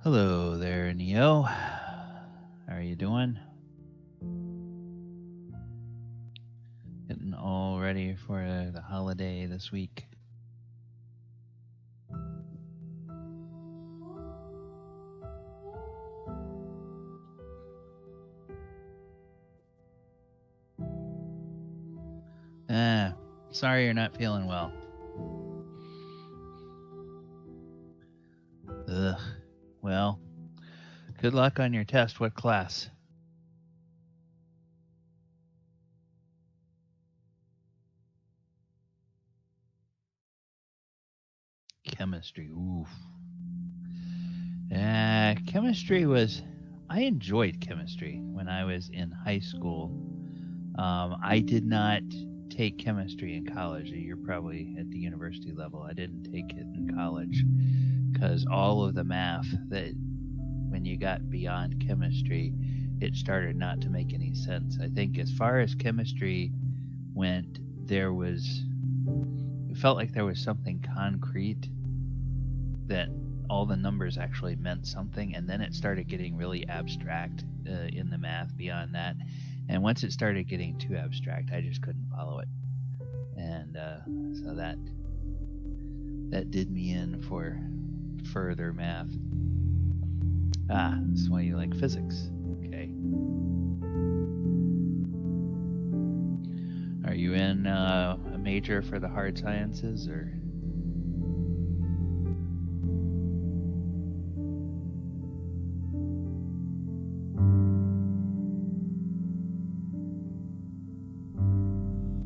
Hello there, Neo. How are you doing? Getting all ready for the holiday this week. Sorry you're not feeling well. Ugh. Well, good luck on your test. What class? Chemistry. Oof. Chemistry was. I enjoyed chemistry when I was in high school. I did not take chemistry in college. You're probably at the university level. I didn't take it in college because all of the math that when you got beyond chemistry, it started not to make any sense. I think as far as chemistry went, it felt like there was something concrete that all the numbers actually meant something, and then it started getting really abstract in the math beyond that. And once it started getting too abstract, I just couldn't follow it. And so that did me in for further math. That's why you like physics. Okay. Are you in a major for the hard sciences or?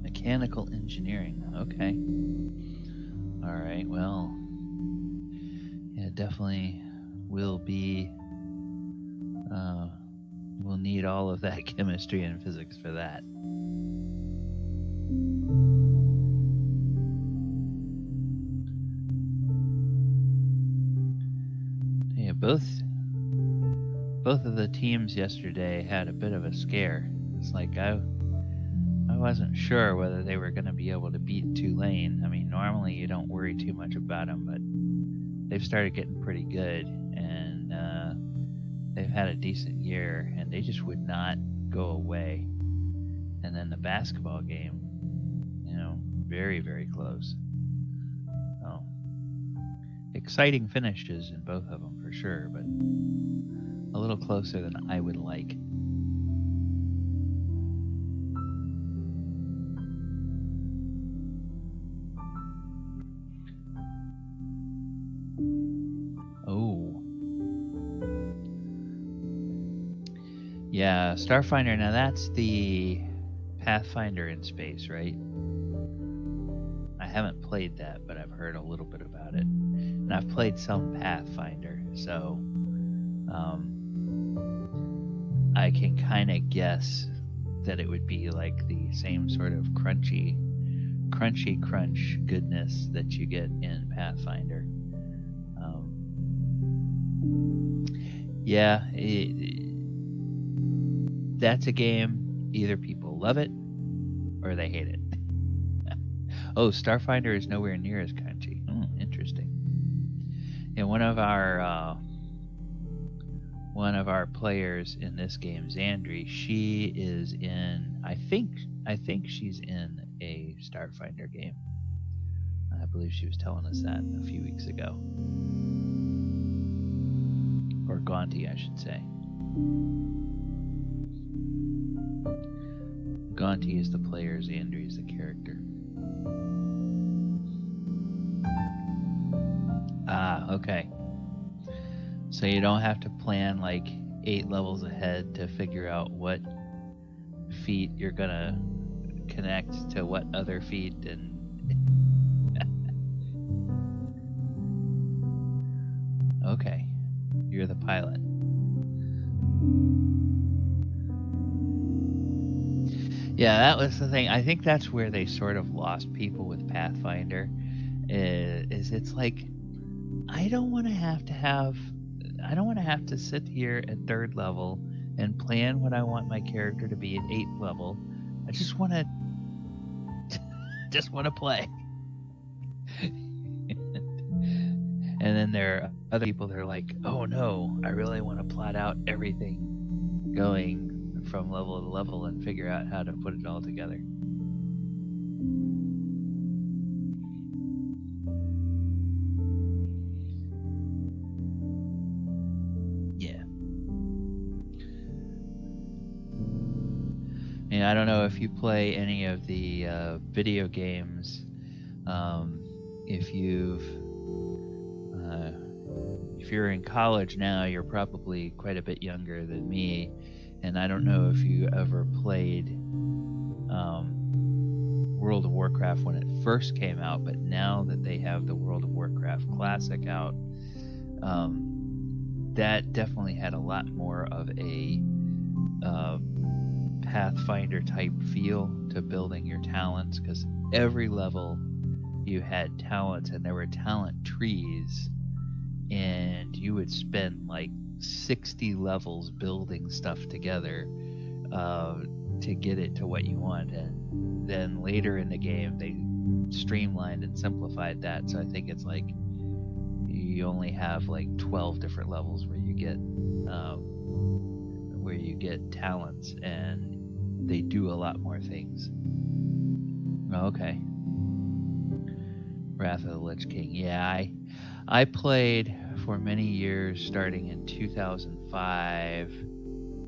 Mechanical engineering. Okay. All right. Well, yeah, definitely will be. We'll need all of that chemistry and physics for that. Yeah, both of the teams yesterday had a bit of a scare. It's like I wasn't sure whether they were going to be able to beat Tulane. I mean, normally you don't worry too much about them, but they've started getting pretty good, and they've had a decent year, and they just would not go away. And then the basketball game, very, very close. So, exciting finishes in both of them for sure, but a little closer than I would like. Oh. Yeah, Starfinder, now that's the Pathfinder in space, right? I haven't played that, but I've heard a little bit about it. And I've played some Pathfinder, so I can kind of guess that it would be like the same sort of crunchy crunch goodness that you get in Pathfinder. Yeah, that's a game, either people love it or they hate it. Oh, Starfinder is nowhere near as crunchy. Interesting. And one of our players in this game, Zandri, she is in. I think she's in a Starfinder game. I believe she was telling us that a few weeks ago. Or Gaunty, I should say. Gaunty is the player, Zandri is the character. Okay. So you don't have to plan like 8 levels ahead to figure out what feat you're gonna connect to what other feat, and okay, you're the pilot. Yeah, that was the thing. I think that's where they sort of lost people with Pathfinder. Is it's like I don't want to have to sit here at 3rd level and plan what I want my character to be at 8th level. I just want to play. And then there other people, they're like, oh no, I really want to plot out everything going from level to level and figure out how to put it all together. Yeah. And I don't know if you play any of the video games. If you're in college now, you're probably quite a bit younger than me, and I don't know if you ever played World of Warcraft when it first came out, but now that they have the World of Warcraft Classic out, that definitely had a lot more of a Pathfinder type feel to building your talents, because every level you had talents, and there were talent trees, and you would spend like 60 levels building stuff together to get it to what you want. And then later in the game they streamlined and simplified that, so I think it's like you only have like 12 different levels where you get talents, and they do a lot more things. Okay. Wrath of the Lich King. Yeah, I played for many years starting in 2005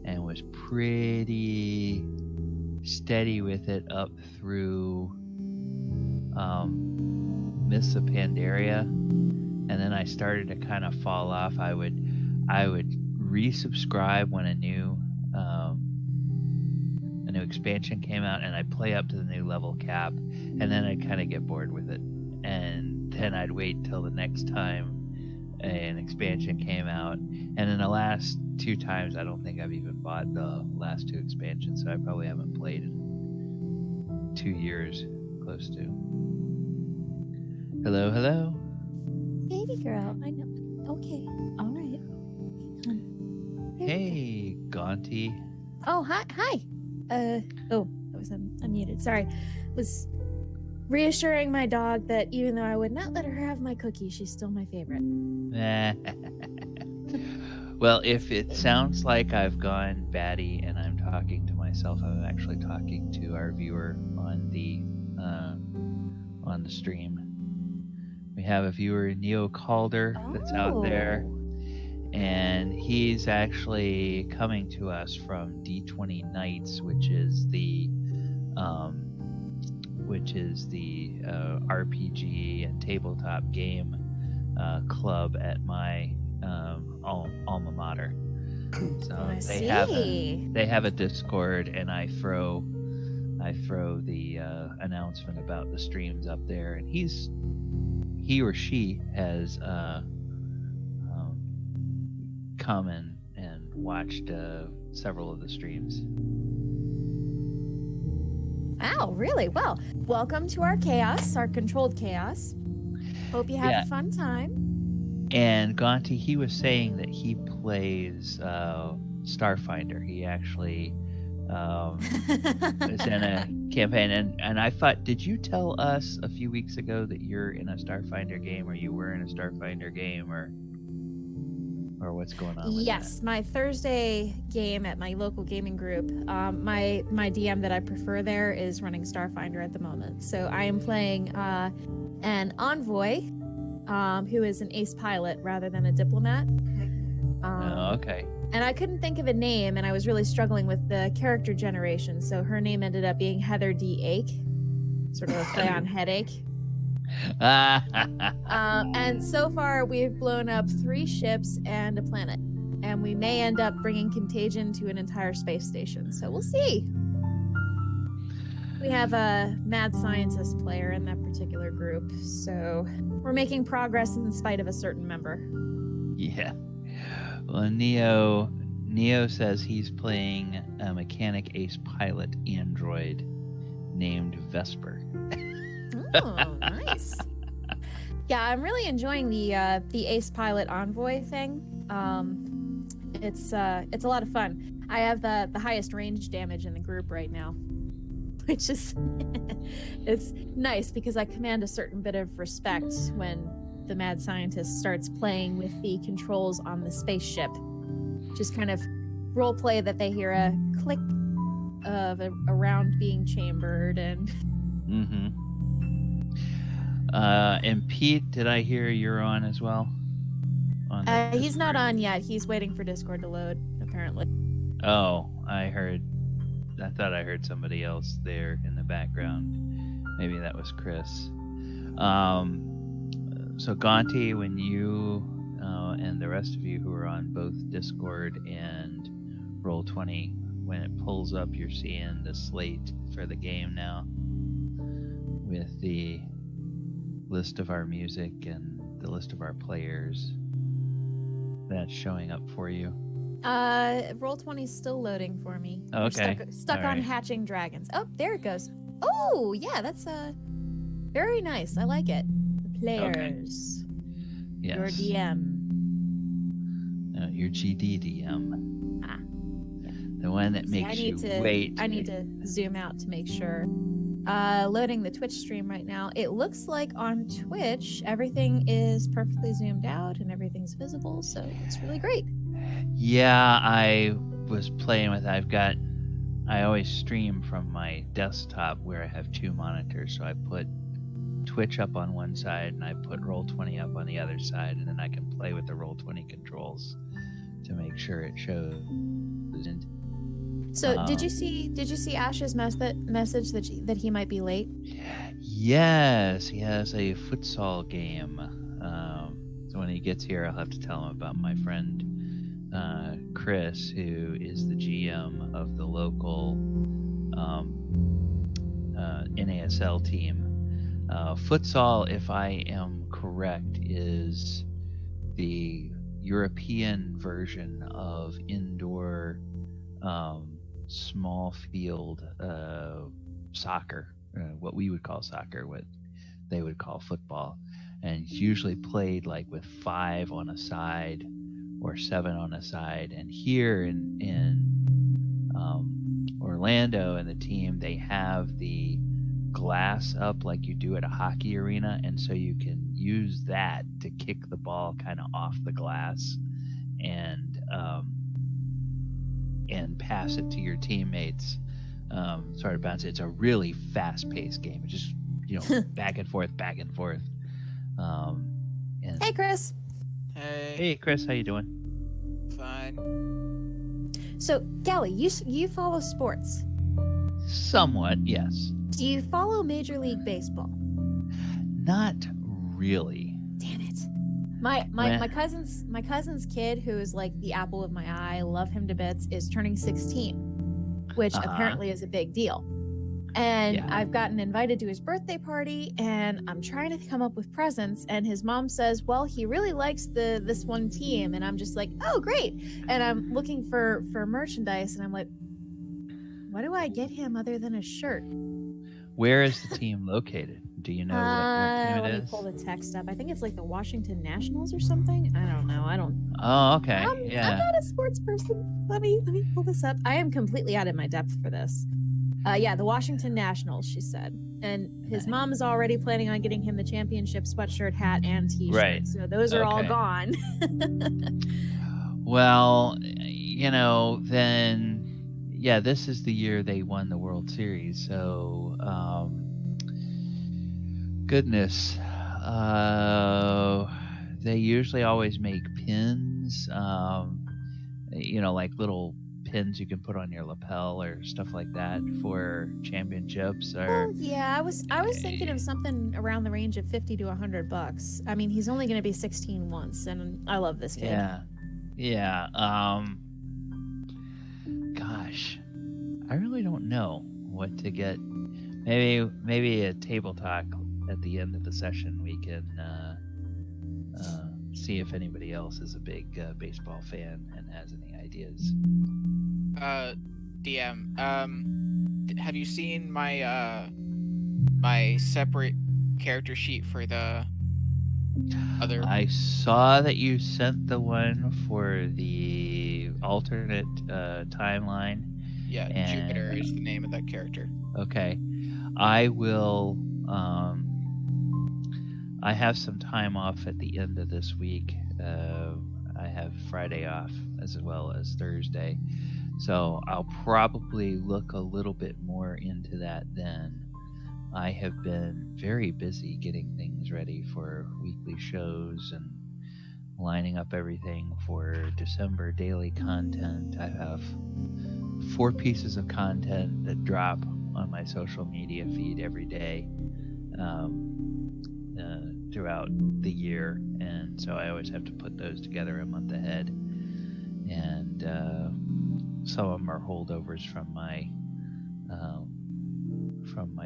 and was pretty steady with it up through Mists of Pandaria, and then I started to kind of fall off. I would resubscribe when a new expansion came out, and I'd play up to the new level cap, and then I'd kind of get bored with it, and then I'd wait till the next time an expansion came out. And in the last 2 times, I don't think I've even bought the last 2 expansions, so I probably haven't played in 2 years, close to. Hello. Baby girl, I know. Okay, all right. Hey, Gaunty. Oh, hi. I was unmuted. Sorry. Was reassuring my dog that even though I would not let her have my cookie, she's still my favorite. Well, if it sounds like I've gone batty and I'm talking to myself, I'm actually talking to our viewer on the stream. We have a viewer, Neo Calder, that's out there, and he's actually coming to us from D20 Nights, which is the RPG and tabletop game club at my alma mater. So they have a Discord, and I throw the announcement about the streams up there, and he or she has come and watched several of the streams. Wow, really? Well, welcome to our chaos, our controlled chaos. Hope you have a fun time. And Gaunty, he was saying that he plays Starfinder. He actually is in a campaign, and I thought, did you tell us a few weeks ago that you're in a Starfinder game, or you were in a Starfinder game, or what's going on with Yes, my Thursday game at my local gaming group, my DM that I prefer there is running Starfinder at the moment. So I am playing an envoy who is an ace pilot rather than a diplomat. Okay. And I couldn't think of a name, and I was really struggling with the character generation, so her name ended up being Heather D. Ake, sort of a play on headache. And so far, we've blown up 3 ships and a planet, and we may end up bringing contagion to an entire space station, so we'll see. We have a mad scientist player in that particular group, so we're making progress in spite of a certain member. Yeah. Well, Neo says he's playing a mechanic ace pilot android named Vesper. Oh, nice. Yeah, I'm really enjoying the ace pilot envoy thing. It's a lot of fun. I have the highest range damage in the group right now, which is it's nice because I command a certain bit of respect when the mad scientist starts playing with the controls on the spaceship. Just kind of role play that they hear a click of a round being chambered and. And Pete, did I hear you're on as well? He's not on yet. He's waiting for Discord to load, apparently. Oh, I thought I heard somebody else there in the background. Maybe that was Chris. So Gaunty, when you and the rest of you who are on both Discord and Roll20, when it pulls up, you're seeing the slate for the game now with the list of our music and the list of our players. That's showing up for you. Roll20 is still loading for me. Okay. Stuck on hatching dragons. Oh, there it goes. Oh, yeah, that's very nice. I like it. The players. Okay. Yes. Your DM. Your GDDM. Ah. Yeah. The one that makes you wait. I need to zoom out to make sure. Loading the Twitch stream right now. It looks like on Twitch everything is perfectly zoomed out and everything's visible, so it's really great. Yeah, I was playing with. I always stream from my desktop where I have 2 monitors, so I put Twitch up on one side and I put Roll20 up on the other side, and then I can play with the Roll20 controls to make sure it shows. So did you see Ash's message that he might be late? Yes, he has a futsal game. So when he gets here, I'll have to tell him about my friend Chris, who is the GM of the local NASL team. Futsal, if I am correct, is the European version of indoor small field soccer, what we would call soccer, what they would call football, and it's usually played like with 5 on a side or 7 on a side. And here in Orlando and the team, they have the glass up like you do at a hockey arena, and so you can use that to kick the ball kind of off the glass and pass it to your teammates, sort of bounce it. It's a really fast-paced game. It's just, back and forth. Hey, Chris. Hey, Chris, how you doing? Fine. So, Galli, you follow sports? Somewhat, yes. Do you follow Major League Baseball? Not really. Damn it. My cousin's kid, who is like the apple of my eye, love him to bits, is turning 16, which apparently is a big deal. And I've gotten invited to his birthday party, and I'm trying to come up with presents, and his mom says, well, he really likes this one team, and I'm just like, oh, great. And I'm looking for merchandise, and I'm like, what do I get him other than a shirt? Where is the team located? Do you know what team it is? Let me pull the text up. I think it's like the Washington Nationals or something. I don't know. Oh, okay. I'm not a sports person. Let me pull this up. I am completely out of my depth for this. The Washington Nationals, she said. And his mom is already planning on getting him the championship sweatshirt, hat, and t-shirt. Right. So those are all gone. Well, then, this is the year they won the World Series. So, goodness. They usually always make pins, like little pins you can put on your lapel or stuff like that for championships. Or I was thinking of something around the range of $50 to $100. I mean, he's only going to be 16 once, and I love this kid. Gosh, I really don't know what to get. Maybe a table talk at the end of the session. We can see if anybody else is a big baseball fan and has any ideas. DM, have you seen my my separate character sheet for the other? I saw that you sent the one for the alternate timeline. Yeah, Jupiter is the name of that character. Okay, I will I have some time off at the end of this week. I have Friday off as well as Thursday. So I'll probably look a little bit more into that then. I have been very busy getting things ready for weekly shows and lining up everything for December daily content. I have 4 pieces of content that drop on my social media feed every day throughout the year, and so I always have to put those together a month ahead. And some of them are holdovers from my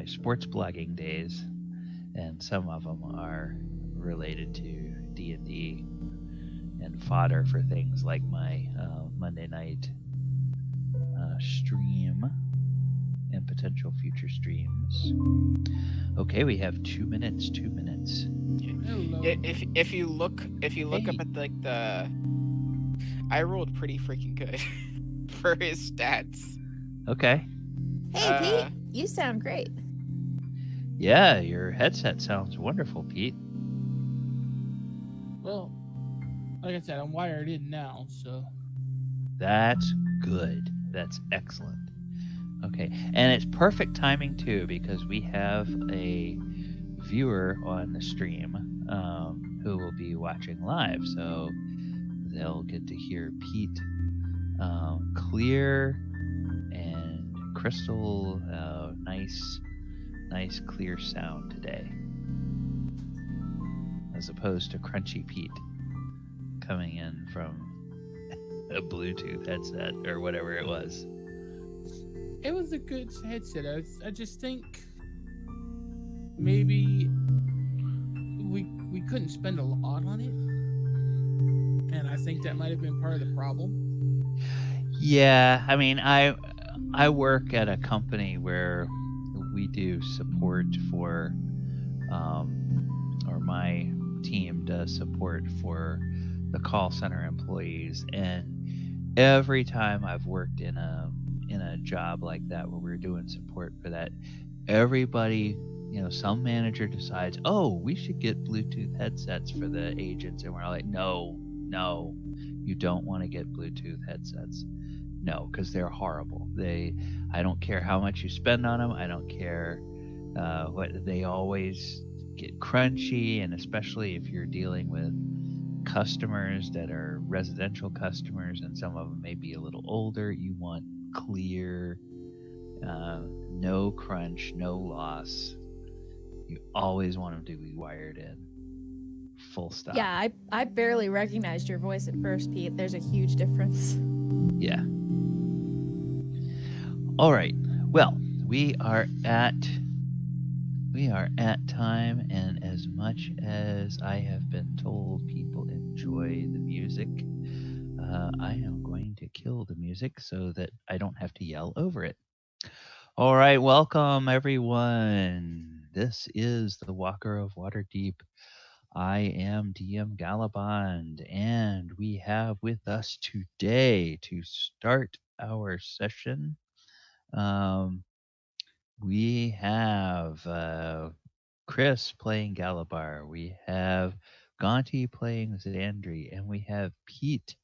sports blogging days, and some of them are related to D&D and fodder for things like my Monday night stream and potential future streams. Okay, we have 2 minutes. 2 minutes. Hello. If you look up at like the, I rolled pretty freaking good for his stats. Okay. Hey, Pete, you sound great. Yeah, your headset sounds wonderful, Pete. Well, like I said, I'm wired in now, so. That's good. That's excellent. Okay, and it's perfect timing too, because we have a viewer on the stream who will be watching live, so they'll get to hear Pete clear and crystal, nice clear sound today, as opposed to Crunchy Pete coming in from a Bluetooth headset or whatever it was. It was a good headset. I just think maybe we couldn't spend a lot on it, and I think that might have been part of the problem. Yeah, I mean, I work at a company where we do support for, or my team does support for the call center employees, and every time I've worked in a job like that where we're doing support for that, everybody, some manager decides, oh, we should get Bluetooth headsets for the agents, and we're like, no, you don't want to get Bluetooth headsets. No, because they're horrible. I don't care how much you spend on them. I don't care what, they always get crunchy, and especially if you're dealing with customers that are residential customers, and some of them may be a little older. You want clear, no crunch, no loss. You always want them to be wired in. Full stop. Yeah, I barely recognized your voice at first, Pete. There's a huge difference. Yeah. All right. Well, we are at time, and as much as I have been told people enjoy the music, I am going to kill the music so that I don't have to yell over it. All right, welcome everyone. This is the Walker of Waterdeep. I am DM Gallibond, and we have with us today to start our session. We have Chris playing Galibar. We have Gaunty playing Zandri, and we have Pete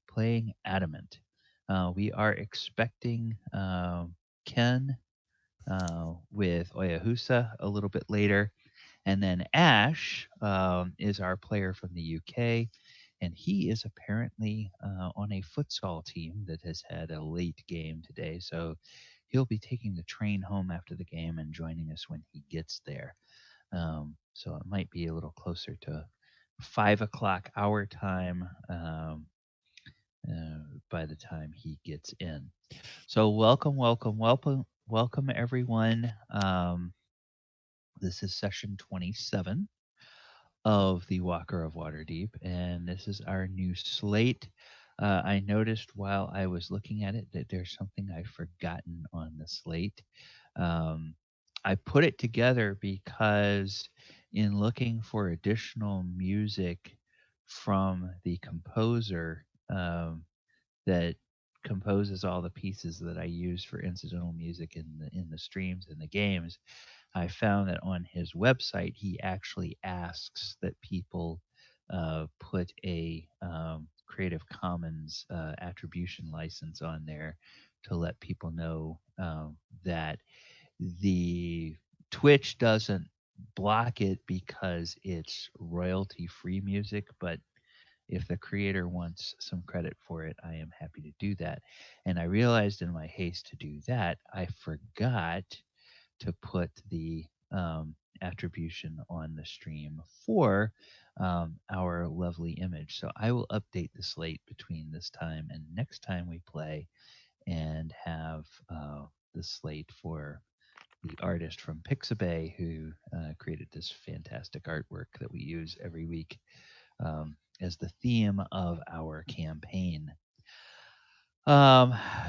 playing Adamant. We are expecting Ken with Oyohusa a little bit later. And then Ash is our player from the UK, and he is apparently on a futsal team that has had a late game today. So he'll be taking the train home after the game and joining us when he gets there. So it might be a little closer to 5 o'clock our time by the time he gets in. So welcome everyone. This is session 27 of the Walker of Waterdeep, and this is our new slate. I noticed while I was looking at it that there's something I've forgotten on the slate. I put it together because in looking for additional music from the composer that composes all the pieces that I use for incidental music in the streams and the games, I found that on his website, he actually asks that people put a Creative Commons attribution license on there to let people know that the Twitch doesn't block it because it's royalty free music, but if the creator wants some credit for it, I am happy to do that. And I realized in my haste to do that, I forgot to put the attribution on the stream for our lovely image. So I will update the slate between this time and next time we play and have the slate for the artist from Pixabay who created this fantastic artwork that we use every week as the theme of our campaign.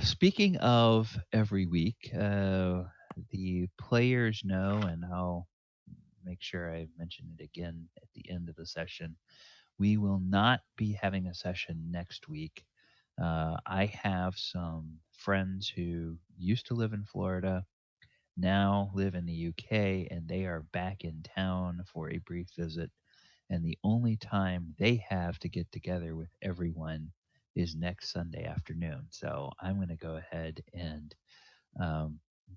Speaking of every week, the players know, and I'll make sure I mention it again at the end of the session. We will not be having a session next week. I have some friends who used to live in Florida, now live in the UK, and they are back in town for a brief visit. And the only time they have to get together with everyone is next Sunday afternoon. So I'm going to go ahead and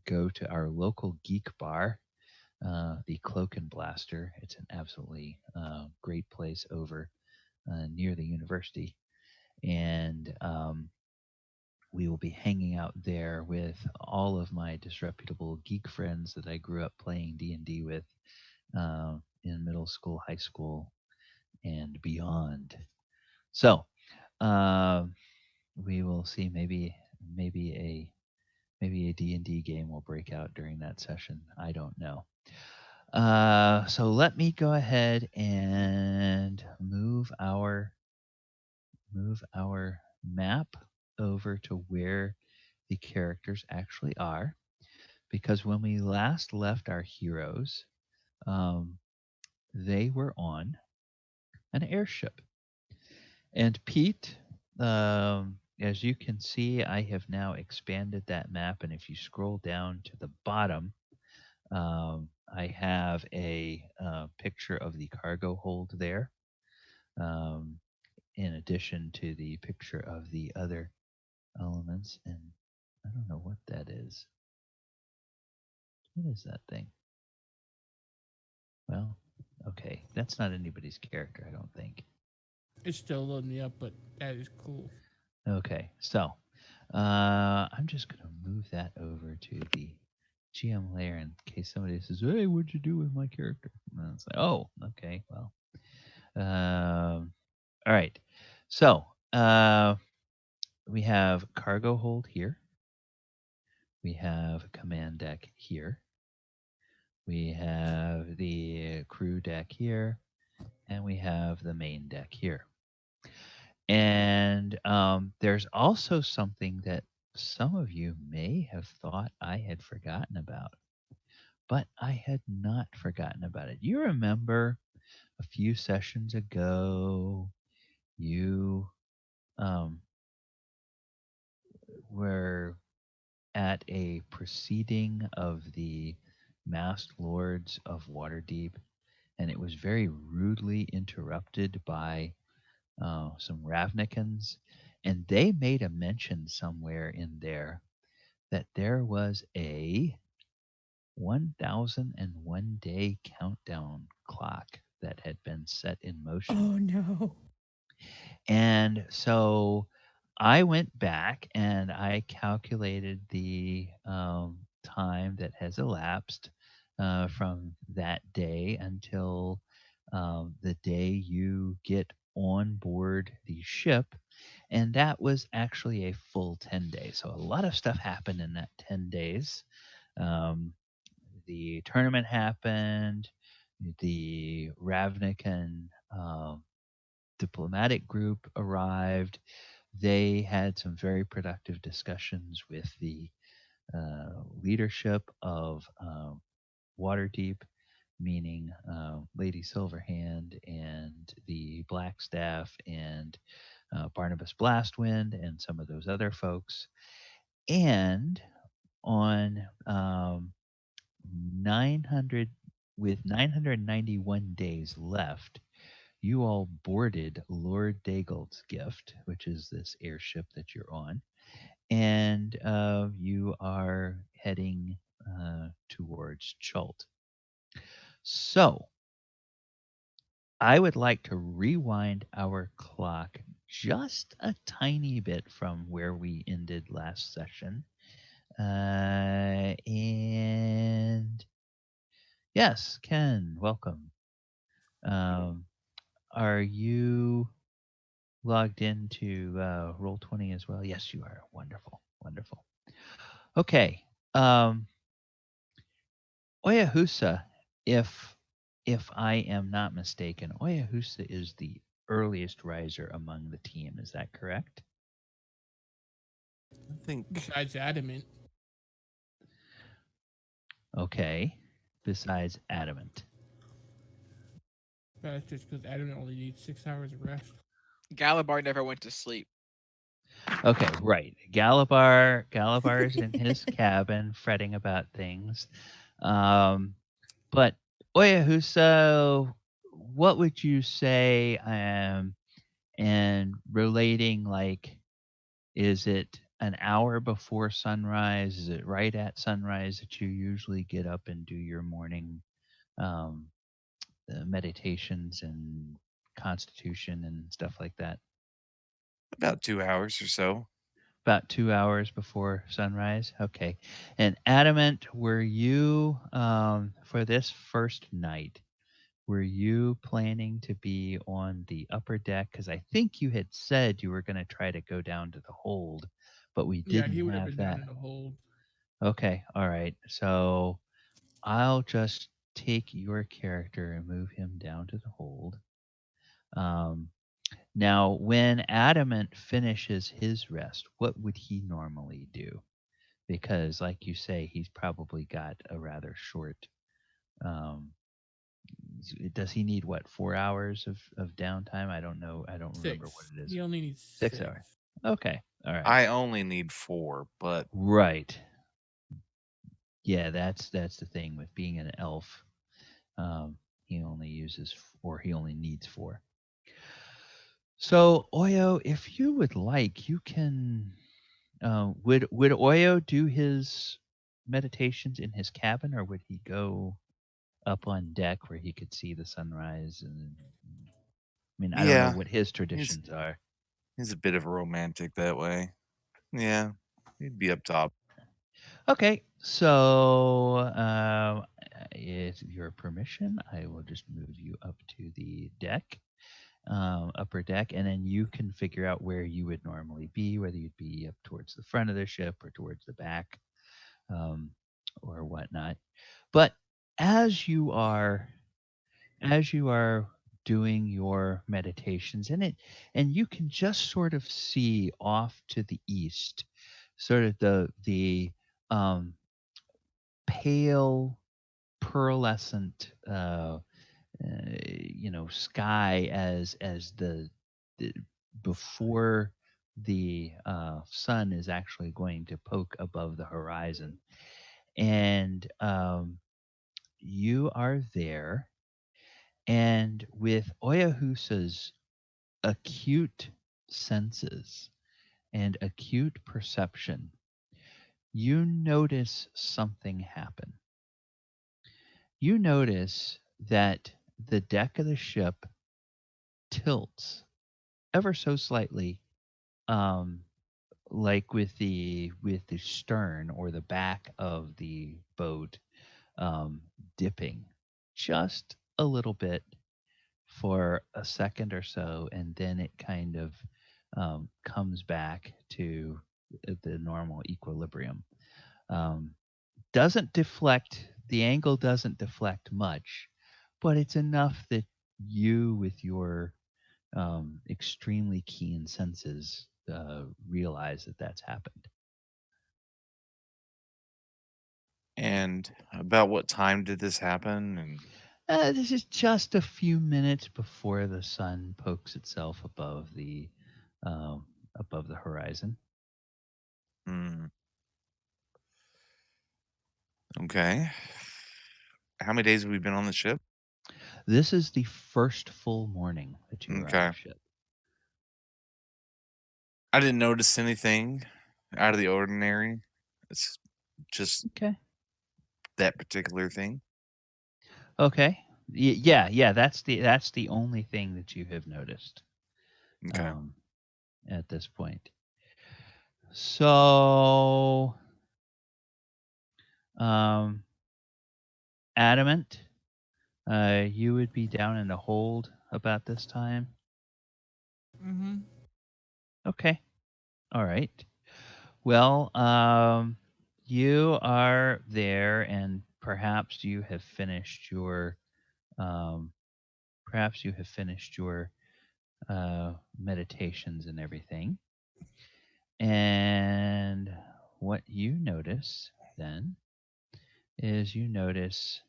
go to our local geek bar, the Cloak and Blaster. It's an absolutely great place over near the university. And we will be hanging out there with all of my disreputable geek friends that I grew up playing D&D with in middle school, high school, and beyond. So we will see. Maybe a D&D game will break out during that session. I don't know. So let me go ahead and move our map over to where the characters actually are, because when we last left our heroes, they were on an airship. And Pete, as you can see, I have now expanded that map. And if you scroll down to the bottom, I have a picture of the cargo hold there, in addition to the picture of the other elements. And I don't know what that is. What is that thing? Well, okay. That's not anybody's character, I don't think. It's still loading me up, but that is cool. Okay, so I'm just going to move that over to the GM layer in case somebody says, "Hey, what'd you do with my character?" And it's like, "Oh, okay, well." All right. So we have cargo hold here. We have command deck here. We have the crew deck here. And we have the main deck here. And there's also something that some of you may have thought I had forgotten about, but I had not forgotten about it. You remember a few sessions ago, you were at a proceeding of the Masked Lords of Waterdeep, and it was very rudely interrupted by some Ravnikins, and they made a mention somewhere in there that there was a 1001 day countdown clock that had been set in motion. Oh no. And so I went back and I calculated the time that has elapsed from that day until the day you get on board the ship. And that was actually a full 10 days. So a lot of stuff happened in that 10 days. The tournament happened, the Ravnikan diplomatic group arrived. They had some very productive discussions with the leadership of Waterdeep, meaning Lady Silverhand and the Blackstaff and Barnabas Blastwind and some of those other folks. And on with 991 days left, you all boarded Lord Dagold's gift, which is this airship that you're on, and you are heading towards Chult. So, I would like to rewind our clock just a tiny bit from where we ended last session. And yes, Ken, welcome. Are you logged into Roll20 as well? Yes, you are. Wonderful, wonderful. Okay, Oyohusa, if I am not mistaken, Oyohusa is the earliest riser among the team. Is that correct? I think Besides Adamant. Okay. Besides Adamant. That's just because Adamant only needs 6 hours of rest. Galibar never went to sleep. Okay, right. Galibar is in his cabin fretting about things. But Oyohusa, what would you say and relating, like, is it an hour before sunrise? Is it right at sunrise that you usually get up and do your morning um, meditations and constitution and stuff like that? about 2 hours or so. About 2 hours before sunrise. Okay. And Adamant, were you for this first night? Were you planning to be on the upper deck? Because I think you had said you were going to try to go down to the hold, but we Yeah, didn't he would have have been down that. in the hold. Okay. All right. So I'll just take your character and move him down to the hold. Now, when Adamant finishes his rest, what would he normally do? Because, like you say, he's probably got a rather short. Does he need what, 4 hours of downtime? I don't know. I don't remember what 6. it is. He only needs 6 6. hours. Okay. All right. I only need 4, but Right. Yeah, that's the thing with being an elf. He only uses, or he only needs 4. So, Oyo, if you would like, you can. Would Oyo do his meditations in his cabin, or would he go up on deck where he could see the sunrise? And I mean, I don't know yeah, what his traditions are. he's a bit of a romantic that way. Yeah, he'd be up top. Okay, so with your permission, I will just move you up to the deck, upper deck, and then you can figure out where you would normally be, whether you'd be up towards the front of the ship or towards the back, um, or whatnot. But as you are doing your meditations and you can just sort of see off to the east, sort of the um, pale pearlescent sky as the before the sun is actually going to poke above the horizon, and you are there, and with Oyohusa's acute senses and acute perception, you notice something happen. You notice that the deck of the ship tilts ever so slightly, um, like with the stern or the back of the boat dipping just a little bit for a second or so, and then it kind of comes back to the normal equilibrium. Um, doesn't deflect, the angle doesn't deflect much, but it's enough that you, with your extremely keen senses, realize that that's happened. And about what time did this happen? And This is just a few minutes before the sun pokes itself um, above the horizon. hmm, okay. How many days have we been on the ship? This is the first full morning that you were on Okay. the ship. I didn't notice anything out of the ordinary. It's just Okay. that particular thing. Okay. Yeah. That's the only thing that you have noticed. Okay. At this point. So, Adamant, you would be down in the hold about this time. Mm-hmm. Okay. All right. Well, you are there, and perhaps you have finished your, meditations and everything. And what you notice then is you notice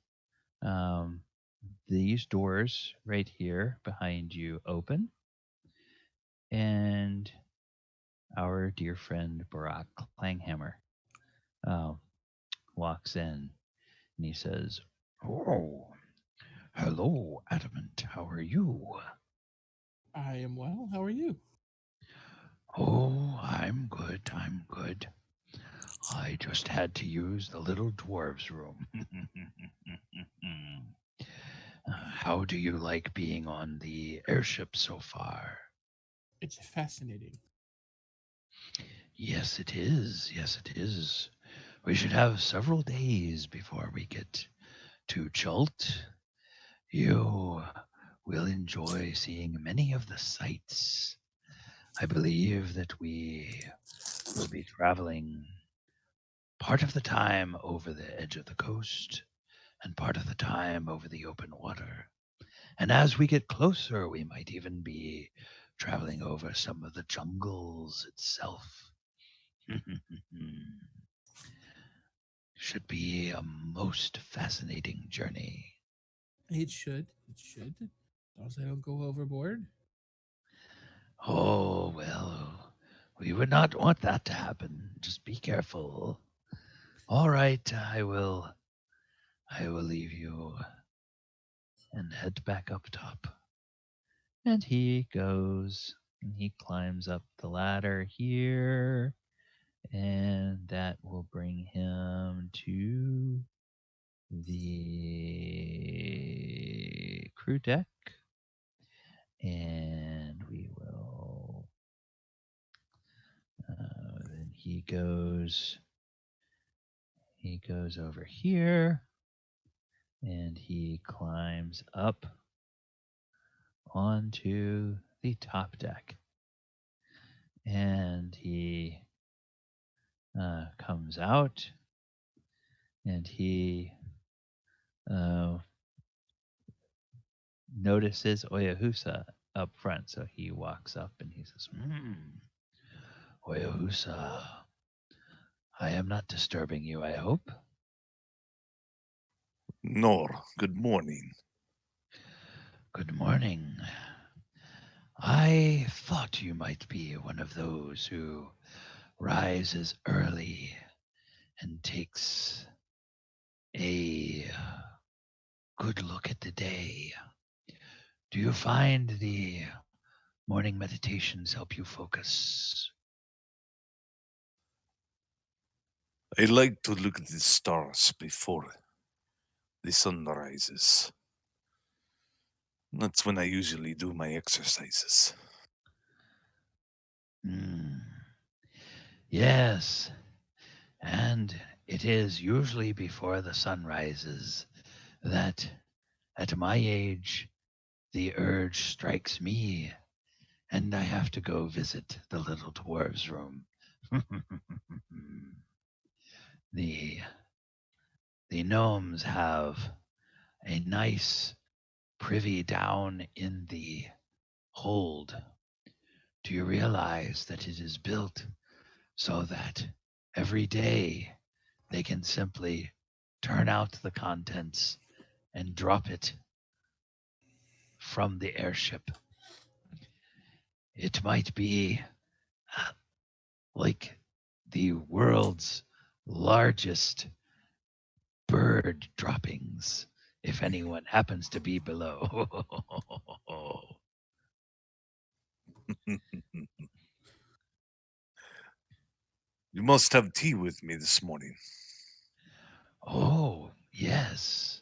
these doors right here behind you open, and our dear friend Barack Klanghammer walks in, and he says, "Oh, hello, Adamant. How are you?" I am well. How are you? "Oh, I'm good. I'm good. I just had to use the little dwarves' room." How do you like being on the airship so far?" It's fascinating. "Yes, it is. Yes, it is. We should have several days before we get to Chult. You will enjoy seeing many of the sights. I believe that we will be traveling part of the time over the edge of the coast and part of the time over the open water. And as we get closer, we might even be traveling over some of the jungles itself. Should be a most fascinating journey. It should. It should. As long as I don't go overboard. Oh, well, we would not want that to happen. Just be careful. All right, I will leave you and head back up top. And he goes and he climbs up the ladder here, and that will bring him to the crew deck. And we will then he goes over here, and he climbs up onto the top deck, and he comes out, and he notices Oyohusa up front, so he walks up and he says, "Oyohusa, I am not disturbing you, I hope." Nor, good morning. "Good morning. I thought you might be one of those who rises early and takes a good look at the day. Do you find the morning meditations help you focus?" I like to look at the stars before the sun rises. That's when I usually do my exercises. Yes, and it is usually before the sun rises that, at my age, the urge strikes me, and I have to go visit the little dwarves' room. the gnomes have a nice privy down in the hold. Do you realize that it is built so that every day they can simply turn out the contents and drop it from the airship? It might be like the world's largest bird droppings if anyone happens to be below. You must have tea with me this morning. Oh, yes.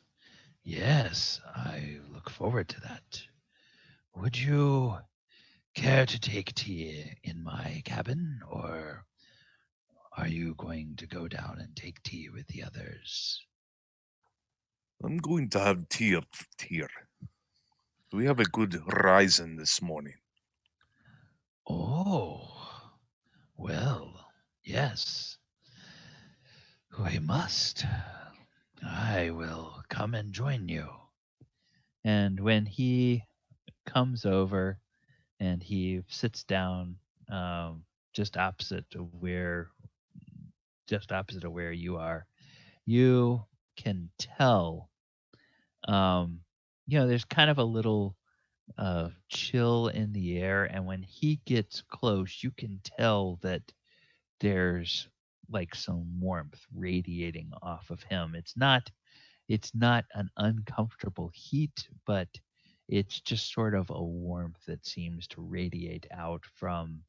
Yes, I look forward to that. Would you care to take tea in my cabin, or are you going to go down and take tea with the others? I'm going to have tea up here. We have a good rising this morning. Oh, well, yes. We must. I will come and join you. And when he comes over and he sits down just opposite of where you are, you can tell there's kind of a little chill in the air, and when he gets close you can tell that there's like some warmth radiating off of him. It's not an uncomfortable heat, but it's just sort of a warmth that seems to radiate out from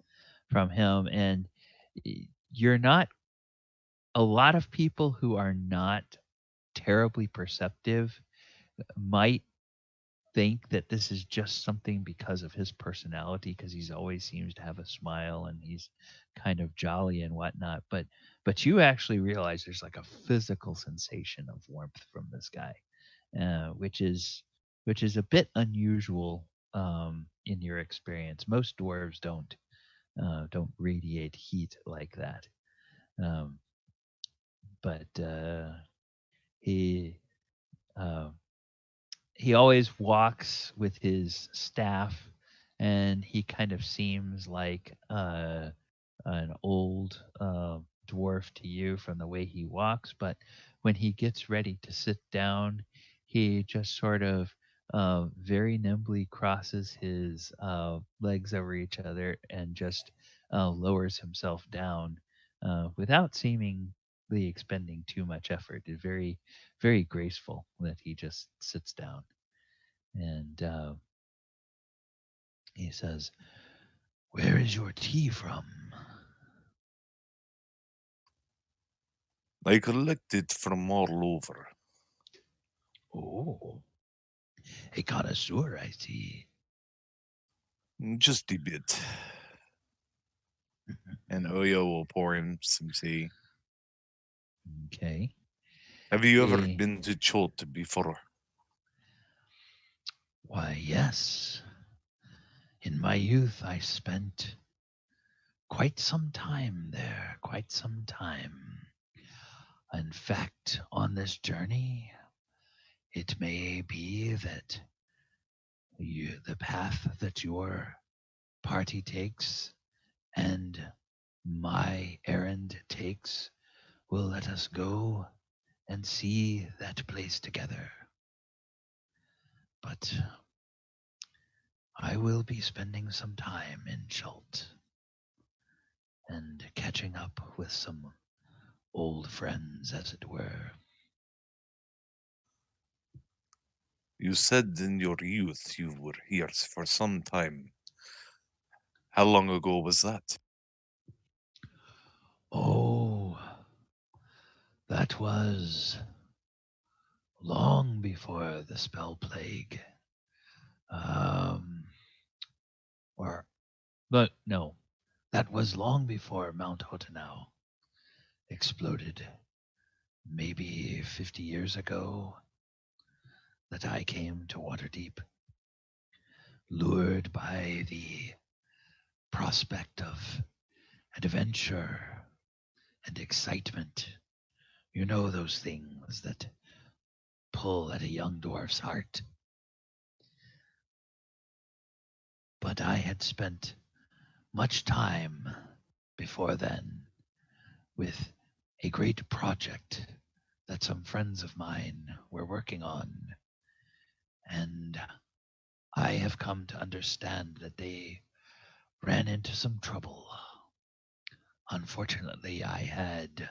him. And you're not a lot of people who are not terribly perceptive might think that this is just something because of his personality, because he's always seems to have a smile and he's kind of jolly and whatnot. But you actually realize there's like a physical sensation of warmth from this guy, which is a bit unusual in your experience. Most dwarves don't radiate heat like that. Um, but he uh, he always walks with his staff, and he kind of seems like an old dwarf to you from the way he walks. But when he gets ready to sit down, he just sort of very nimbly crosses his legs over each other and just lowers himself down without seemingly expending too much effort. It's very, very graceful that he just sits down. And he says, "Where is your tea from?" I collect it from all over. Oh, a connoisseur, I see. Just a bit. And Oyo will pour him some tea. Okay. Have you ever He- been to Chult before? Why, yes. In my youth, I spent quite some time there, quite some time. In fact, on this journey, it may be that the path that your party takes and my errand takes will let us go and see that place together. But I will be spending some time in Chult and catching up with some old friends, as it were. You said in your youth you were here for some time. How long ago was that? Oh, that was long before the spell plague. Um, but no, that was long before Mount Hotanau exploded. Maybe 50 years ago that I came to Waterdeep, lured by the prospect of adventure and excitement. You know, those things that pull at a young dwarf's heart. But I had spent much time before then with a great project that some friends of mine were working on. And I have come to understand that they ran into some trouble. Unfortunately, I had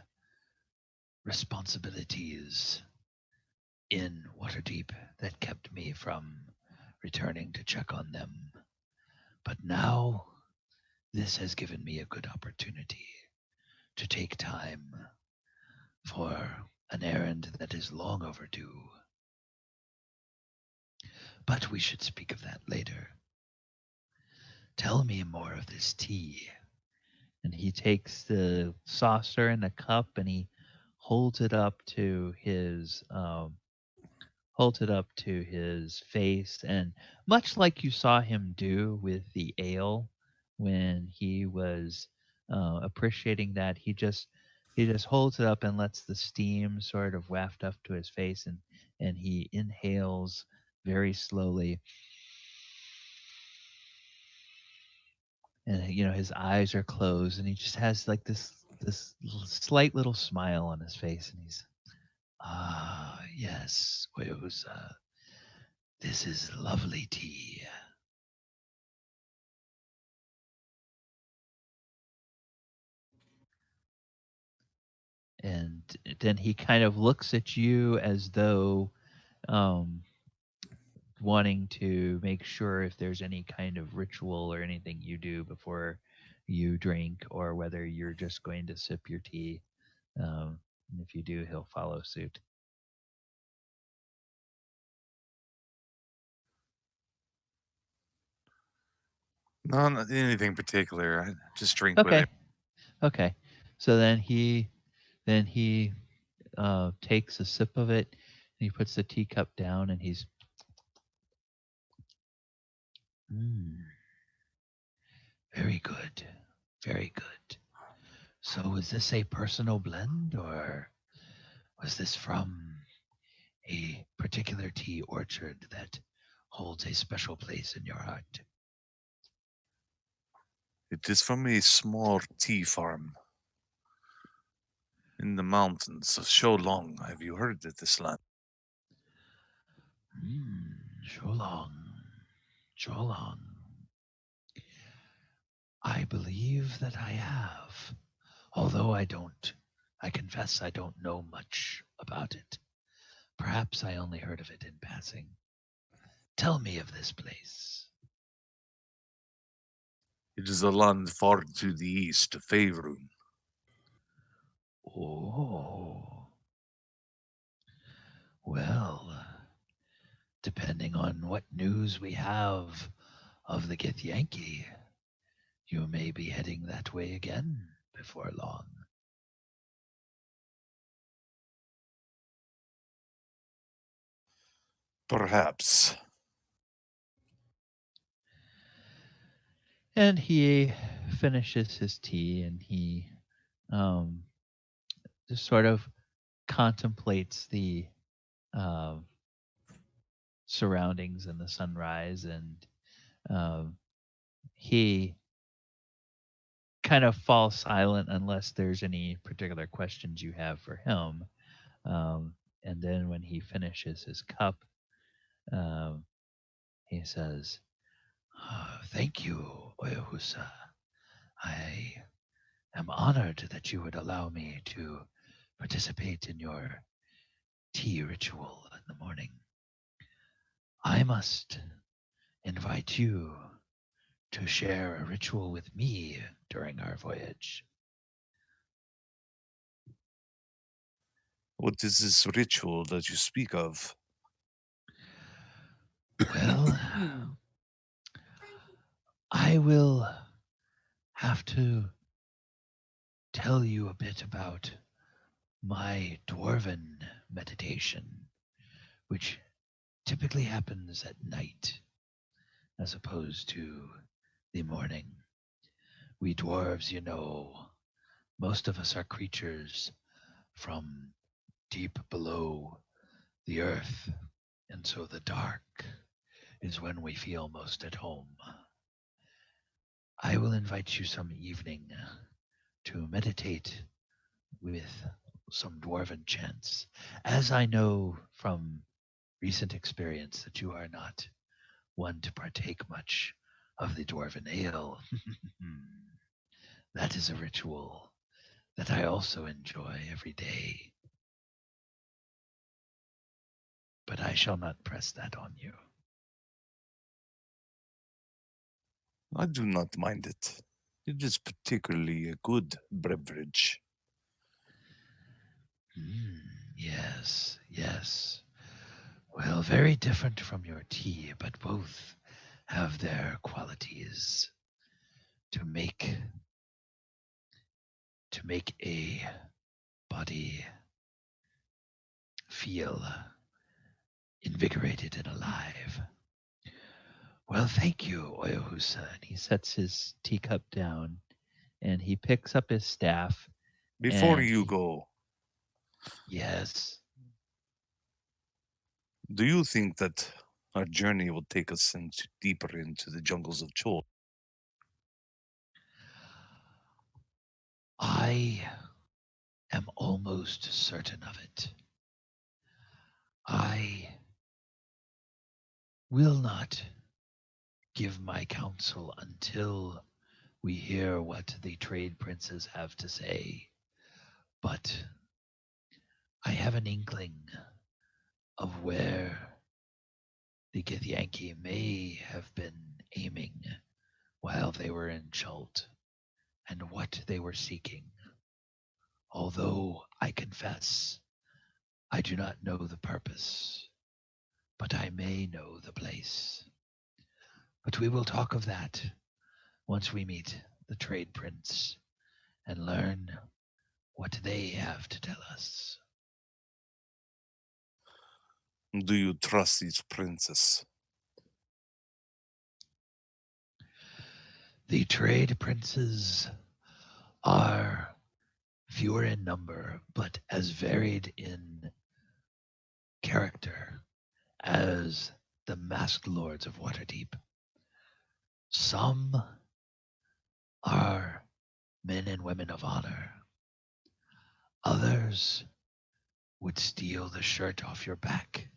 responsibilities in Waterdeep that kept me from returning to check on them. But now, this has given me a good opportunity to take time for an errand that is long overdue. But we should speak of that later. Tell me more of this tea. And he takes the saucer and the cup and he holds it up to his face, and much like you saw him do with the ale when he was appreciating that, he just holds it up and lets the steam sort of waft up to his face, and he inhales very slowly. And his eyes are closed, and he just has like this slight little smile on his face, and he's, ah, yes, Oyohusa, this is lovely tea. And then he kind of looks at you as though um, wanting to make sure if there's any kind of ritual or anything you do before you drink, or whether you're just going to sip your tea. And if you do, he'll follow suit. No, not anything particular. I just drink with Okay. him. Okay. So then he takes a sip of it, and he puts the teacup down, and he's, very good, very good. So was this a personal blend, or was this from a particular tea orchard that holds a special place in your heart? It is from a small tea farm in the mountains of Sholong. Have you heard of this land? Sholong. Sholong. I believe that I have, although I confess I don't know much about it. Perhaps I only heard of it in passing. Tell me of this place. It is a land far to the east of Faerun. Oh. Well, depending on what news we have of the Githyanki, you may be heading that way again before long. Perhaps. And he finishes his tea, and he just sort of contemplates the surroundings and the sunrise, and he kind of falls silent unless there's any particular questions you have for him. And then when he finishes his cup, he says, "Thank you, Oyohusa. I am honored that you would allow me to participate in your tea ritual in the morning. I must invite you to share a ritual with me during our voyage." What is this ritual that you speak of? Well, I will have to tell you a bit about my dwarven meditation, which typically happens at night as opposed to the morning. We dwarves, most of us are creatures from deep below the earth, and so the dark is when we feel most at home. I will invite you some evening to meditate with some dwarven chants, as I know from recent experience that you are not one to partake much of the dwarven ale. That is a ritual that I also enjoy every day. but I shall not press that on you. I do not mind it. It is particularly a good beverage. Yes, yes. Well, very different from your tea, but both have their qualities to make a body feel invigorated and alive. Well, thank you, Oyohusa. And he sets his teacup down and he picks up his staff. Before And you he- go, Yes. do you think that our journey will take us deeper into the jungles of Chult? I am almost certain of it. I will not give my counsel until we hear what the trade princes have to say. But I have an inkling of where the Githyanki may have been aiming while they were in Chult and what they were seeking. Although I confess, I do not know the purpose, but I may know the place. But we will talk of that once we meet the trade prince and learn what they have to tell us. Do you trust these princes? The trade princes are fewer in number, but as varied in character as the masked lords of Waterdeep. Some are men and women of honor. Others would steal the shirt off your back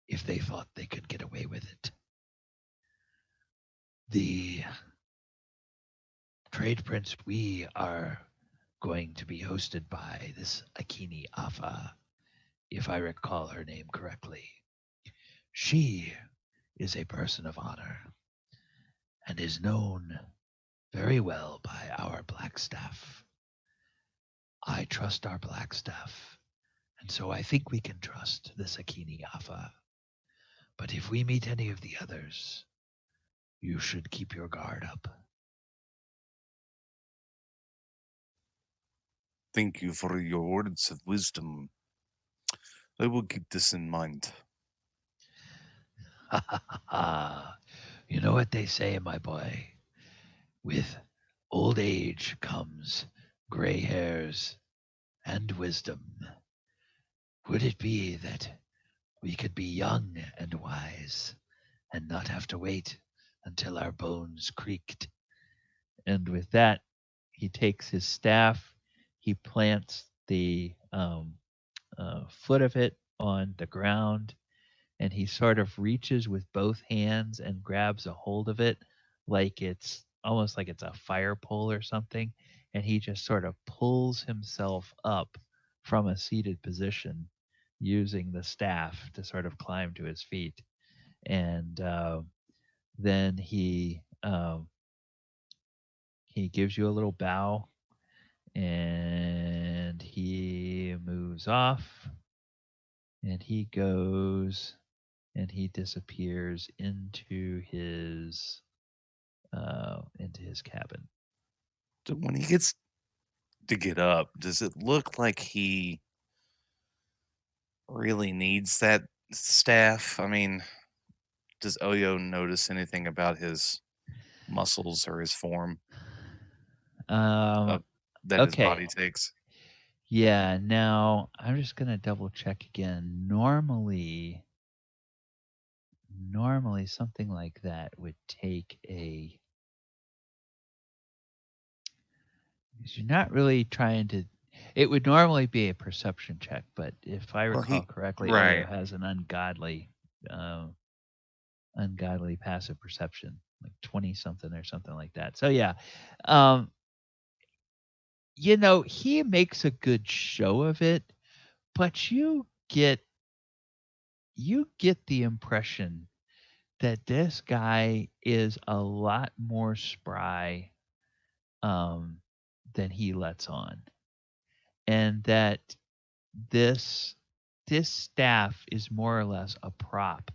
if they thought they could get away with it. The trade prince we are going to be hosted by, this Akini Afa, if I recall her name correctly. She is a person of honor and is known very well by our black staff. I trust our black staff, and so I think we can trust this Akini Afa. But if we meet any of the others, you should keep your guard up. Thank you for your words of wisdom. I will keep this in mind. Ha ha ha ha. You know what they say, my boy? With old age comes gray hairs and wisdom. Would it be that we could be young and wise and not have to wait until our bones creaked? And with that, he takes his staff, he plants the foot of it on the ground, and he sort of reaches with both hands and grabs a hold of it like it's almost like it's a fire pole or something. And he just sort of pulls himself up from a seated position using the staff to sort of climb to his feet. And then he gives you a little bow and he moves off and he goes and he disappears into his cabin. When he gets to get up, does it look like he really needs that staff? I mean, does Oyo notice anything about his muscles or his form that his body Okay. takes? Yeah, now I'm just gonna double check again. Normally something like that would take a. You're not really trying to. It would normally be a perception check, but if I Well, recall correctly, right. Oyo has an ungodly passive perception, like 20 something or something like that. So yeah, he makes a good show of it, but you get you get the impression that this guy is a lot more spry than he lets on, and that this staff is more or less a prop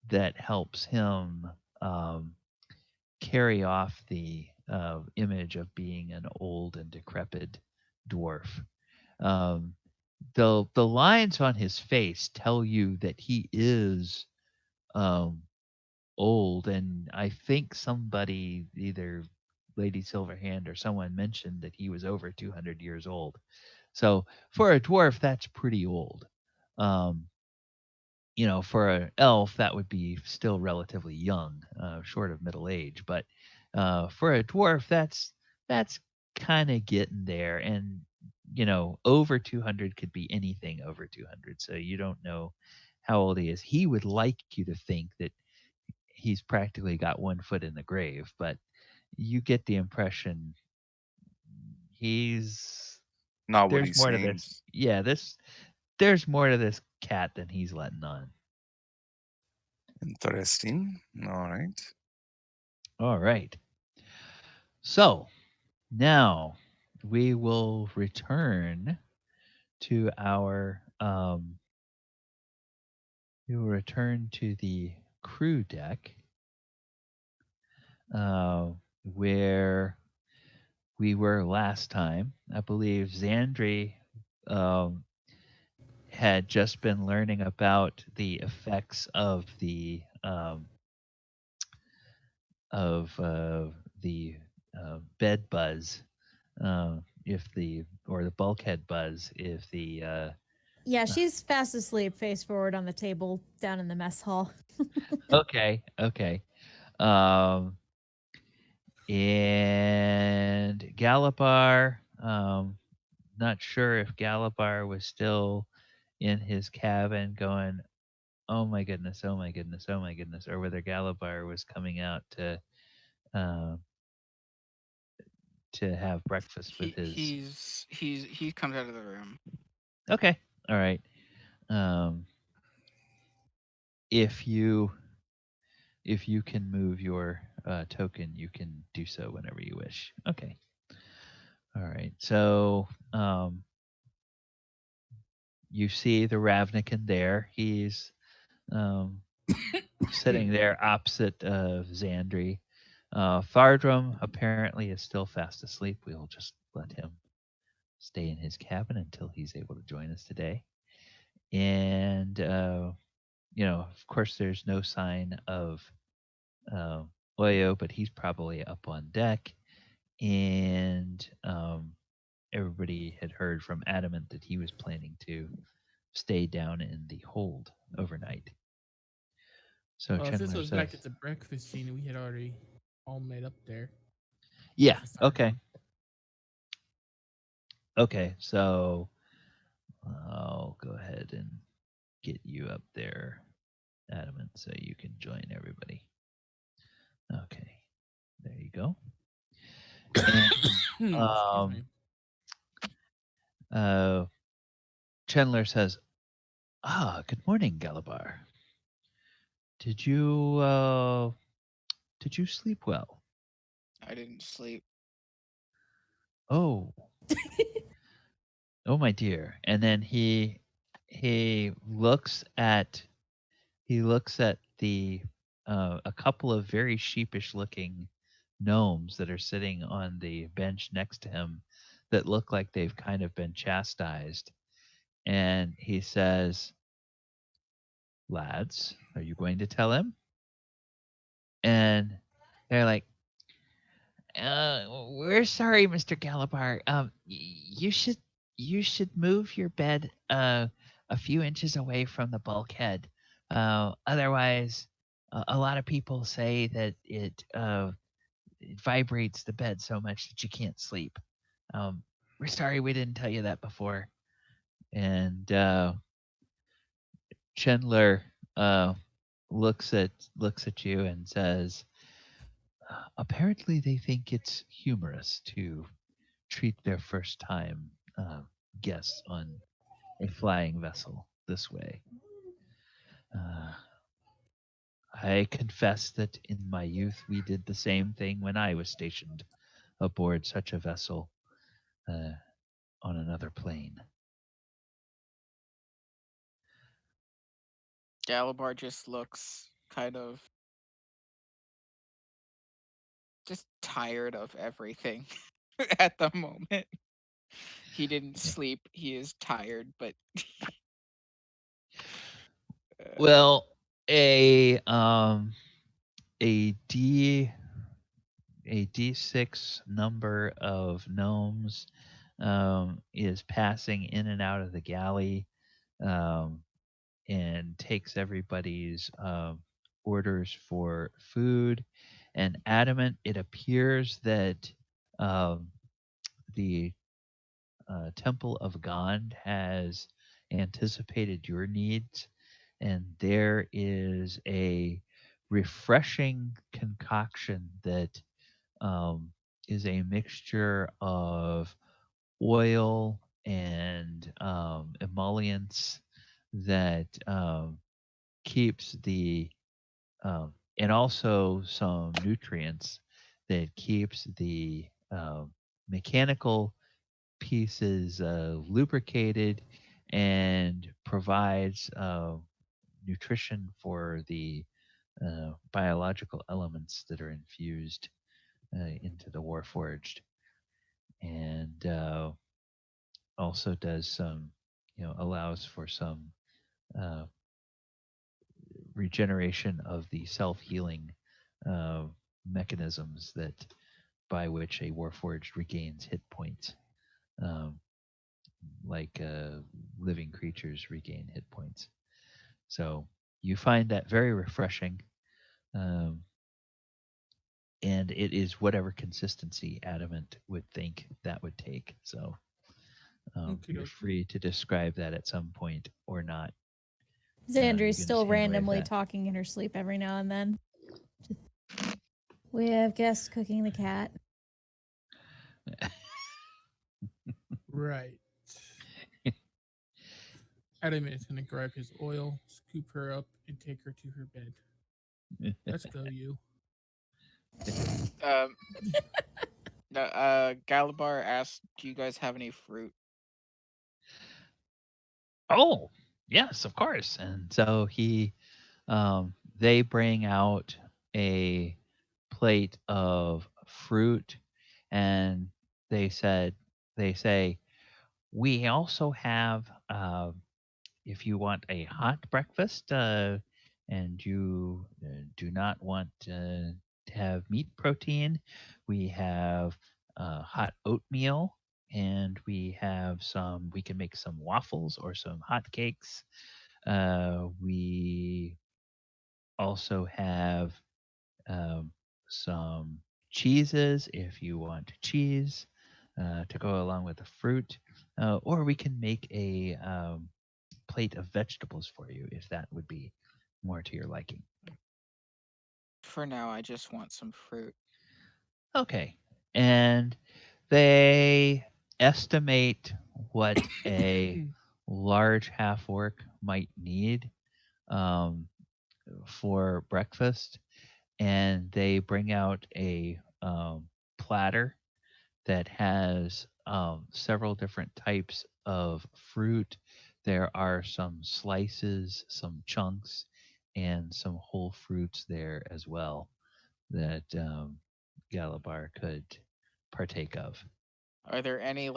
that helps him carry off the image of being an old and decrepit dwarf. Um, the lines on his face tell you that he is um, old, and I think somebody, either Lady Silverhand or someone, mentioned that he was over 200 years old. So for a dwarf, that's pretty old. Um, for an elf, that would be still relatively young, short of middle age. But for a dwarf, that's kind of getting there. And over 200 could be anything over 200. So you don't know how old he is. He would like you to think that he's practically got one foot in the grave, but you get the impression he's Not what he there's more to this. seems. Yeah, there's more to this cat than he's letting on. Interesting. All right. All right. So now we will return to our the crew deck, where we were last time. I believe Zandri had just been learning about the effects of the bed buzz, or the bulkhead buzz, if the Yeah, she's fast asleep, face forward on the table down in the mess hall. okay. Um, and Galibar, not sure if Galibar was still in his cabin going, oh my goodness, oh my goodness, oh my goodness, or whether Galibar was coming out um, to have breakfast with his. He comes out of the room. Okay, all right. If you can move your token, you can do so whenever you wish. Okay. All right. So you see the Ravnican there. He's sitting there opposite of Zandri. Thardram apparently is still fast asleep. We'll just let him stay in his cabin until he's able to join us today. And of course, there's no sign of Oyo, but he's probably up on deck. And everybody had heard from Adamant that he was planning to stay down in the hold overnight. So Well, Chandler this was says, back at the breakfast scene. We had already all met up there. yeah, With okay. Thardram. Okay, so I'll go ahead and get you up there, Adamant, so you can join everybody. Okay, there you go. And, Excuse me. Chandler says, good morning, Galibar. Did you sleep well? I didn't sleep. Oh. Oh my dear. And then he looks at the a couple of very sheepish looking gnomes that are sitting on the bench next to him that look like they've kind of been chastised. And he says, "Lads, are you going to tell him?" And they're like, we're sorry, Mr. Galibar. You should move your bed a few inches away from the bulkhead. Otherwise, a lot of people say that it vibrates the bed so much that you can't sleep. We're sorry we didn't tell you that before. And Chandler looks at you and says, apparently they think it's humorous to treat their first time guests on a flying vessel this way. I confess that in my youth we did the same thing when I was stationed aboard such a vessel on another plane. Galibar just looks kind of just tired of everything at the moment. He didn't sleep. He is tired, but Well, a D6 number of gnomes is passing in and out of the galley and takes everybody's orders for food. And Adamant, it appears that the Temple of Gond has anticipated your needs, and there is a refreshing concoction that is a mixture of oil and emollients that keeps the and also some nutrients that keeps the mechanical pieces lubricated and provides nutrition for the biological elements that are infused into the Warforged, and also does some, allows for some uh, regeneration of the self-healing mechanisms that by which a Warforged regains hit points, like living creatures regain hit points. So you find that very refreshing, and it is whatever consistency Adamant would think that would take. So you're free to describe that at some point or not. Zandri's still randomly talking in her sleep every now and then. We have guests cooking the cat. Right. Adamant is going to grab his oil, scoop her up, and take her to her bed. Let's go, you. Galibar asked, "Do you guys have any fruit?" Oh, yes, of course. And so they bring out a plate of fruit, and they say, we also have, if you want a hot breakfast, and you do not want to have meat protein, we have hot oatmeal, and we can make some waffles or some hot cakes. We also have some cheeses if you want cheese to go along with the fruit, or we can make a plate of vegetables for you if that would be more to your liking. For now, I just want some fruit. Okay. And they estimate what a large half orc might need for breakfast, and they bring out a platter that has several different types of fruit. There are some slices, some chunks, and some whole fruits there as well that Galibar could partake of. Are there any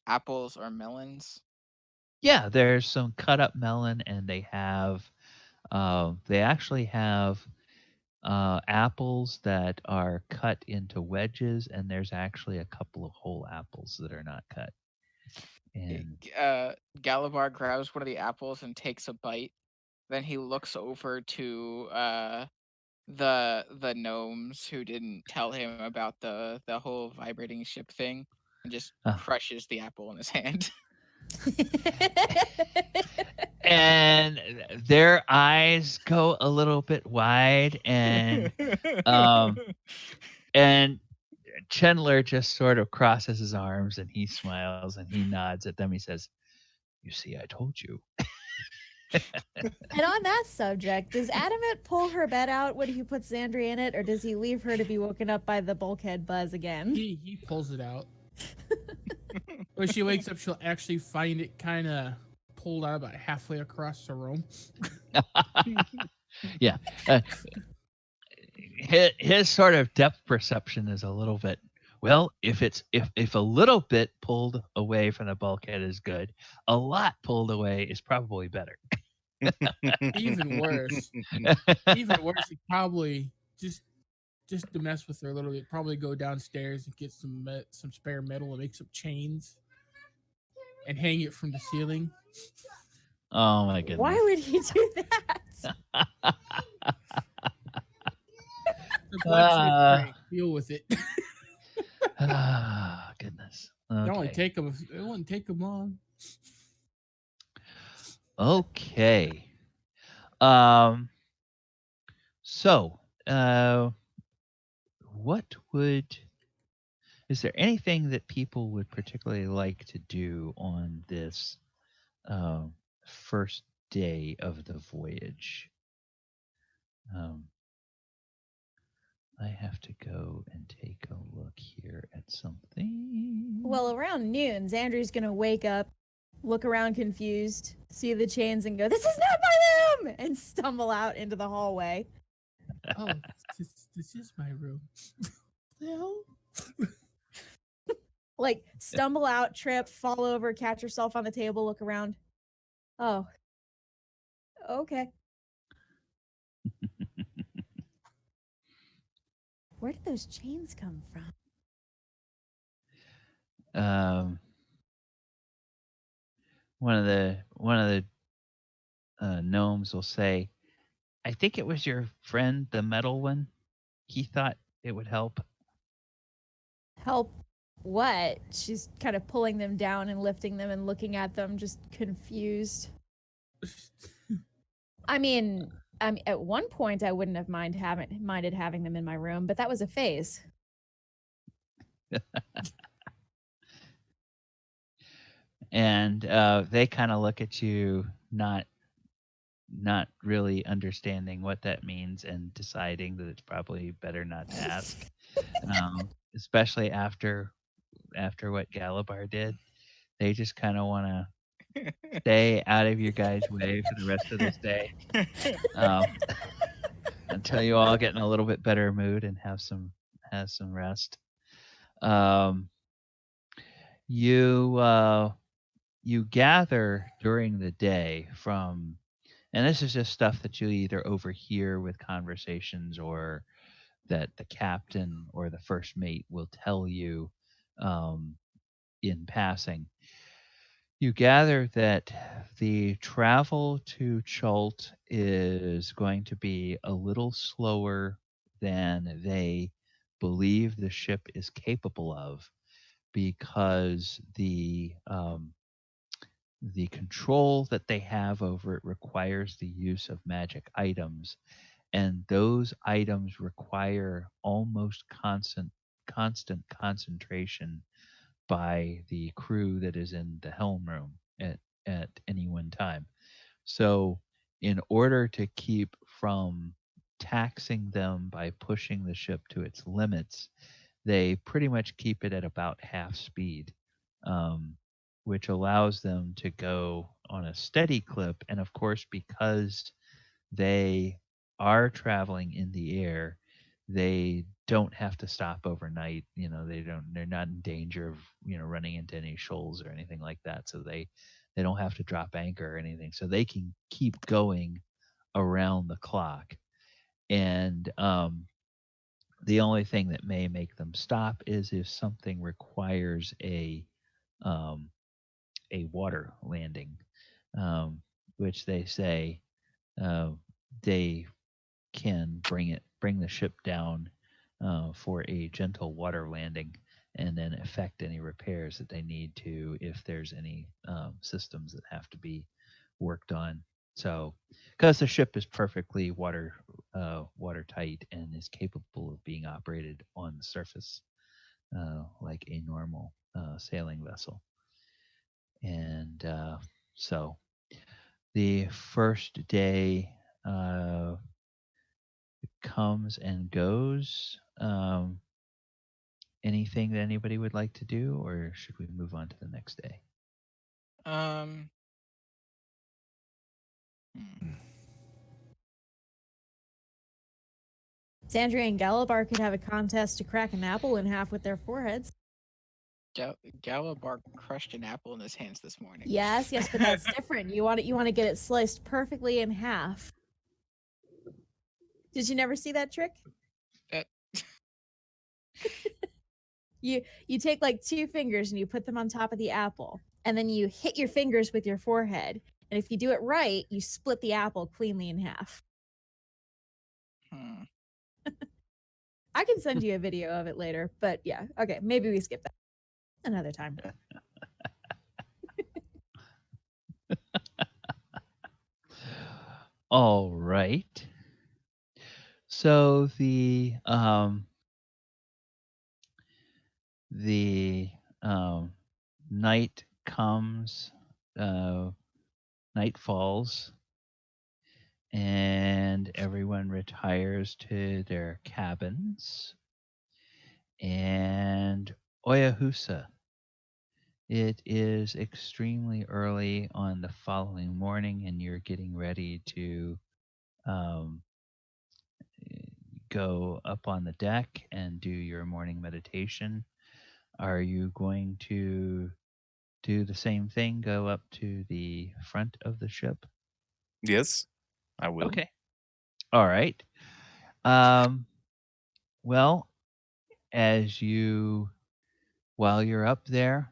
apples or melons? Yeah, there's some cut up melon, and they actually have apples that are cut into wedges, and there's actually a couple of whole apples that are not cut. And Galibar grabs one of the apples and takes a bite. Then he looks over to the gnomes who didn't tell him about the whole vibrating ship thing, and just crushes the apple in his hand. And their eyes go a little bit wide, and Chandler just sort of crosses his arms and he smiles and he nods at them. He says, "You see, I told you." And on that subject, does Adamant pull her bed out when he puts Zandri in it, or does he leave her to be woken up by the bulkhead buzz again? He pulls it out. When she wakes up, she'll actually find it kind of pulled out about halfway across the room. Yeah. His sort of depth perception is a little bit, well, if a little bit pulled away from the bulkhead is good, a lot pulled away is probably better. Even worse, he probably just to mess with her a little bit, probably go downstairs and get some spare metal and make some chains and hang it from the ceiling. Oh my goodness. Why would he do that? The blacksmith deal with it. Ah, goodness. Okay. It wouldn't take him long. Okay. So, is there anything that people would particularly like to do on this first day of the voyage? I have to go and take a look here at something. Well, around noon, Zandri's gonna wake up, look around confused, see the chains, and go, "This is not my room!" and stumble out into the hallway. Oh, this is my room. Well, like stumble out, trip, fall over, catch yourself on the table, look around. Oh, okay. Where did those chains come from? One of the gnomes will say, "I think it was your friend, the metal one. He thought it would help." Help what? She's kind of pulling them down and lifting them and looking at them, just confused. I mean, at one point I wouldn't have minded having them in my room, but that was a phase. And they kind of look at you, not really understanding what that means and deciding that it's probably better not to ask, especially after what Galibar did. They just kind of want to stay out of your guys' way for the rest of this day, until you all get in a little bit better mood and have some rest. You gather during the day from, and this is just stuff that you either overhear with conversations or that the captain or the first mate will tell you in passing. You gather that the travel to Chult is going to be a little slower than they believe the ship is capable of, because the control that they have over it requires the use of magic items, and those items require almost constant concentration by the crew that is in the helm room at any one time. So in order to keep from taxing them by pushing the ship to its limits, they pretty much keep it at about half speed, which allows them to go on a steady clip. And of course, because they are traveling in the air, they don't have to stop overnight. They're not in danger of, running into any shoals or anything like that. So they don't have to drop anchor or anything. So they can keep going around the clock. And the only thing that may make them stop is if something requires a water landing, which they say they can bring the ship down for a gentle water landing, and then effect any repairs that they need to if there's any systems that have to be worked on. So, because the ship is perfectly watertight and is capable of being operated on the surface like a normal sailing vessel. And so the first day comes and goes. Anything that anybody would like to do, or should we move on to the next day? Zandri and Galibar could have a contest to crack an apple in half with their foreheads. Galibar crushed an apple in his hands this morning. Yes, but that's different. You want to get it sliced perfectly in half. Did you never see that trick? You take like 2 fingers and you put them on top of the apple, and then you hit your fingers with your forehead. And if you do it right, you split the apple cleanly in half. I can send you a video of it later, but yeah, okay, maybe we skip that another time. All right. So the night comes, night falls, and everyone retires to their cabins. And Oyohusa, it is extremely early on the following morning, and you're getting ready to go up on the deck and do your morning meditation. Are you going to do the same thing, go up to the front of the ship? Yes, I will. Okay. All right. Well, while you're up there,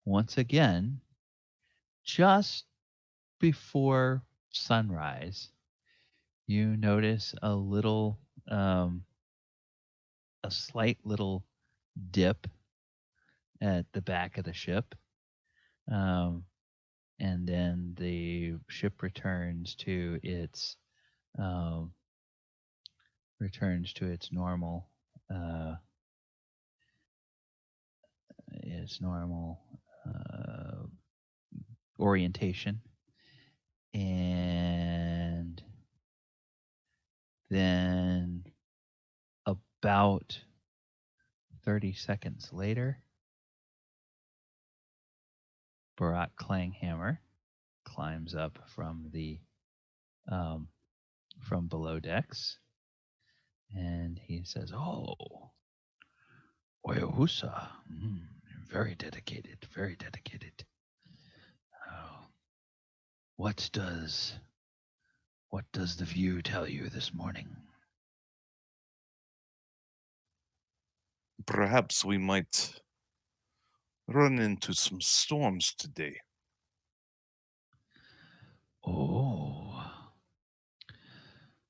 once again, just before sunrise, you notice a slight little dip at the back of the ship. And then the ship returns to its normal orientation. And then about 30 seconds later, Barak Clanghammer climbs up from the from below decks, and he says, "Oh, Oyohusa, very dedicated, very dedicated. What does the view tell you this morning?" Perhaps we might run into some storms today. Oh,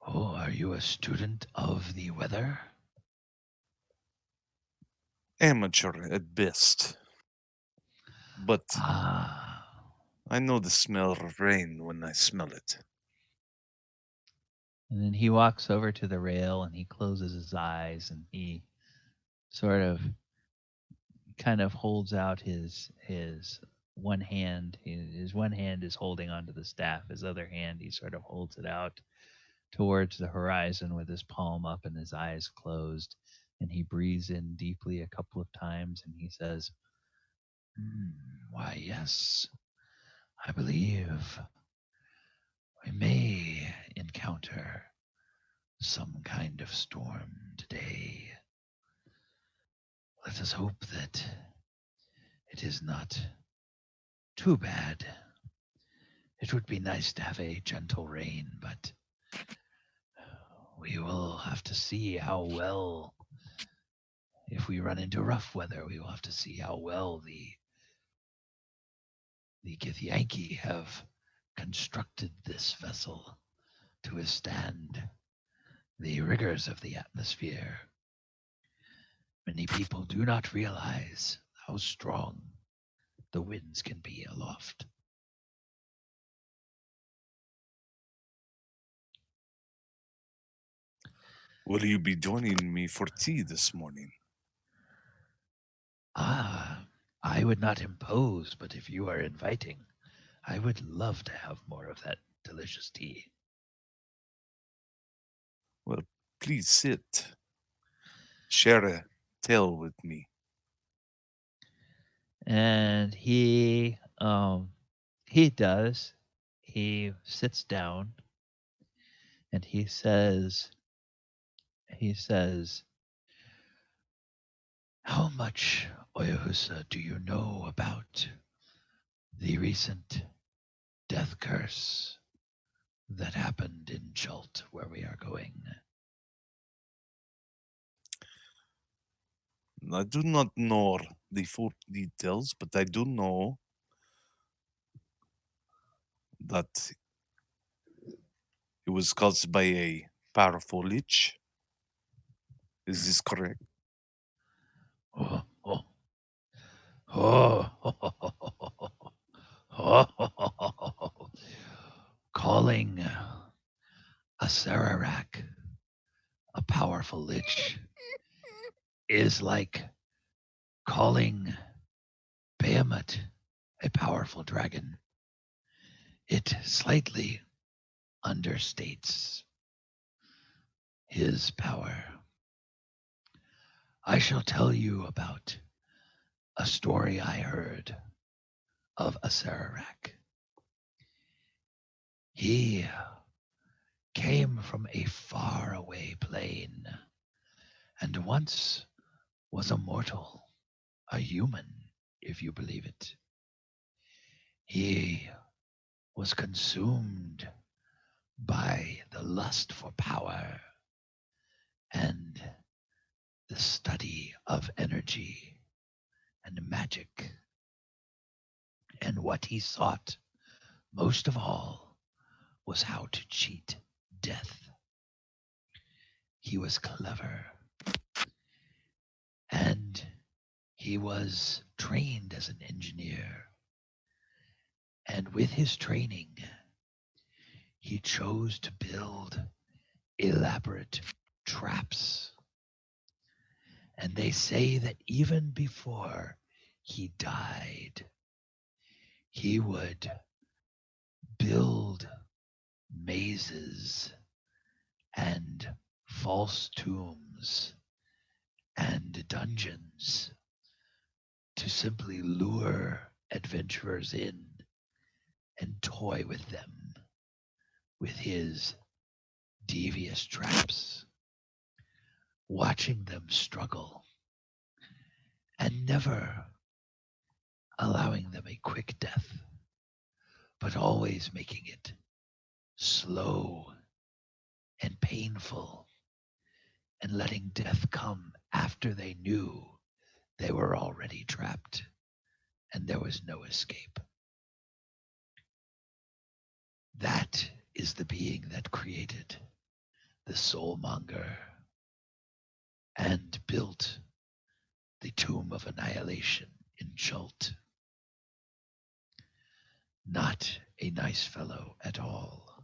are you a student of the weather? Amateur at best. But I know the smell of rain when I smell it. And then he walks over to the rail and he closes his eyes and he sort of kind of holds out his one hand. His one hand is holding onto the staff. His other hand, he sort of holds it out towards the horizon with his palm up and his eyes closed. And he breathes in deeply a couple of times and he says, "Why, yes, I believe we may encounter some kind of storm today. Let us hope that it is not too bad. It would be nice to have a gentle rain, but we will have to see how well, if we run into rough weather, we will have to see how well the Githyanki have constructed this vessel to withstand the rigors of the atmosphere. Many people do not realize how strong the winds can be aloft." Will you be joining me for tea this morning? I would not impose, but if you are inviting, I would love to have more of that delicious tea. Well, please sit. Share a tale with me. And he does. He sits down and he says, how much, Oyohusa, do you know about the recent death curse that happened in Chult, where we are going? I do not know the full details, but I do know that it was caused by a powerful lich. Is this correct? Oh, oh, oh, oh, calling a Sararak a powerful lich is like calling Behemoth a powerful dragon. It slightly understates his power. I shall tell you about a story I heard of a Sararak. He came from a faraway plane and once was a mortal, a human, if you believe it. He was consumed by the lust for power and the study of energy and magic. And what he sought most of all was how to cheat death. He was clever and he was trained as an engineer. And with his training, he chose to build elaborate traps. And they say that even before he died, he would build mazes and false tombs and dungeons to simply lure adventurers in and toy with them with his devious traps, watching them struggle and never allowing them a quick death, but always making it slow and painful and letting death come after they knew they were already trapped and there was no escape. That is the being that created the Soulmonger and built the Tomb of Annihilation in Chult. Not a nice fellow at all.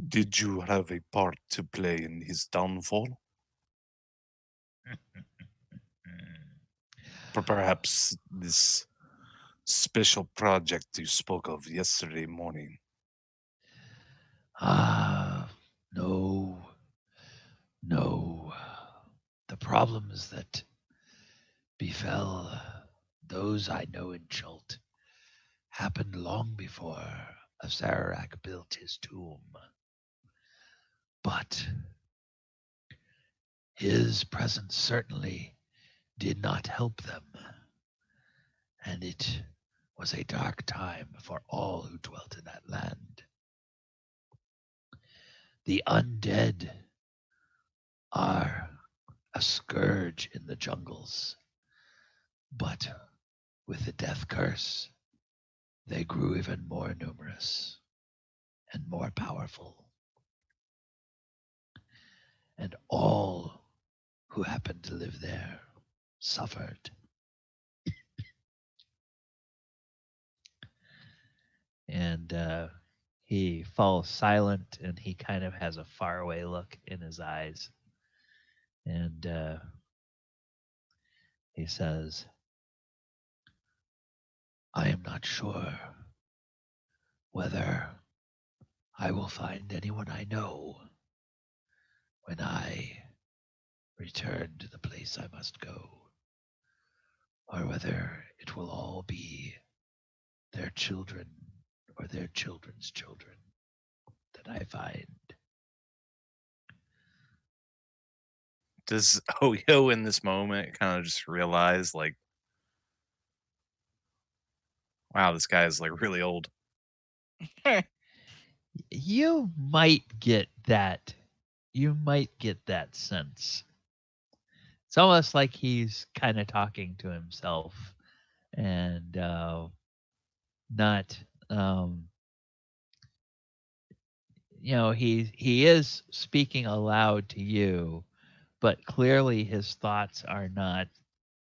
Did you have a part to play in his downfall? Perhaps this special project you spoke of yesterday morning. No. The problems that befell those I know in Chult happened long before Sararak built his tomb. But his presence certainly did not help them, and it was a dark time for all who dwelt in that land. The undead are a scourge in the jungles, but with the death curse, they grew even more numerous and more powerful. And all who happened to live there suffered. And he falls silent and he kind of has a faraway look in his eyes. And he says, I am not sure whether I will find anyone I know when I return to the place I must go, or whether it will all be their children or their children's children that I find. Does Oyo in this moment kind of just realize, like, wow, this guy is like really old? You might get that. You might get that sense. It's almost like he's kind of talking to himself and not, he is speaking aloud to you, but clearly his thoughts are not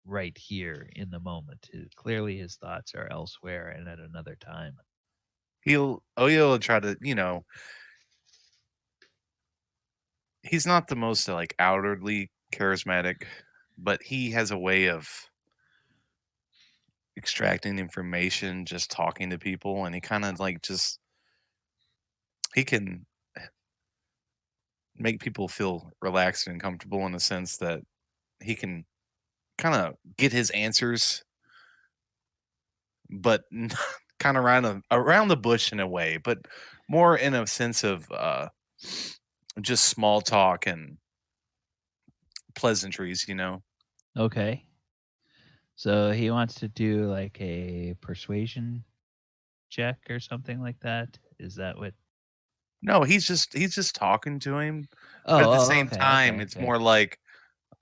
right here in the moment. Clearly his thoughts are elsewhere and at another time. Oyo will try to, he's not the most like outwardly charismatic, but he has a way of extracting information just talking to people, and he kind of like he can make people feel relaxed and comfortable in a sense that he can kind of get his answers, but kind of around the bush in a way, but more in a sense of just small talk and pleasantries, Okay. So he wants to do like a persuasion check or something like that. Is that what? No, he's just talking to him, but at the same time, it's more like,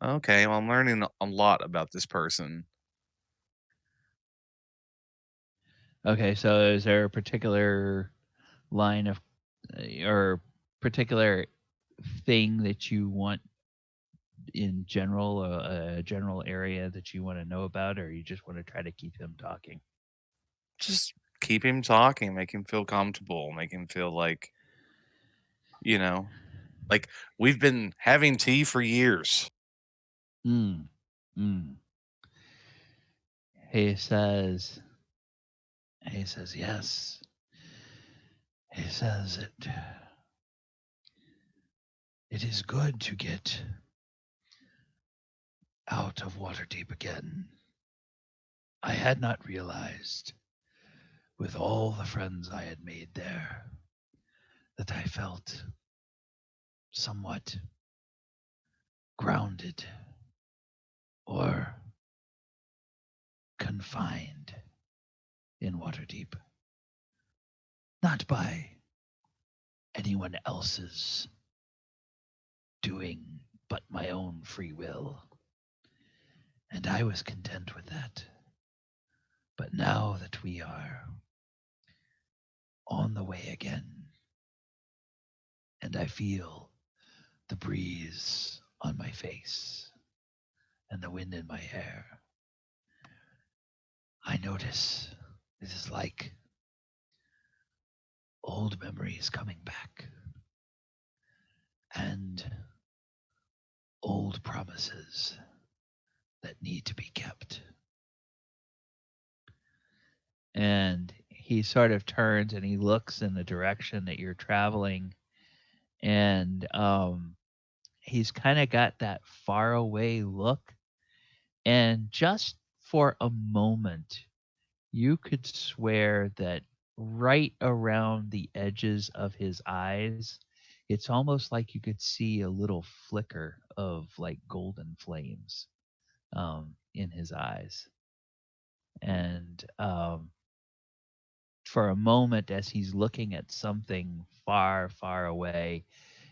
okay, well, I'm learning a lot about this person. Okay, so is there a particular line of or particular thing that you want in general, a general area that you want to know about, or you just want to try to keep him talking? Just keep him talking, make him feel comfortable, make him feel like, like we've been having tea for years. Mm. He says, yes. He says it is good to get out of Waterdeep again. I had not realized, with all the friends I had made there, that I felt somewhat grounded or confined in Waterdeep. Not by anyone else's doing, but my own free will. And I was content with that. But now that we are on the way again, and I feel the breeze on my face and the wind in my hair, I notice it is like old memories coming back and old promises that need to be kept. And he sort of turns and he looks in the direction that you're traveling, and he's kind of got that far away look, and just for a moment you could swear that right around the edges of his eyes, it's almost like you could see a little flicker of like golden flames in his eyes. And for a moment, as he's looking at something far, far away,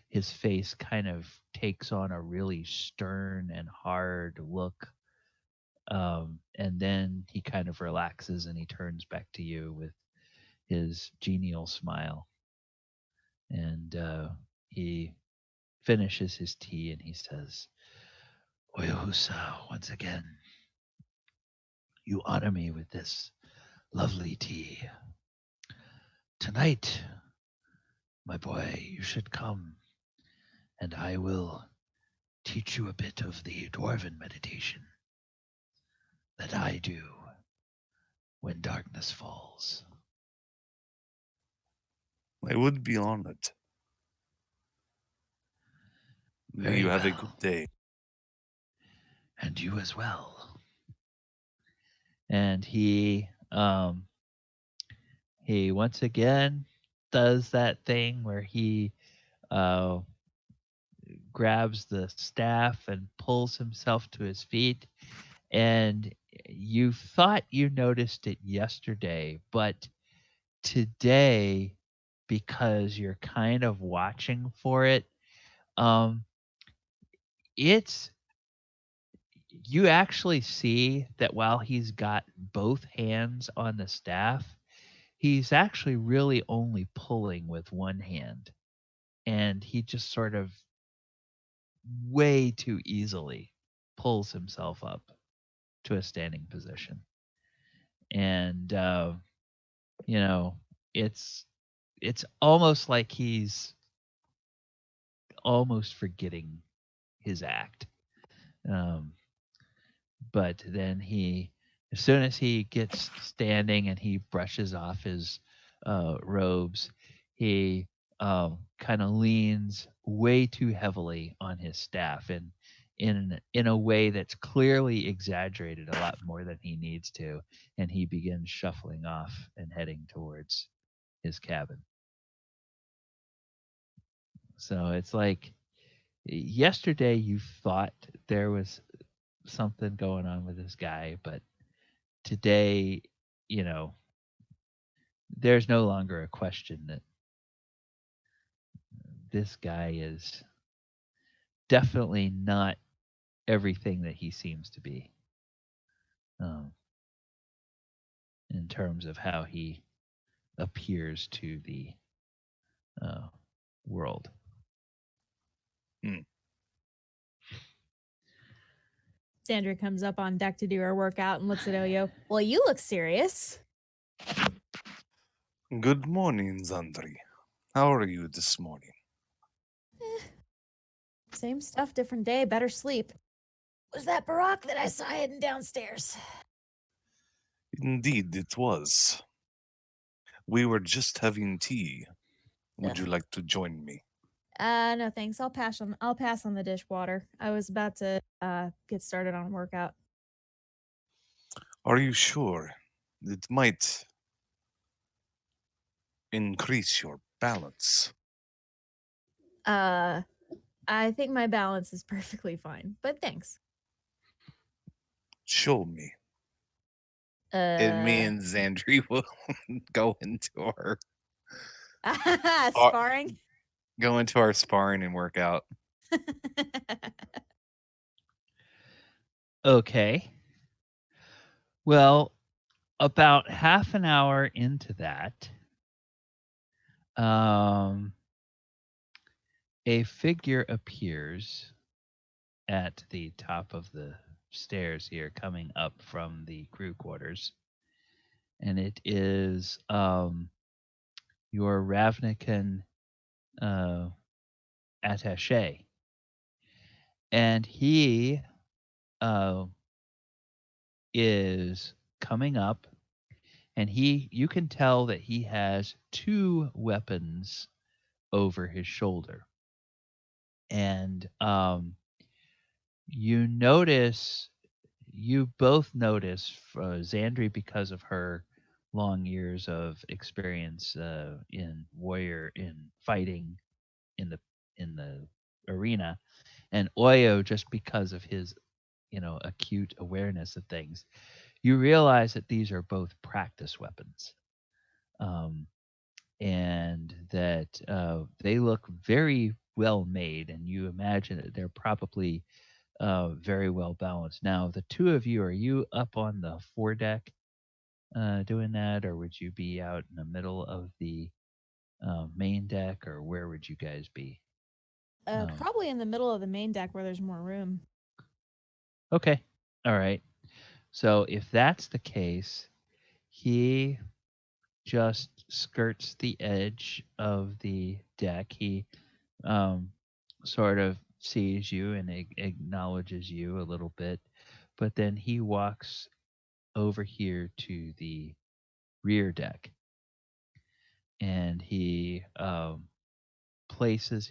his face kind of takes on a really stern and hard look. And then he kind of relaxes and he turns back to you with his genial smile. And he finishes his tea and he says, Oyohusa, once again, you honor me with this lovely tea. Tonight, my boy, you should come and I will teach you a bit of the dwarven meditation that I do when darkness falls. I would be honored. May Very you have a well. good day. And you as well. And he once again does that thing where he grabs the staff and pulls himself to his feet. And you thought you noticed it yesterday, but today, because you're kind of watching for it, it's you actually see that while he's got both hands on the staff, he's actually really only pulling with one hand. And he just sort of way too easily pulls himself up to a standing position. And you know, it's almost like he's almost forgetting his act. But then as soon as he gets standing and he brushes off his robes, he kind of leans way too heavily on his staff, and in a way that's clearly exaggerated a lot more than he needs to, and he begins shuffling off and heading towards his cabin. So it's like yesterday you thought there was something going on with this guy, but today, there's no longer a question that this guy is definitely not everything that he seems to be, in terms of how he appears to the world. Zandri comes up on deck to do her workout and looks at Oyo. Well, you look serious. Good morning, Zandri. How are you this morning? Same stuff, different day, better sleep. Was that Barack that I saw heading downstairs? Indeed, it was. We were just having tea. Would you like to join me? No thanks. I'll pass on the dishwater. I was about to get started on a workout. Are you sure? It might increase your balance. I think my balance is perfectly fine, but thanks. Show me. And me and Zandri will go into our sparring. Go into our sparring and workout. Okay. Well, about half an hour into that, a figure appears at the top of the stairs here, coming up from the crew quarters, and it is your Ravnican attaché, and he is coming up, and you can tell that he has two weapons over his shoulder, and you both notice, Zandri, because of her long years of experience in fighting in the arena, and Oyo just because of his acute awareness of things. You realize that these are both practice weapons, and that they look very well made, and you imagine that they're probably very well balanced. Now, the two of you, are you up on the foredeck doing that, or would you be out in the middle of the main deck, or where would you guys be? Probably in the middle of the main deck where there's more room. Okay. All right. So if that's the case, he just skirts the edge of the deck. He sort of sees you and acknowledges you a little bit, but then he walks over here to the rear deck, and he places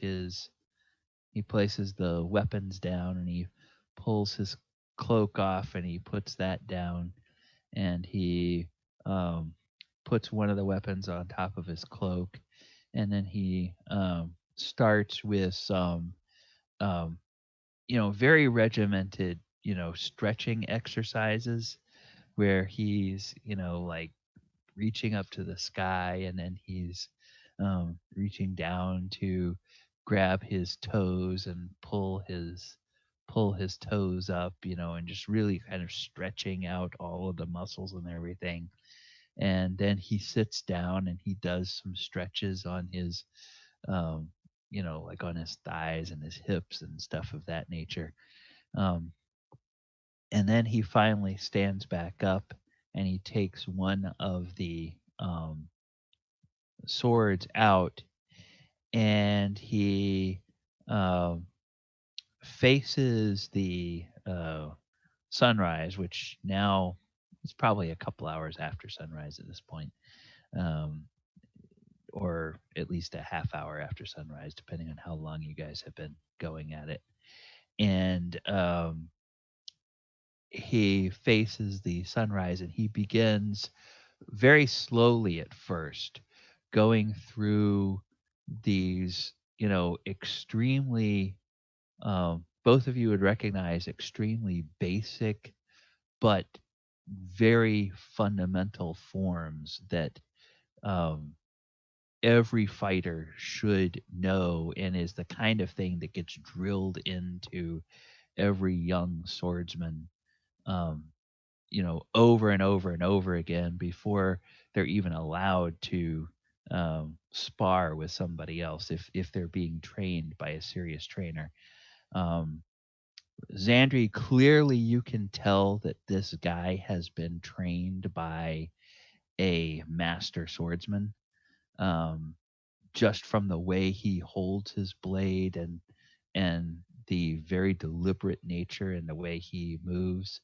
the weapons down, and he pulls his cloak off, and he puts that down, and he puts one of the weapons on top of his cloak, and then he starts with some very regimented stretching exercises where he's like reaching up to the sky, and then he's reaching down to grab his toes and pull his toes up, and just really kind of stretching out all of the muscles and everything. And then he sits down and he does some stretches on his like on his thighs and his hips and stuff of that nature. um, and then he finally stands back up, and he takes one of the swords out, and he um, faces the sunrise, which now it's probably a couple hours after sunrise at this point, um, or at least a half hour after sunrise, depending on how long you guys have been going at it. And he faces the sunrise, and he begins very slowly at first, going through these, extremely, both of you would recognize extremely basic but very fundamental forms that every fighter should know, and is the kind of thing that gets drilled into every young swordsman, um, over and over and over again before they're even allowed to spar with somebody else if they're being trained by a serious trainer. Um, Zandri, clearly you can tell that this guy has been trained by a master swordsman, um, just from the way he holds his blade and the very deliberate nature and the way he moves.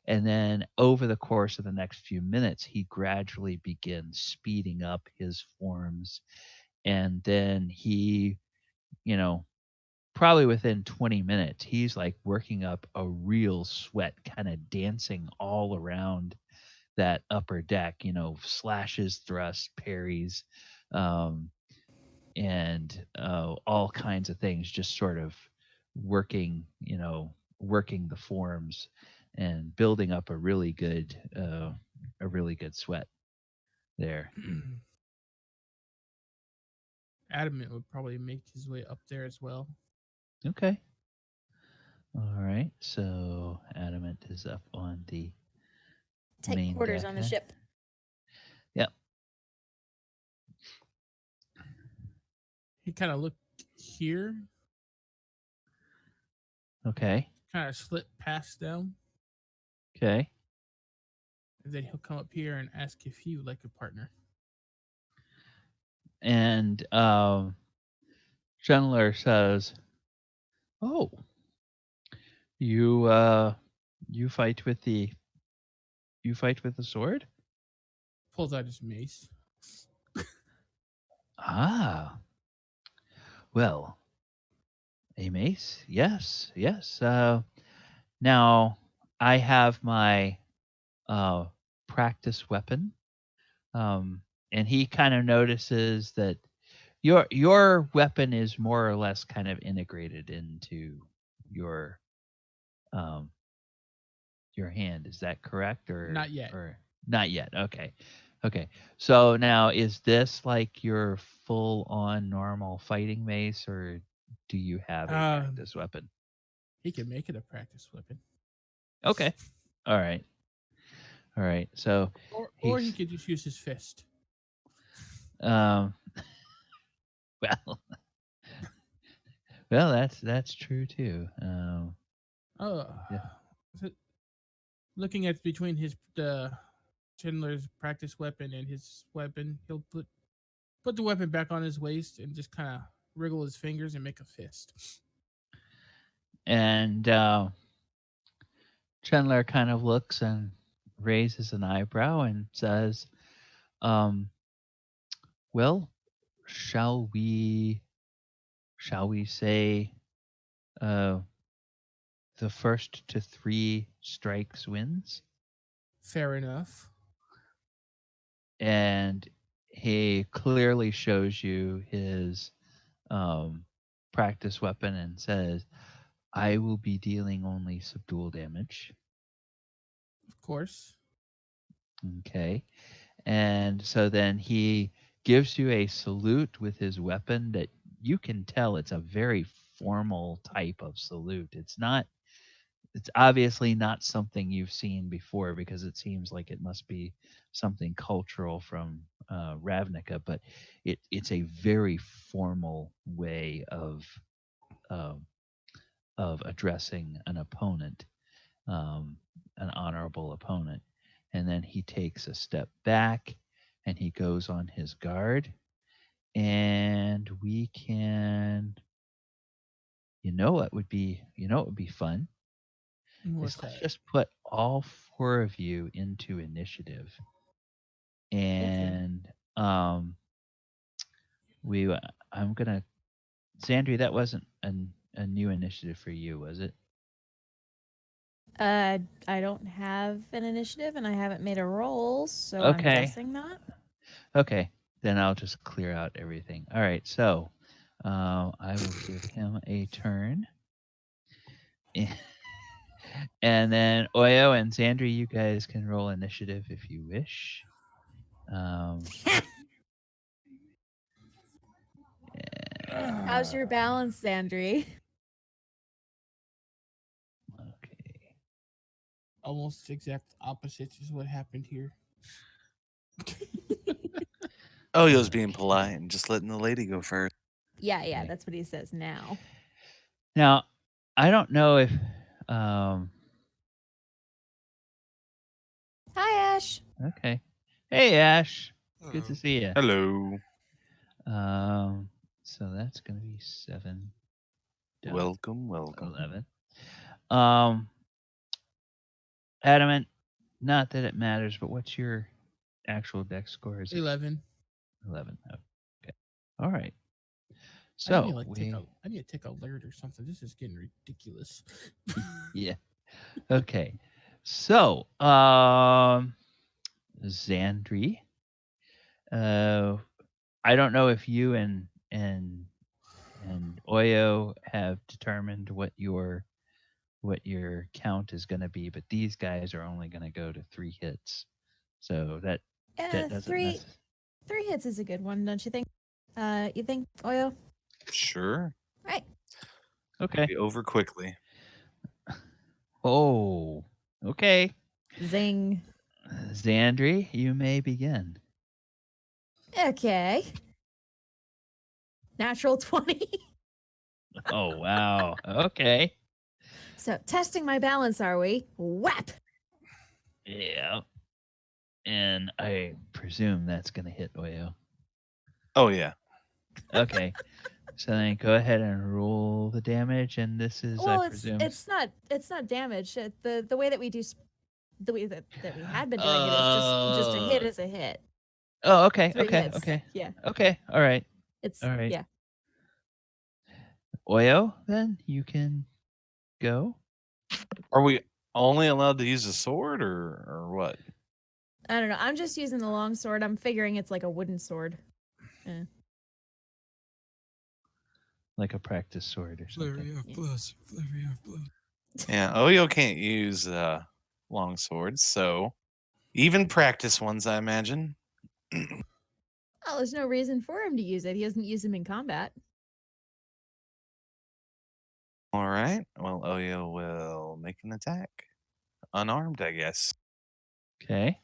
And then over the course of the next few minutes, he gradually begins speeding up his forms. And then he, you know, probably within 20 minutes, he's like working up a real sweat, kind of dancing all around that upper deck, slashes, thrusts, parries, um, and all kinds of things, just sort of working, working the forms and building up a really good sweat there. Adamant would probably make his way up there as well. Okay. All right. So Adamant is up on the Take main quarters deck on the then. ship. Yep. He kind of looked here, Okay. kind of slip past them, Okay. and then he'll come up here and ask if he would like a partner. And Chandler says, "Oh, you fight with the sword? Pulls out his mace. Ah, well, a mace? Yes, yes. Now I have my practice weapon, and he kind of notices that your weapon is more or less kind of integrated into your um your hand. Is that correct, or Not yet. or not yet? Okay, okay. So now, is this like your full on normal fighting mace, or do you have a practice weapon? He can make it a practice weapon. Okay. All right. All right. So Or he could just use his fist. well, well, that's true too. Yeah. So looking at between the Chandler's practice weapon and his weapon, he'll put the weapon back on his waist and just kind of wriggle his fingers and make a fist. And Chandler kind of looks and raises an eyebrow and says, well, shall we say the first to 3 strikes wins? Fair enough. And he clearly shows you his practice weapon and says, I will be dealing only subdual damage. Of course. Okay. And so then he gives you a salute with his weapon that you can tell it's a very formal type of salute. It's obviously not something you've seen before because it seems like it must be something cultural from Ravnica, but it's a very formal way of addressing an opponent, an honorable opponent. And then he takes a step back and he goes on his guard. And we can, what would be fun? What's Let's that? just put all 4 of you into initiative. And I'm gonna, Zandri, that wasn't a new initiative for you, was it? I don't have an initiative and I haven't made a roll, so Okay. I'm guessing not. Okay, then I'll just clear out everything. All right, so I will give him a turn. And then Oyo and Zandri, you guys can roll initiative if you wish. How's your balance, Zandri? Okay. Almost exact opposites is what happened here. Oyo's being polite and just letting the lady go first. Yeah, Okay. that's what he says now. Now, I don't know if Hi, Ash. okay. Hey, Ash. Good to see you. Hello. So that's gonna be 7. Welcome. 11. Adamant, not that it matters, but what's your actual dex score? Is it 11. 11? Okay. All right. I So need to take a alert or something. This is getting ridiculous. yeah. Okay. So, Zandri, I don't know if you and Oyo have determined what your count is going to be, but these guys are only going to go to 3 hits. So that doesn't 3 hits is a good one, don't you think? You think, Oyo? Sure. Right. Okay. Be over quickly. Oh, okay. Zing. Zandri, you may begin. Okay. Natural 20. Oh, wow. Okay. So, testing my balance, are we? Whap! Yeah. And I presume that's going to hit Oyo. Oh, yeah. Okay. So then go ahead and roll the damage, and this is, Well, I presume. it's not damage. The way that we do, the way that we had been doing it is just a hit is a hit. Oh, okay. 3 Okay. hits. Okay. Yeah. Okay. All right. It's All right. yeah. Oyo, then you can go. Are we only allowed to use a sword or what? I don't know. I'm just using the long sword. I'm figuring it's like a wooden sword. Like a practice sword or something. Flurry of blows. Flurry of blows. Yeah, Oyo can't use long swords, so even practice ones, I imagine. Well, there's no reason for him to use it. He doesn't use them in combat. All right. Well, Oyo will make an attack. Unarmed, I guess. Okay.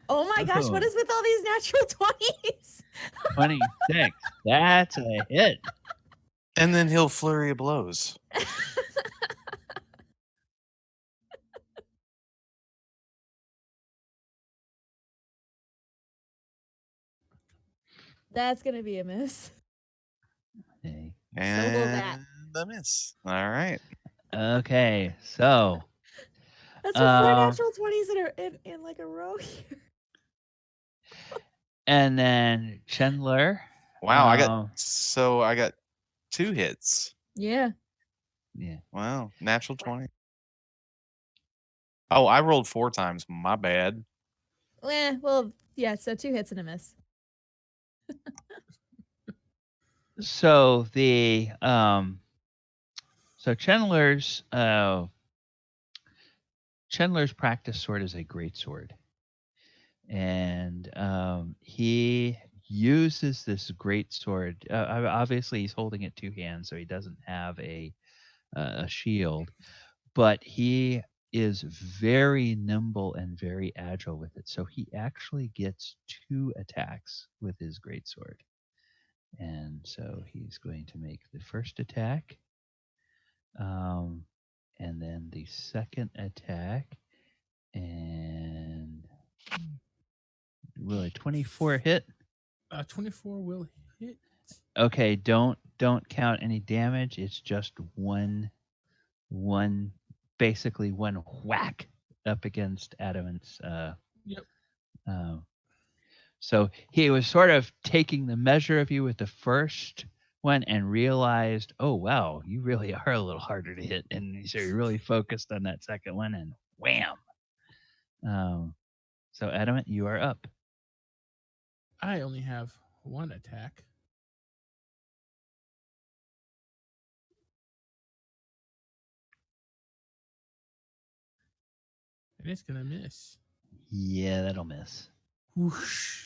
Oh my gosh, what is with all these natural 20s? 26. That's a hit. And then he'll flurry of blows. That's going to be a miss. Okay. And So will that. the miss. All right. Okay, so That's what 4 natural 20s in like a row here. and then Chandler. Wow, I got 2 hits. Yeah. Yeah. Wow, natural 20. Oh, I rolled 4 times. My bad. Well, yeah, so 2 hits and a miss. So the so Chandler's practice sword is a great sword, and he uses this great sword. Obviously, he's holding it 2 hands, so he doesn't have a shield, but he is very nimble and very agile with it. So he actually gets 2 attacks with his greatsword. And so he's going to make the first attack, and then the second attack, and will a 24 hit? 24 will hit. Okay, don't count any damage. It's just one basically one whack up against Adamant's. Yep. So he was sort of taking the measure of you with the first one and realized, oh wow, you really are a little harder to hit, and so he really focused on that second one, and wham. So Adamant, you are up. I only have 1 attack. And it's gonna miss. Yeah, that'll miss. Whoosh.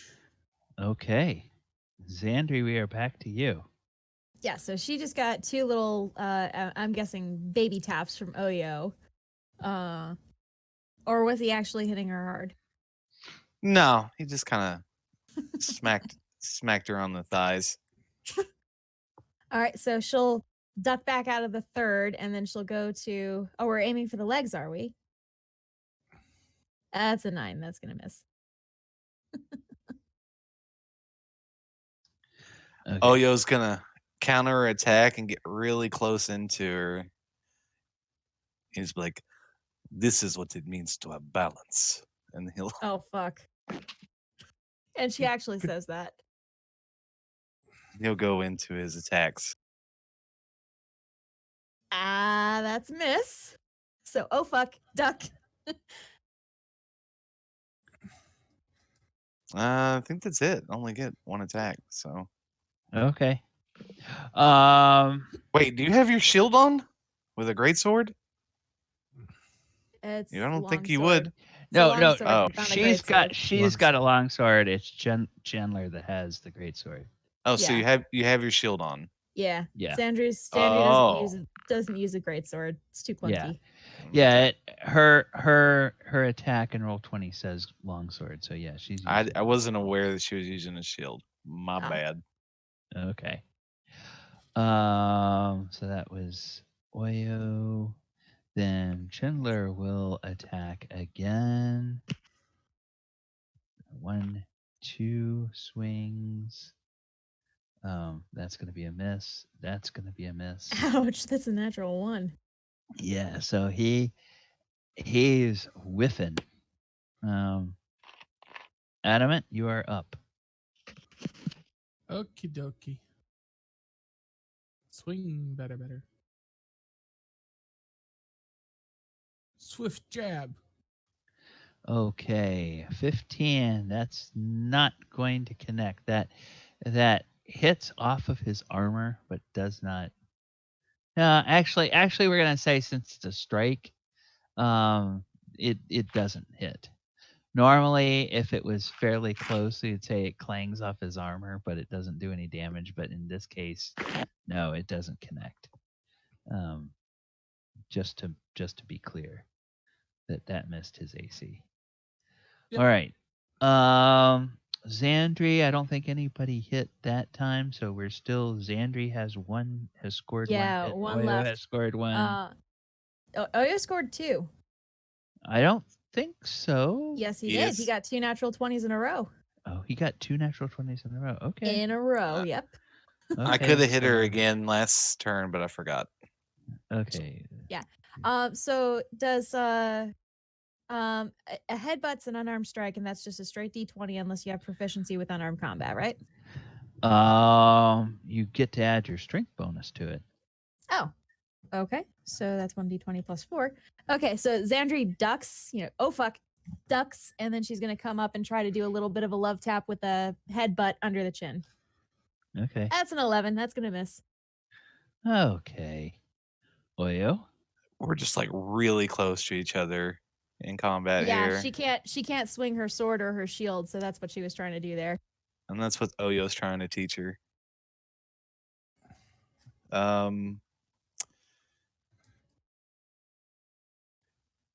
Okay. Zandri, we are back to you. Yeah, so she just got 2 little, I'm guessing baby taps from Oyo. Or was he actually hitting her hard? No, he just kind of smacked her on the thighs. All right, so she'll duck back out of the third, and then she'll go to. Oh, we're aiming for the legs, are we? That's a 9. That's gonna miss. Okay. Oyo's gonna counter attack and get really close into her. He's like, "This is what it means to have balance," and he'll. Oh fuck! And she actually says that. He'll go into his attacks. That's a miss. So, oh fuck, duck. I think that's it. Only get 1 attack. So. Okay. Wait, do you have your shield on with a greatsword? It's I don't think you longsword. would. It's a No, longsword, Oh. not a she's got greatsword. a long sword. It's Chandler that has the great sword. Oh, so Yeah. you have your shield on. Yeah. Yeah. Zandri Oh. doesn't use a greatsword. It's too clunky. Yeah, her attack in roll 20 says longsword. So yeah, she's. I wasn't aware that she was using a shield. My bad. Okay. So that was Oyo. Then Chandler will attack again. 1, 2 swings. That's gonna be a miss. That's gonna be a miss. Ouch! That's a natural 1. Yeah, so he's whiffing. Adamant, you are up. Okie dokie. Swing better. Swift jab. Okay, 15. That's not going to connect. That hits off of his armor, but does not. Actually, we're gonna say since it's a strike, it doesn't hit. Normally, if it was fairly close, you'd say it clangs off his armor, but it doesn't do any damage. But in this case, no, it doesn't connect. Just to be clear, that missed his AC. Yep. All right. Zandri, I don't think anybody hit that time, so we're still. Zandri has scored 1 hit. One Oyo left. has scored 1. Oyo scored 2. I don't think so. Yes, he did. He got 2 natural 20s in a row. Oh, he got 2 natural 20s in a row. Okay. In a row, yep. I Okay, could have hit her so- again last turn, but I forgot. Okay. So does a headbutt's an unarmed strike, and that's just a straight D20 unless you have proficiency with unarmed combat, right? You get to add your strength bonus to it. Oh, okay. So that's 1d20 plus 4. Okay, so Zandri ducks, ducks, and then she's going to come up and try to do a little bit of a love tap with a headbutt under the chin. Okay. That's an 11. That's going to miss. Okay. Oyo? We're just like really close to each other in combat here. She can't swing her sword or her shield, so that's what she was trying to do there. And that's what Oyo's trying to teach her.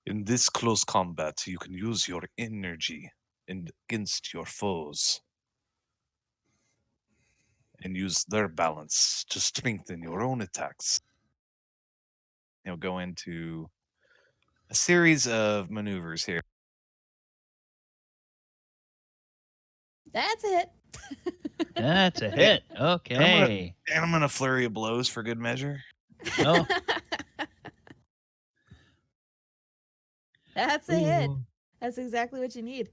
In this close combat, you can use your energy against your foes and use their balance to strengthen your own attacks. He'll go into a series of maneuvers here. That's a hit. That's a hit. Okay. And I'm going to flurry of blows for good measure. Oh. That's a hit. Ooh. That's exactly what you need.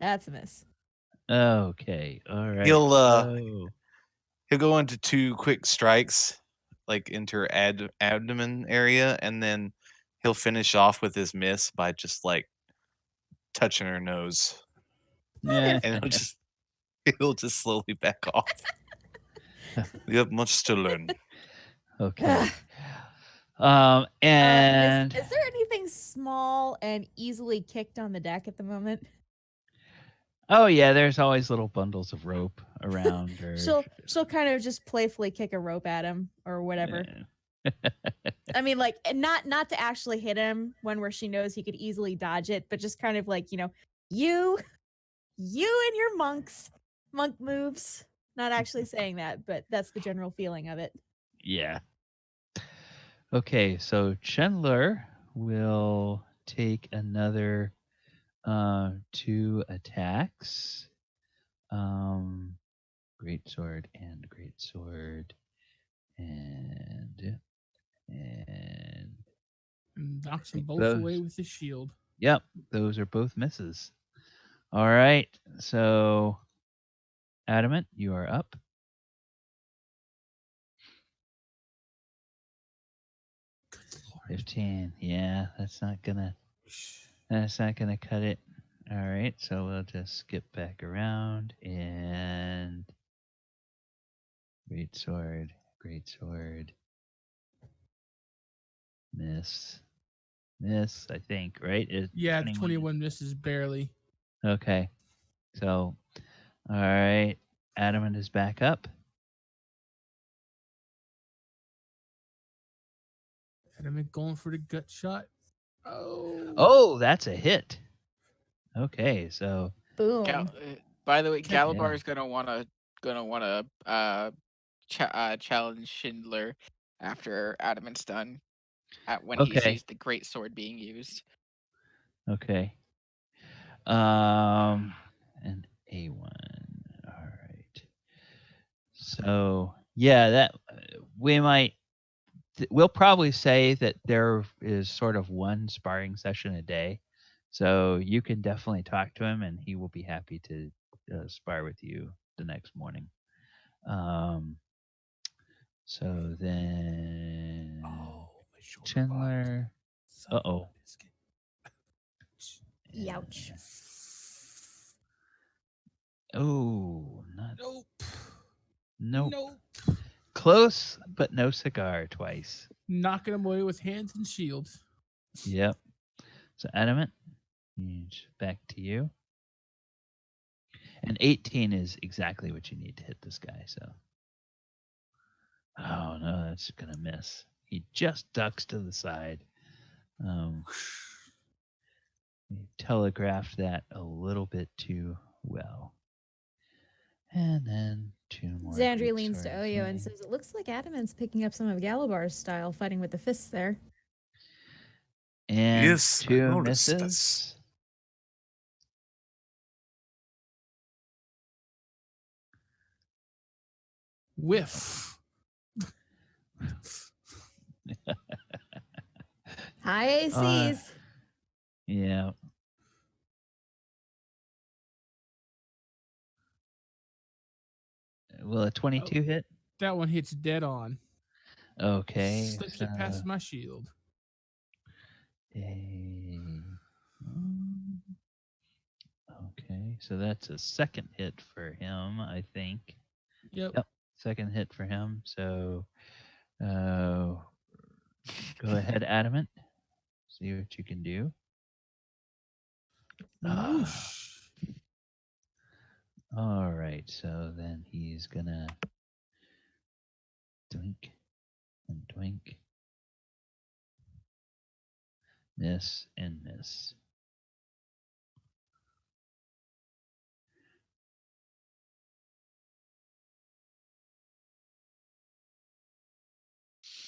That's a miss. Okay. All right. He'll So- he'll go into 2 quick strikes, like into her abdomen area, and then he'll finish off with his miss by just like touching her nose, yeah. and he'll just slowly back off. You have much to learn. Okay. And is there anything small and easily kicked on the deck at the moment? oh yeah, there's always little bundles of rope around. Or she'll kind of just playfully kick a rope at him or whatever. I mean, like not to actually hit him where she knows he could easily dodge it, but just kind of like, you and your monk moves. Not actually saying that, but that's the general feeling of it. Yeah. Okay, so Chandler will take another 2 attacks. Great sword and knocks them both those. away with his shield. Yep, those are both misses. All right, so Adamant, you are up. Good Lord. 15. Yeah, that's not gonna cut it. All right, so we'll just skip back around and great sword. Miss, I think, right? Yeah, 21 misses barely. Okay, so all right, Adamant is back up. Adamant going for the gut shot. Oh, that's a hit. Okay, so Boom. By the way, Yeah. Galibar is gonna wanna challenge Schindler after Adamant's done. When he Okay. sees the great sword being used. Okay. An A1. All right. So yeah, that we'll probably say that there is sort of one sparring session a day. So you can definitely talk to him, and he will be happy to spar with you the next morning. So then Chandler. Uh-oh. Youch. Oh, Nope. nope. Close, but no cigar twice. Knocking him away with hands and shields. Yep. So Adamant, back to you. And 18 is exactly what you need to hit this guy, so. Oh no, that's gonna miss. He just ducks to the side. He telegraphed that a little bit too well. And then 2 more. Zandri leans to Oyo and says, "It looks like Adamant's picking up some of Galibar's style, fighting with the fists there." And Yes, I 2 noticed. misses. Whiff. High ACs. Yeah. Will a 22 hit? That one hits dead on. Okay. Slips it past my shield. Okay, so that's a second hit for him, I think. Yep. Second hit for him. So go ahead, Adamant. See what you can do. Whoosh. All right, so then he's gonna doink and doink. Miss and miss.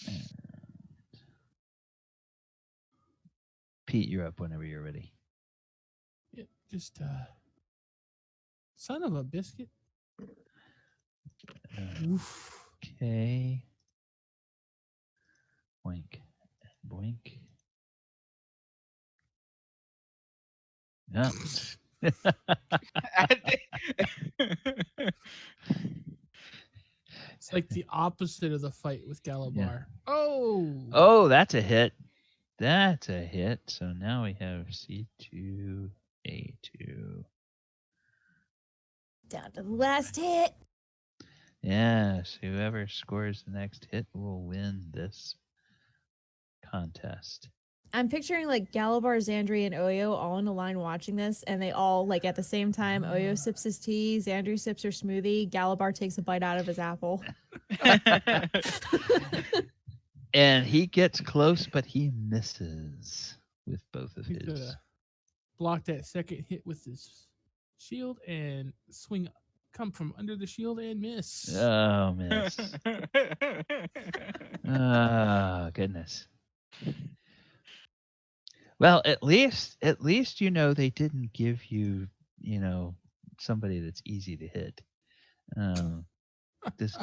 And Pete, you're up whenever you're ready. Yep, just son of a biscuit. Oof. Okay. Boink and boink. Yeah. It's like the opposite of the fight with Galibar. Yeah. Oh, That's a hit. That's a hit. So now we have C2, A2. Down to the last hit. Yes, whoever scores the next hit will win this contest. I'm picturing like Galibar, Zandri, and Oyo all in a line watching this, and they all like at the same time. Oyo sips his tea, Zandri sips her smoothie, Galibar takes a bite out of his apple. And he gets close, but he misses with both of he's his. gonna block that second hit with his shield and swing, come from under the shield and miss. Oh, miss. Oh, goodness. Well, at least they didn't give you somebody that's easy to hit. This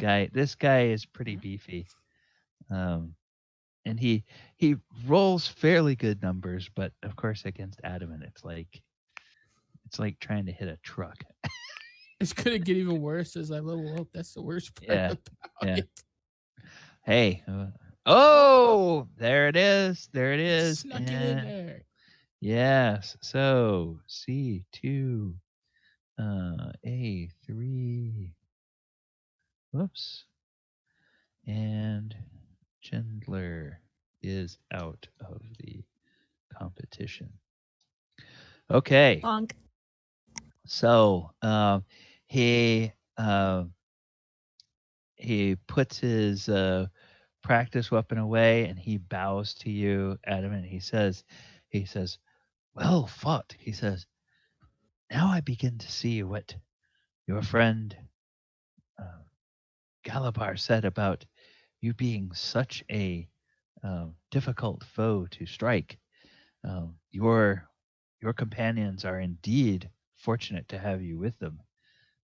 guy is pretty beefy, and he rolls fairly good numbers, but of course against Adamant, it's like trying to hit a truck. It's gonna get even worse as I level up. That's the worst part. Yeah, about yeah. it. Hey, there it is. There it is. Snuck it in there. Yes. So C2, A3. Whoops. And Chandler is out of the competition. Okay. Bonk. So he puts his practice weapon away and he bows to you, Adam, and he says, "Well fought." He says, "Now I begin to see what your friend Galibar said about you being such a difficult foe to strike. Your companions are indeed fortunate to have you with them.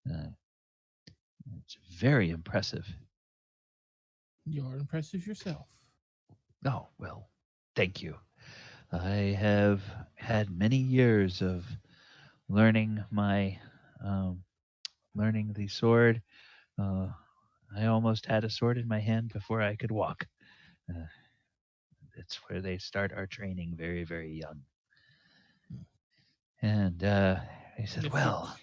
It's very impressive." You're impressive yourself. Oh, well, thank you. I have had many years of learning learning the sword. I almost had a sword in my hand before I could walk. It's where they start our training very, very young. And he said, "Well,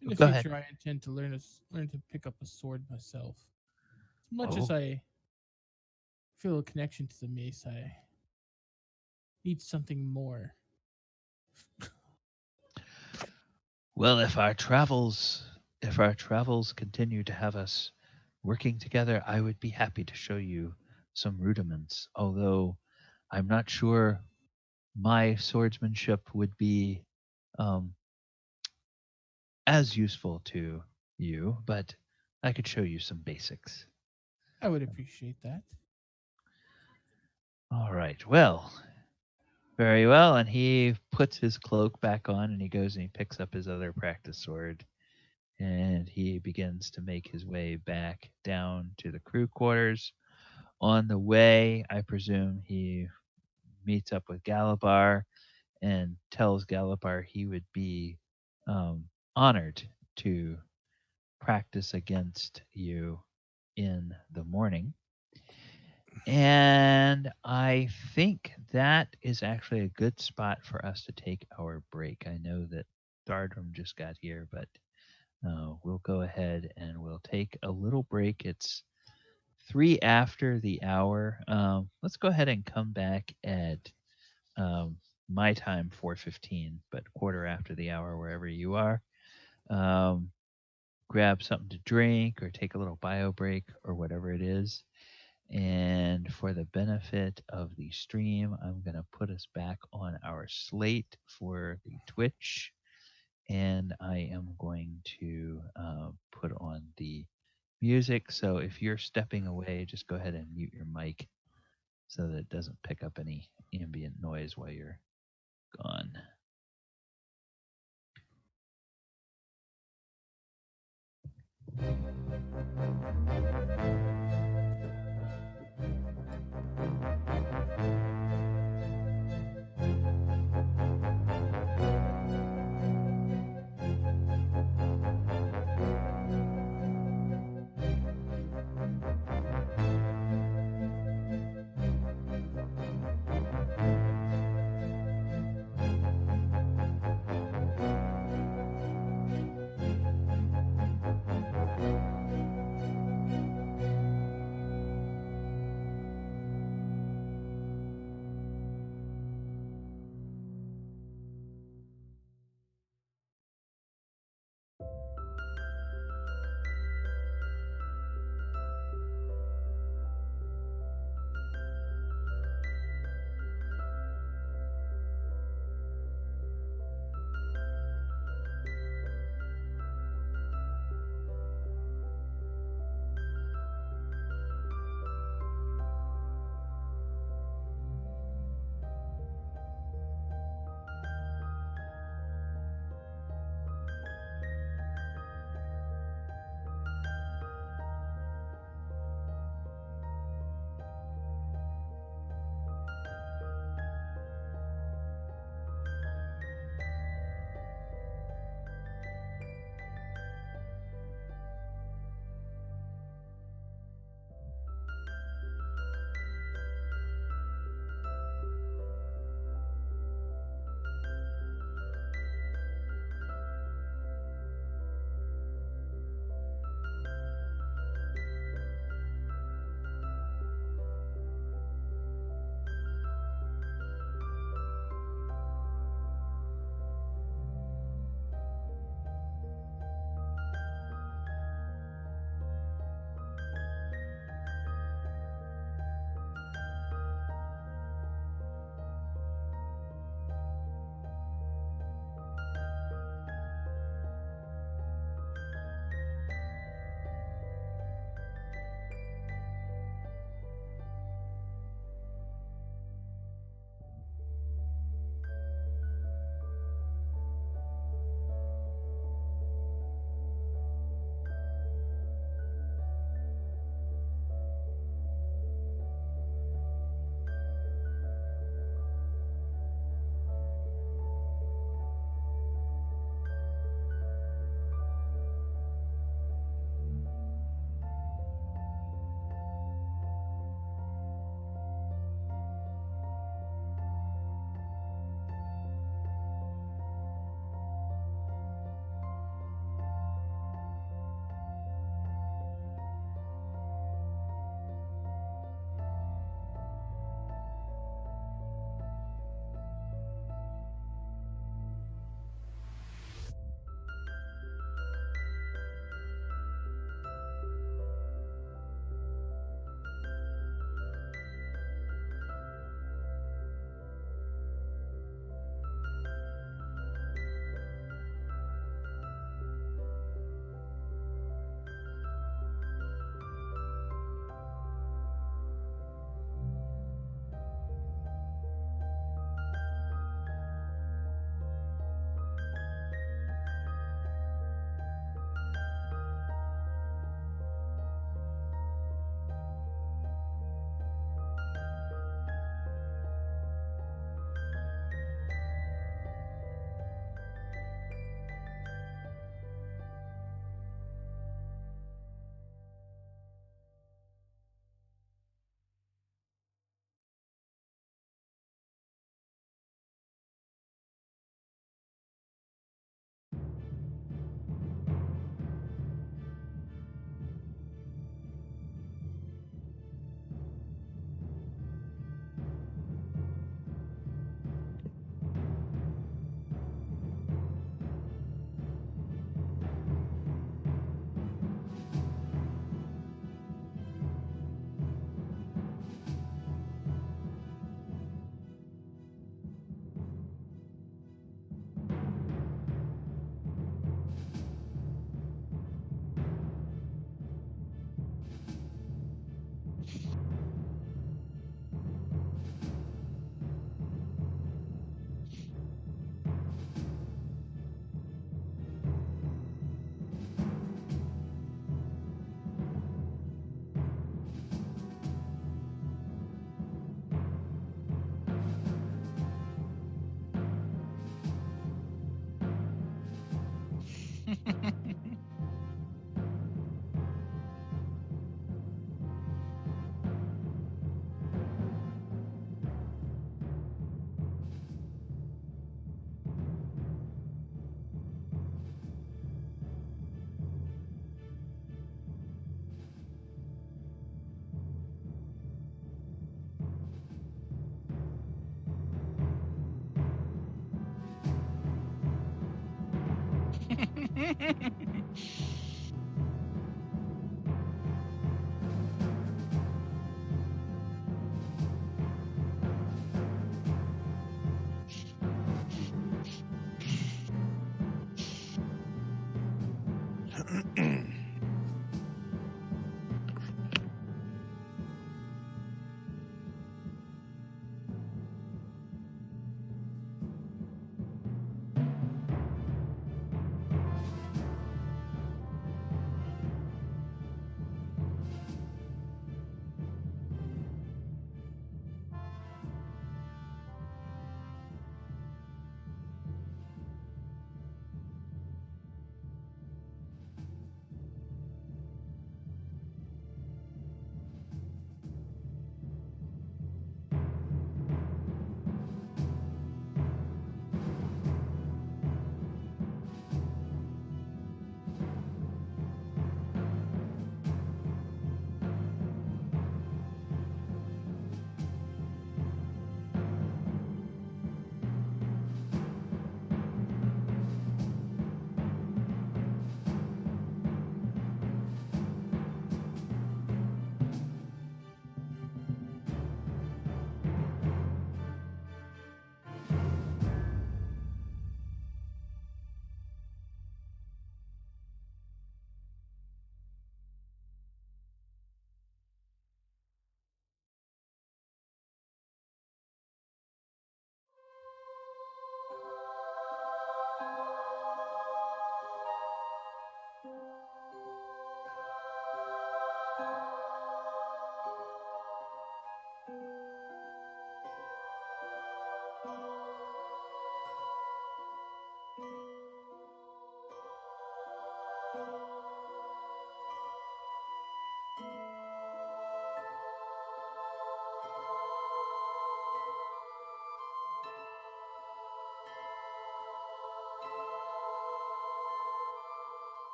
in the go future, ahead." I intend to learn to pick up a sword myself. As much as Oh. I feel a connection to the mace, I need something more. Well, if our travels continue to have us working together, I would be happy to show you some rudiments. Although I'm not sure my swordsmanship would be as useful to you, but I could show you some basics. I would appreciate that. All right. Well, very well. And he puts his cloak back on and he goes and he picks up his other practice sword and he begins to make his way back down to the crew quarters. On the way, I presume he meets up with Galibar and tells Galibar he would be honored to practice against you in the morning. And I think that is actually a good spot for us to take our break. I know that Thardram just got here, but we'll go ahead and we'll take a little break. It's 3 after the hour. Let's go ahead and come back at my time, 4:15, but quarter after the hour wherever you are. Grab something to drink or take a little bio break or whatever it is. And for the benefit of the stream, I'm going to put us back on our slate for the Twitch. And I am going to put on the music. So if you're stepping away, just go ahead and mute your mic so that it doesn't pick up any ambient noise while you're gone.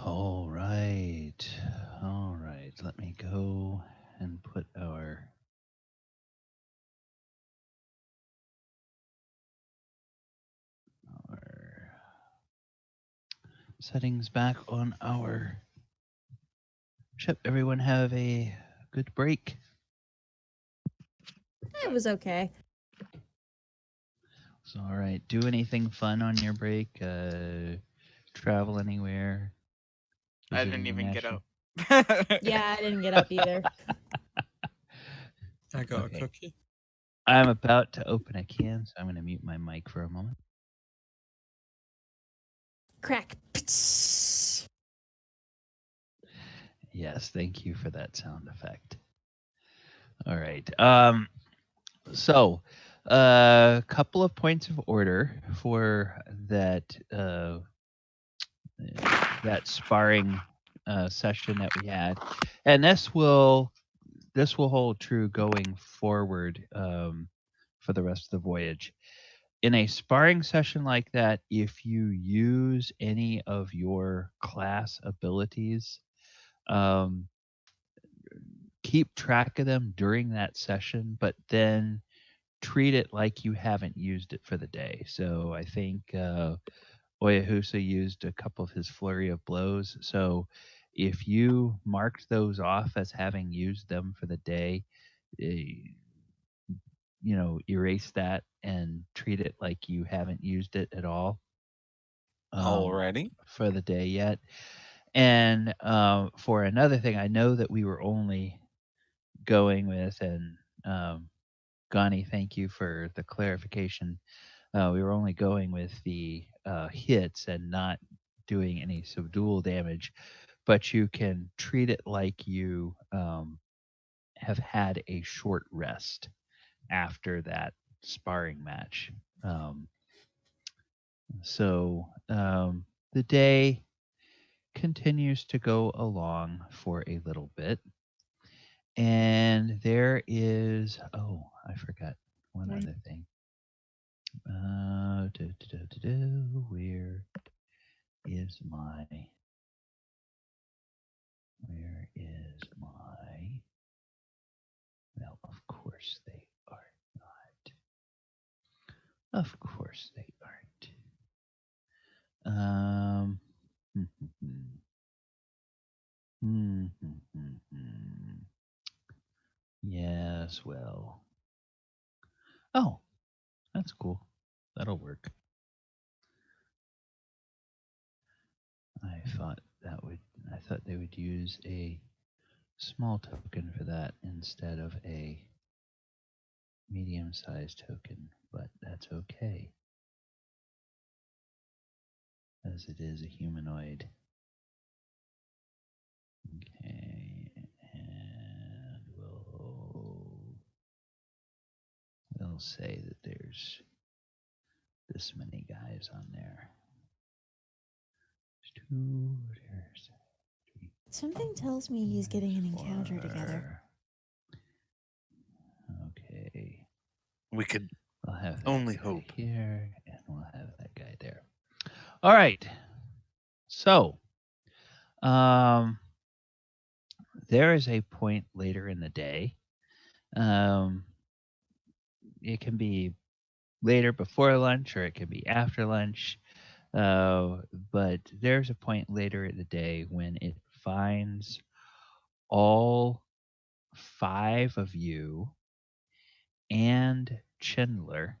All right. All right. Let me go and put our settings back on our ship. Everyone have a good break. It was okay. So, all right. Do anything fun on your break? Travel anywhere? I Visit didn't any even get national- up. Yeah, I didn't get up either. I got Okay. a cookie. I'm about to open a can, so I'm going to mute my mic for a moment. Crack. Yes, thank you for that sound effect. All right. So, a couple of points of order for that that sparring session that we had, and this will hold true going forward for the rest of the voyage. In a sparring session like that, if you use any of your class abilities, keep track of them during that session, but then treat it like you haven't used it for the day. So I think Oyohusa used a couple of his flurry of blows. So if you marked those off as having used them for the day, erase that and treat it like you haven't used it at all Alrighty. for the day yet. And for another thing, I know that we were only going with, and Gaunty, thank you for the clarification. We were only going with the hits and not doing any subdual damage, but you can treat it like you have had a short rest after that sparring match. So the day continues to go along for a little bit. And there is, I forgot one other thing. Where is my, well, of course they are not. Of course they aren't. Yes, well. Oh, that's cool. That'll work. I thought they would use a small token for that instead of a medium-sized token, but that's okay, as it is a humanoid. Okay, and we'll say that there's this many guys on there. There's 2, there's 3. Something tells me he's getting an encounter together. Okay. We could We'll have only that guy hope. here, and we'll have that guy there. All right. So, there is a point later in the day. It can be later before lunch, or it can be after lunch. But there's a point later in the day when it finds all 5 of you and Chandler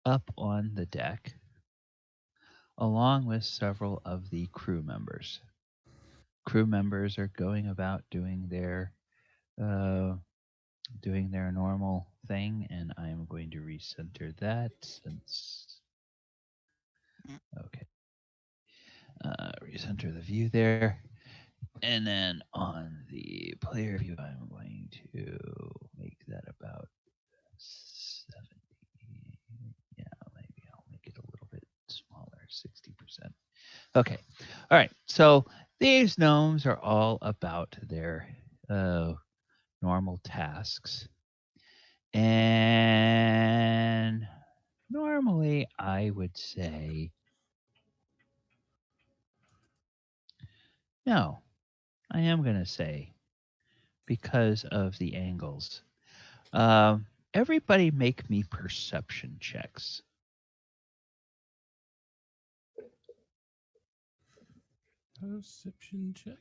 up on the deck, along with several of the crew members. Crew members are going about doing their normal thing, and I am going to recenter that since. Okay. Recenter the view there. And then on the player view, I'm going to make that about 70. Yeah, maybe I'll make it a little bit smaller, 60%. Okay. All right. So these gnomes are all about their normal tasks. And normally I would say no. I am going to say, because of the angles. Everybody make me perception checks. Perception check.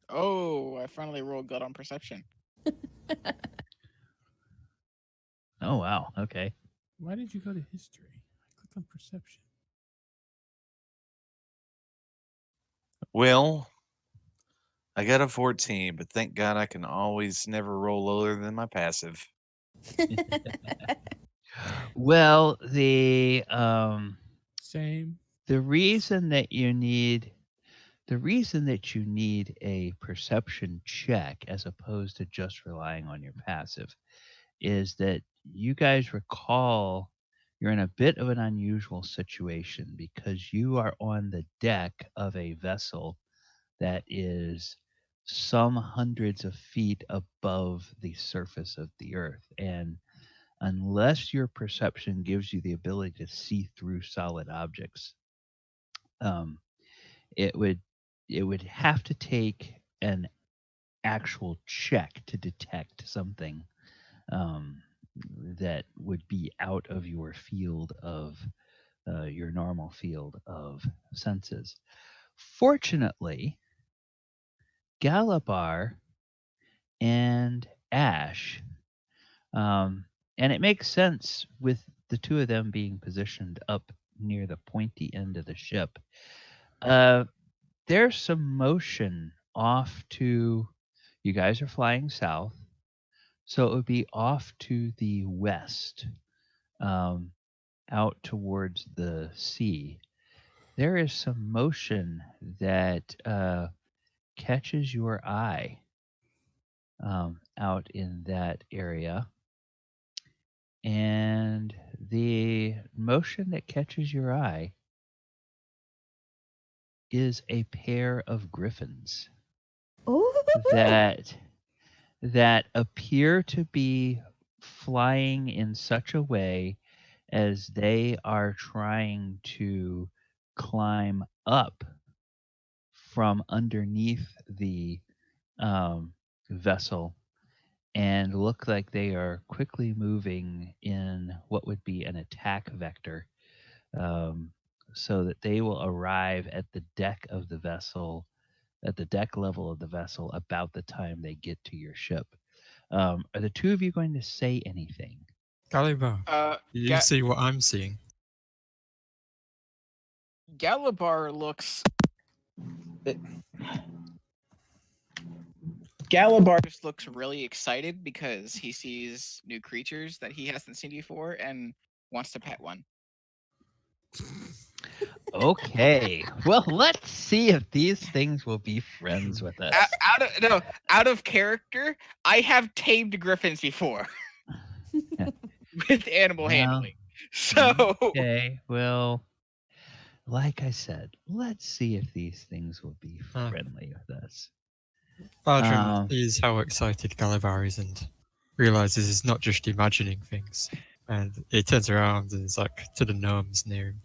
Oh, I finally rolled good on perception. Oh, wow. Okay. Why did you go to history? I clicked on perception. Well, I got a 14, but thank God I can always never roll lower than my passive. Well, the Same. the reason that you need a perception check as opposed to just relying on your passive is that you guys recall you're in a bit of an unusual situation because you are on the deck of a vessel that is some hundreds of feet above the surface of the earth. And unless your perception gives you the ability to see through solid objects, it would have to take an actual check to detect something that would be out of your field of your normal field of senses. Fortunately, Galibar and Ash, and it makes sense with the two of them being positioned up near the pointy end of the ship. There's some motion off to, you guys are flying south, so it would be off to the west, out towards the sea. There is some motion that catches your eye out in that area. And the motion that catches your eye is a pair of griffins Ooh. that appear to be flying in such a way as they are trying to climb up from underneath the vessel and look like they are quickly moving in what would be an attack vector, so that they will arrive at the deck of the vessel, at the deck level of the vessel, about the time they get to your ship. Are the two of you going to say anything? Galibar, you see what I'm seeing? Galibar looks. Galibar just looks really excited because he sees new creatures that he hasn't seen before and wants to pet one. Okay. Well, let's see if these things will be friends with us. Out of character, I have tamed griffins before with animal handling. So Okay, well, like I said, let's see if these things will be friendly with us. Thardram sees how excited Galibar is and realizes he's not just imagining things. And he turns around and is like to the gnomes near him.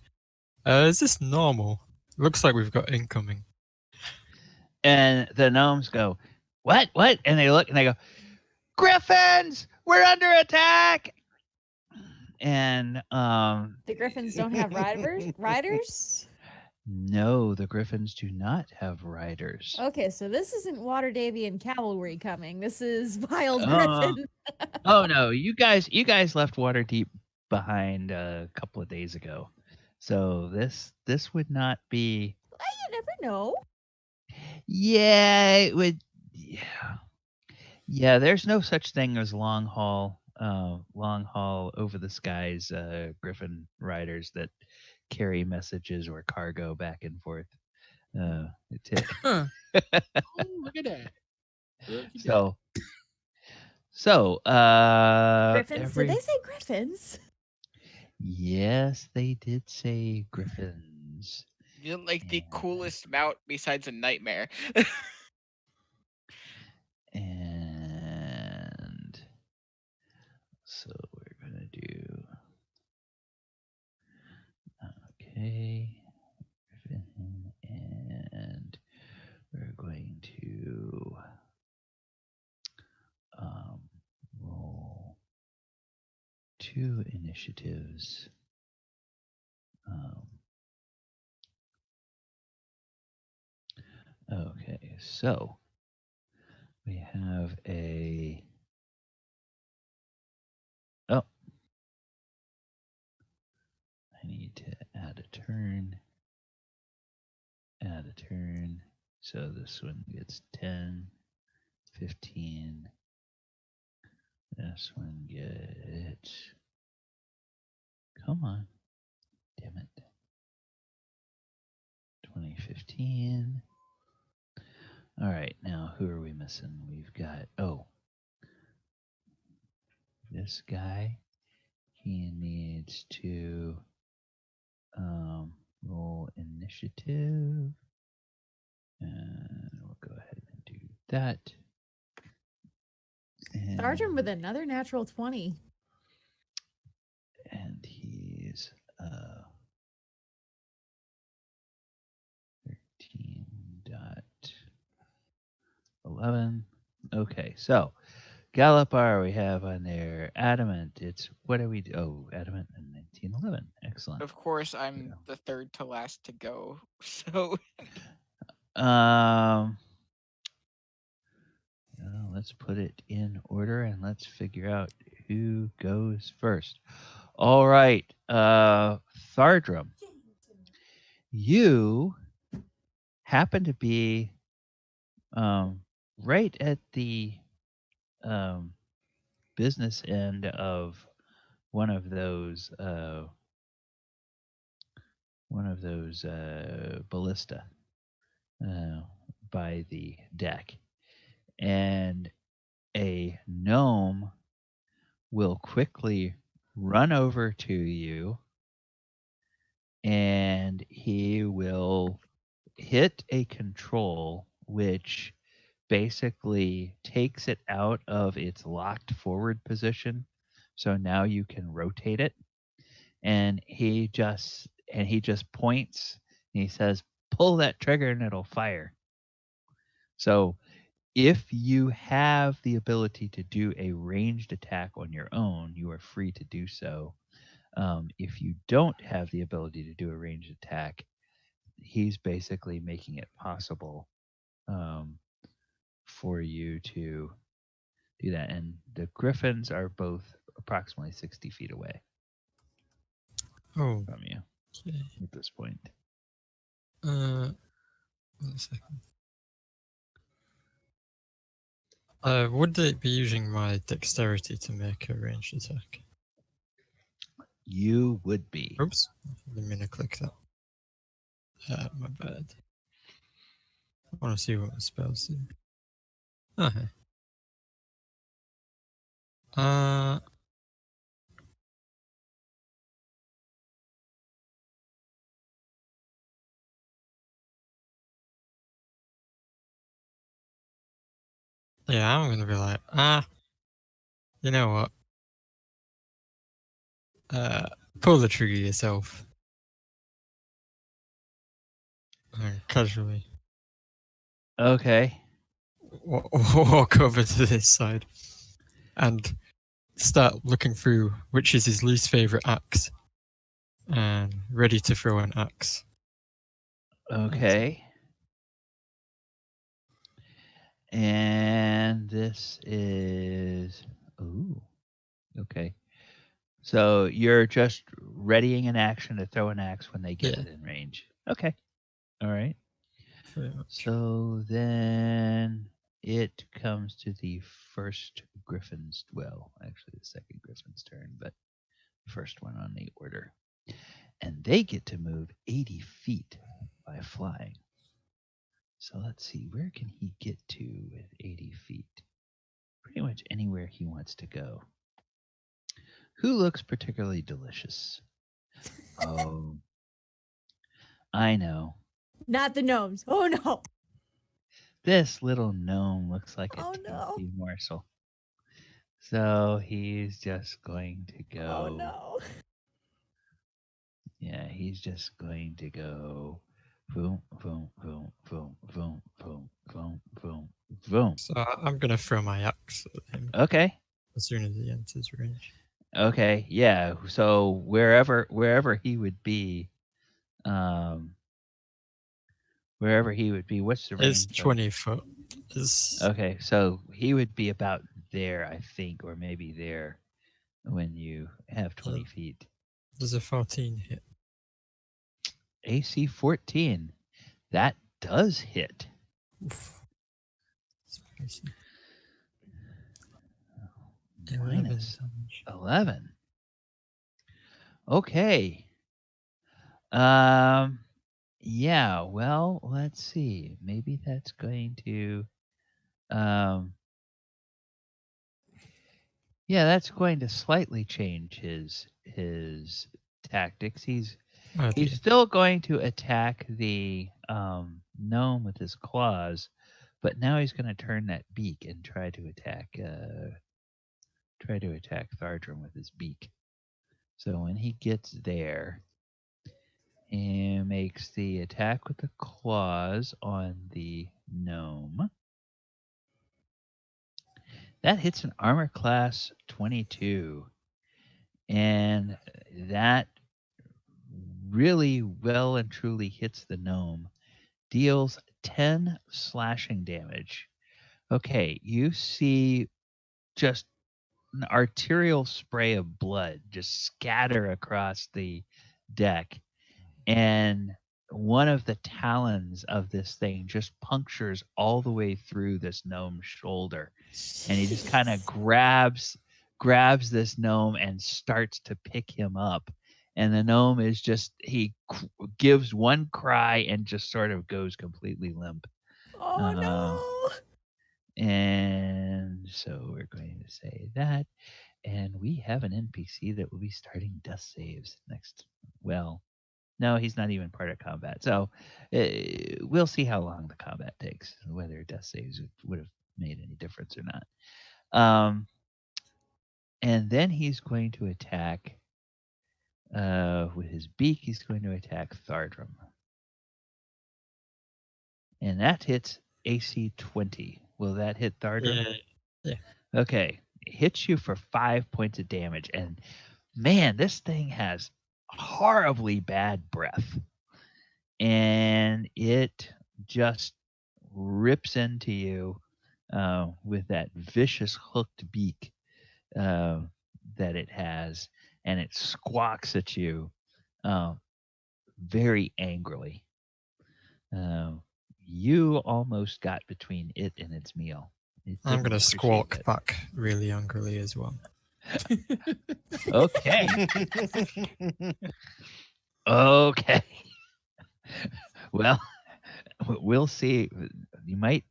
Is this normal? Looks like we've got incoming. And the gnomes go, what? And they look and they go, Griffins! We're under attack! And the Griffins don't have riders? No, the Griffins do not have riders. Okay, so this isn't Waterdeepian cavalry coming. This is wild Griffin. Oh no, you guys left Waterdeep behind a couple of days ago. So this would not be. Well, you never know. Yeah, it would. Yeah. There's no such thing as long haul over the skies Griffon riders that carry messages or cargo back and forth. Huh. Oh, look at that. Look at So Griffins? Did they say Griffins? Yes, they did say Griffins. You're like the coolest mount besides a nightmare. And so we're gonna do Griffin, and we're going to roll 2 initiatives. Okay, so we have a. Oh, I need to add a turn. Add a turn. So this one gets 10, 15. This one gets. Come on. Damn it. 2015. All right, now who are we missing? We've got. Oh. This guy. He needs to roll initiative. And we'll go ahead and do that. Thardram with another natural 20. And he's 13.11. Okay, so Galibar we have on there. Adamant. It's what do we do? Oh, Adamant in 1911. Excellent. Of course, I'm the third to last to go. So let's put it in order and let's figure out who goes first. All right, Thardram, you happen to be right at the business end of one of those ballista by the deck, and a gnome will quickly run over to you, and he will hit a control which basically takes it out of its locked forward position. So now you can rotate it. And he just points and he says, pull that trigger and it'll fire. So if you have the ability to do a ranged attack on your own, you are free to do so. If you don't have the ability to do a ranged attack, he's basically making it possible for you to do that. And the Griffins are both approximately 60 feet away from you at this point. 1 second. Would they be using my dexterity to make a ranged attack? You would be. Oops. Didn't mean to click that. My bad. I want to see what the spells do. Okay. Yeah, I'm gonna be like, you know what? Pull the trigger yourself. Casually. Okay. Walk over to this side and start looking through which is his least favorite axe and ready to throw an axe. Okay. And this is. Ooh. Okay. So you're just readying an action to throw an axe when they get Yeah. within range. Okay. All right. Pretty much. So then it comes to the first Griffin's, well, actually the second Griffin's turn, but first one on the order. And they get to move 80 feet by flying. So let's see, where can he get to with 80 feet? Pretty much anywhere he wants to go. Who looks particularly delicious? Oh, I know. Not the gnomes. Oh no. This little gnome looks like a Oh, no. tasty morsel. So he's just going to go. Oh no. Yeah, he's just going to go. Boom, boom, boom, boom, boom, boom, boom, boom, boom. So I'm gonna throw my axe at him Okay. as soon as he enters range. Okay. Yeah. So wherever he would be, wherever he would be, what's the range? It's 20 foot. Okay, so he would be about there, I think, or maybe there when you have 20 feet. Does a 14 hit? AC 14. That does hit. Oof. Spicy. Minus 11 damage. 11. Okay. Yeah, well, let's see. Maybe that's going to yeah, that's going to slightly change his tactics. He's still going to attack the gnome with his claws, but now he's going to turn that beak and try to attack Thardram with his beak. So when he gets there, he makes the attack with the claws on the gnome. That hits an armor class 22. And that really well and truly hits the gnome. Deals 10 slashing damage. Okay, you see just an arterial spray of blood just scatter across the deck. And one of the talons of this thing just punctures all the way through this gnome's shoulder. And he just kind of grabs this gnome and starts to pick him up. And the gnome is just, he gives one cry and just sort of goes completely limp. Oh no. And so we're going to say that. And we have an NPC that will be starting death saves next. Well, no, he's not even part of combat. So we'll see how long the combat takes, whether death saves would have made any difference or not. And then he's going to attack with his beak. He's going to attack Thardram. And that hits AC 20. Will that hit Thardram? Yeah. Okay. It hits you for 5 points of damage. And man, this thing has horribly bad breath. And it just rips into you with that vicious hooked beak that it has, and it squawks at you very angrily. You almost got between it and its meal. I'm going to squawk back really angrily as well. Okay. Okay. Well, we'll see. You might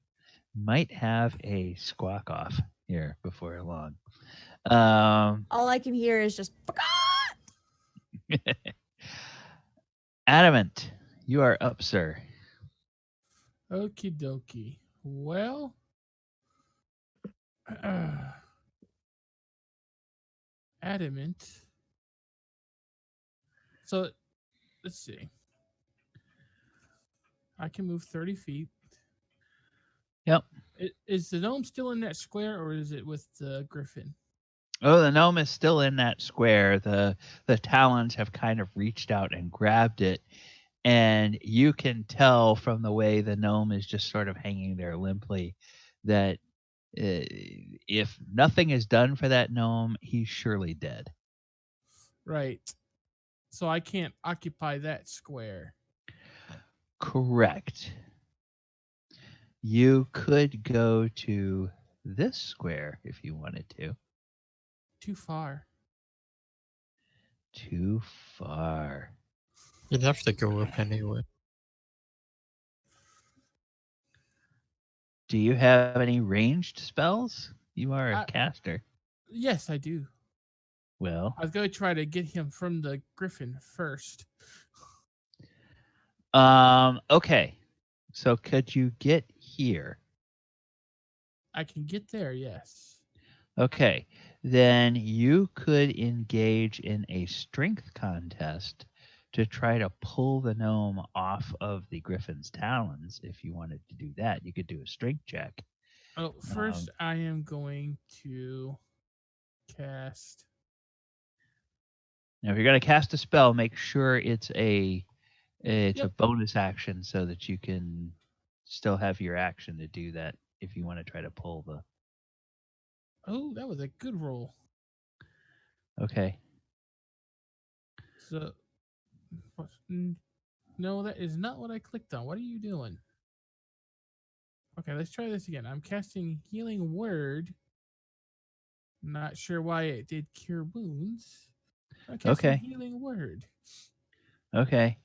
have a squawk off here before long. All I can hear is just Adamant, you are up, sir. Okie dokie. Well, Adamant. So, let's see. I can move 30 feet. Yep. Is the gnome still in that square, or is it with the griffin? Oh, the gnome is still in that square. The talons have kind of reached out and grabbed it. And you can tell from the way the gnome is just sort of hanging there limply that if nothing is done for that gnome, he's surely dead. Right. So I can't occupy that square. Correct. You could go to this square if you wanted to. Too far. Too far. You'd have to go up anyway. Do you have any ranged spells? You are a I- caster. Yes, I do. Well, I was going to try to get him from the Griffin first. okay. So could you get here? I can get there, yes. Okay. Then you could engage in a strength contest to try to pull the gnome off of the Griffin's talons. If you wanted to do that, you could do a strength check. Oh, first I am going to cast. Now, if you're going to cast a spell, make sure it's a Yep. bonus action so that you can still have your action to do that if you want to try to pull the. Oh, that was a good roll. Okay. So, no, that is not what I clicked on. What are you doing? Okay, let's try this again. I'm casting Healing Word. Not sure why it did Cure Wounds. I'm casting Okay. Healing Word. Okay.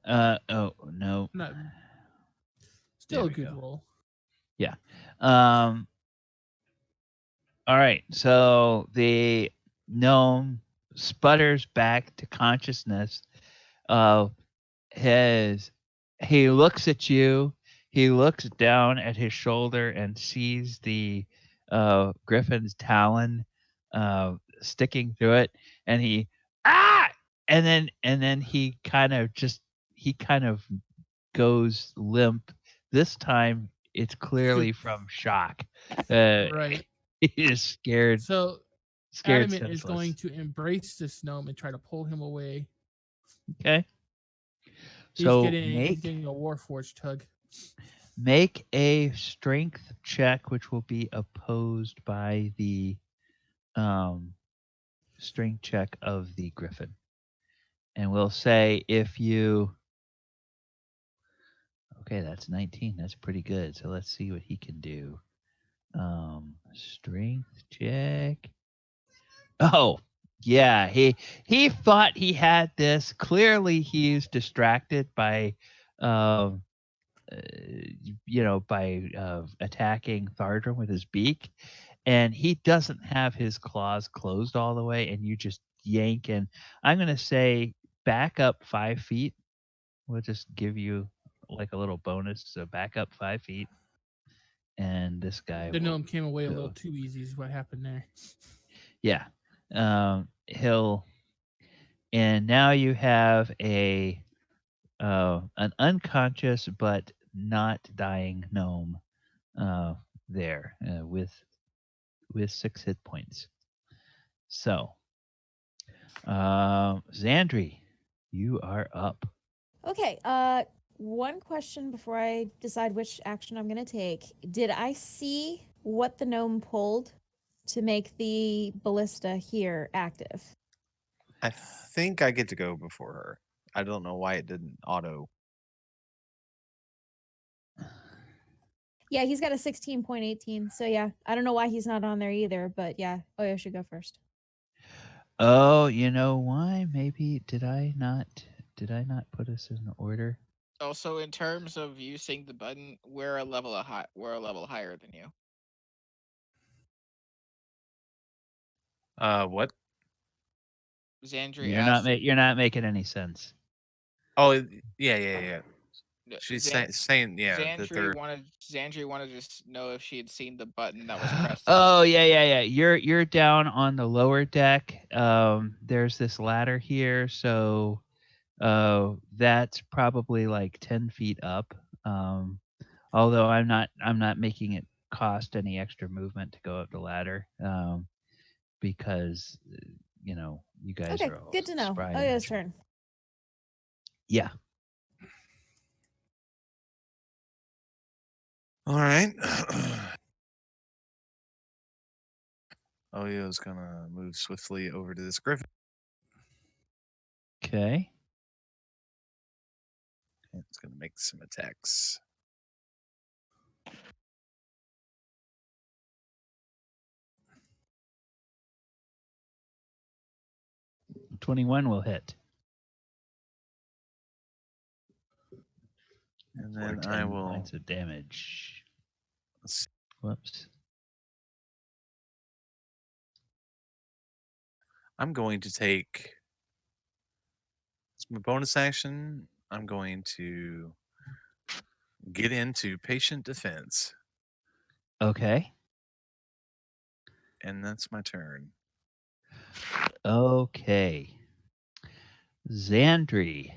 Oh no. Not There still a we good go. roll. Yeah. All right. So the gnome sputters back to consciousness. He looks at you. He looks down at his shoulder and sees the griffin's talon sticking through it, and he and then he kind of goes limp. This time it's clearly from shock. Right. He is scared. So Scared Adamant is senseless. going to embrace this gnome and try to pull him away. Okay. He's So getting a Warforged hug. make a strength check, which will be opposed by the strength check of the griffin. And we'll say if you. Okay, that's 19. That's pretty good. So let's see what he can do. Strength check. Oh, yeah. He thought he had this. Clearly, he's distracted by, by attacking Thardram with his beak, and he doesn't have his claws closed all the way, and you just yank. And I'm gonna say back up 5 feet. We'll just give you like a little bonus. So back up 5 feet, and this guy. The gnome came away a go. little too easy. Is what happened there. Yeah. And now you have an unconscious but not dying gnome there with 6 hit points. So, Zandri, you are up. Okay. One question before I decide which action I'm gonna take. Did I see what the gnome pulled to make the ballista here active? I think I get to go before her. I don't know why it didn't auto. Yeah, he's got a 16.18. So yeah, I don't know why he's not on there either, but yeah, Oyo should go first. Oh, you know why? Maybe did I not put us in order? Also, in terms of using the button, we're a level higher than you. What? Zandri You're asked. you're not making any sense. Oh, yeah. She's saying that they're. Zandri wanted to know if she had seen the button that was pressed. Oh yeah. You're down on the lower deck. There's this ladder here, so that's probably like 10 feet up. Although I'm not making it cost any extra movement to go up the ladder. Because you guys Okay, are all good to know. spry. Oyo's turn. Yeah. All right. Oyo's gonna move swiftly over to this Griffin. Okay. And it's gonna make some attacks. $21 will hit. And For then 10 I will. points of damage. Let's- Whoops. I'm going to take. It's my bonus action. I'm going to get into patient defense. Okay. And that's my turn. Okay. Zandri.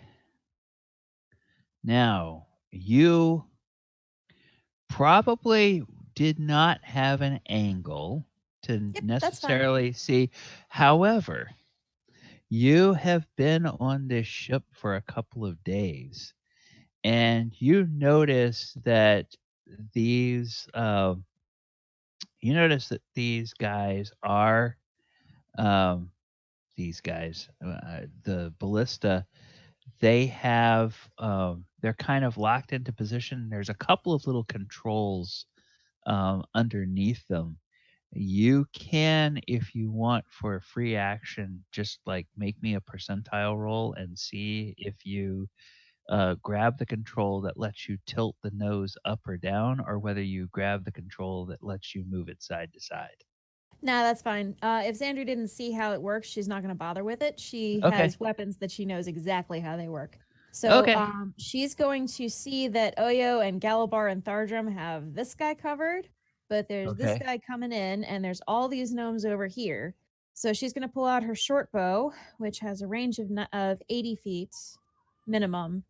Now, you probably did not have an angle to Yep, that's fine. necessarily see. However, you have been on this ship for a couple of days, and you notice that these guys are the ballista. They have they're kind of locked into position. There's a couple of little controls underneath them. You can, if you want, for a free action, just like make me a percentile roll and see if you grab the control that lets you tilt the nose up or down, or whether you grab the control that lets you move it side to side. Nah, that's fine. If Zandri didn't see how it works, she's not going to bother with it. She Okay. has weapons that she knows exactly how they work. So Okay. she's going to see that Oyo and Galibar and Thardram have this guy covered, but there's this Okay. guy coming in, and there's all these gnomes over here. So she's going to pull out her short bow, which has a range of 80 feet minimum.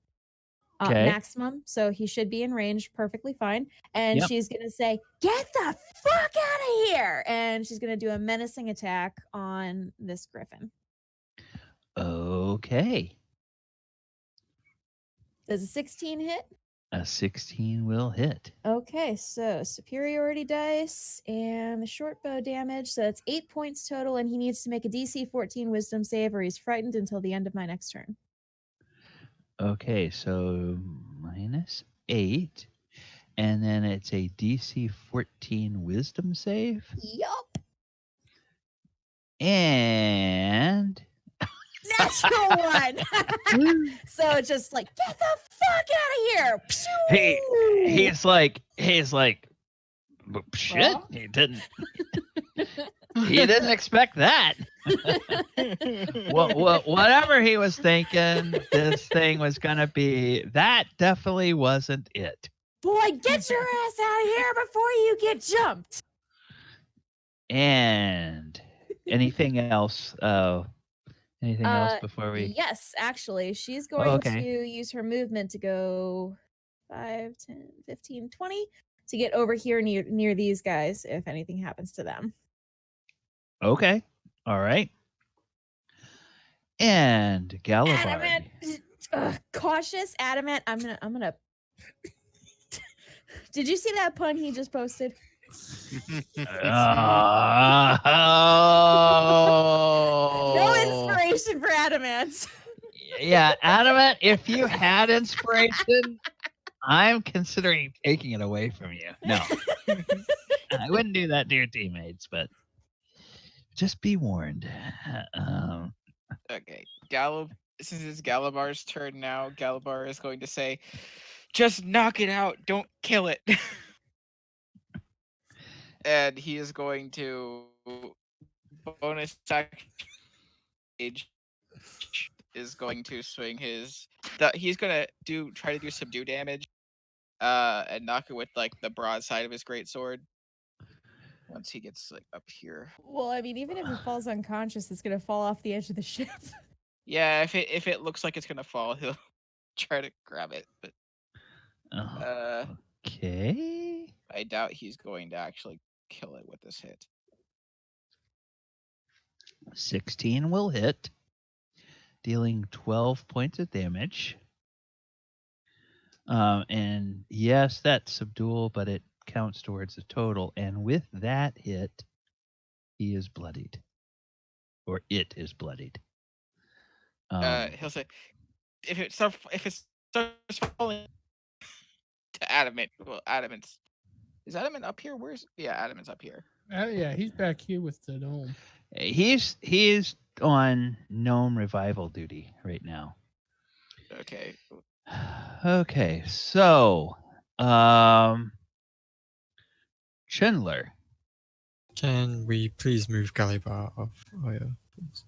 Okay. Maximum, so he should be in range perfectly fine. And Yep. she's gonna say, "Get the fuck out of here!" And she's gonna do a menacing attack on this griffin. Okay. Does a 16 hit? A 16 will hit. Okay, so superiority dice and the short bow damage. So it's 8 points total, and he needs to make a DC 14 Wisdom save, or he's frightened until the end of my next turn. Okay, so -8, and then it's a DC 14 Wisdom save, Yup. and Natural one. So it's just like, get the fuck out of here. he's like, shit. Huh? He didn't expect that. Well, whatever he was thinking, this thing was gonna be. That definitely wasn't it. Boy, get your ass out of here before you get jumped. And anything else? Anything else before we? Yes, actually, she's going okay. to use her movement to go 5, 10, 15, 20 to get over here near these guys if anything happens to them. Okay. All right. And Galibar. Adamant, cautious, Adamant. I'm gonna. Did you see that pun he just posted? No inspiration for Adamant. Yeah, Adamant, if you had inspiration, I'm considering taking it away from you. No. I wouldn't do that to your teammates, but just be warned. Okay. Since it's Galibar's turn now, Galibar is going to say, "Just knock it out. Don't kill it." And he is going to bonus attack. Is going to swing his. He's gonna try to do subdue damage, and knock it with like the broadside of his greatsword. Once he gets like up here. Well, I mean, even if he falls unconscious, it's gonna fall off the edge of the ship. Yeah, if it looks like it's gonna fall, he'll try to grab it. But okay. I doubt he's going to actually kill it with this hit. 16 will hit, dealing 12 points of damage. And yes, that's subdual, but it counts towards the total. And with that hit, he is bloodied, or it is bloodied. He'll say, if it starts falling to Adamant. Well, is Adamant up here? Adamant's up here. Yeah, he's back here with the gnome. He is on gnome revival duty right now. Okay. Okay, so Chandler. Can we please move Galibar off Oyo, please?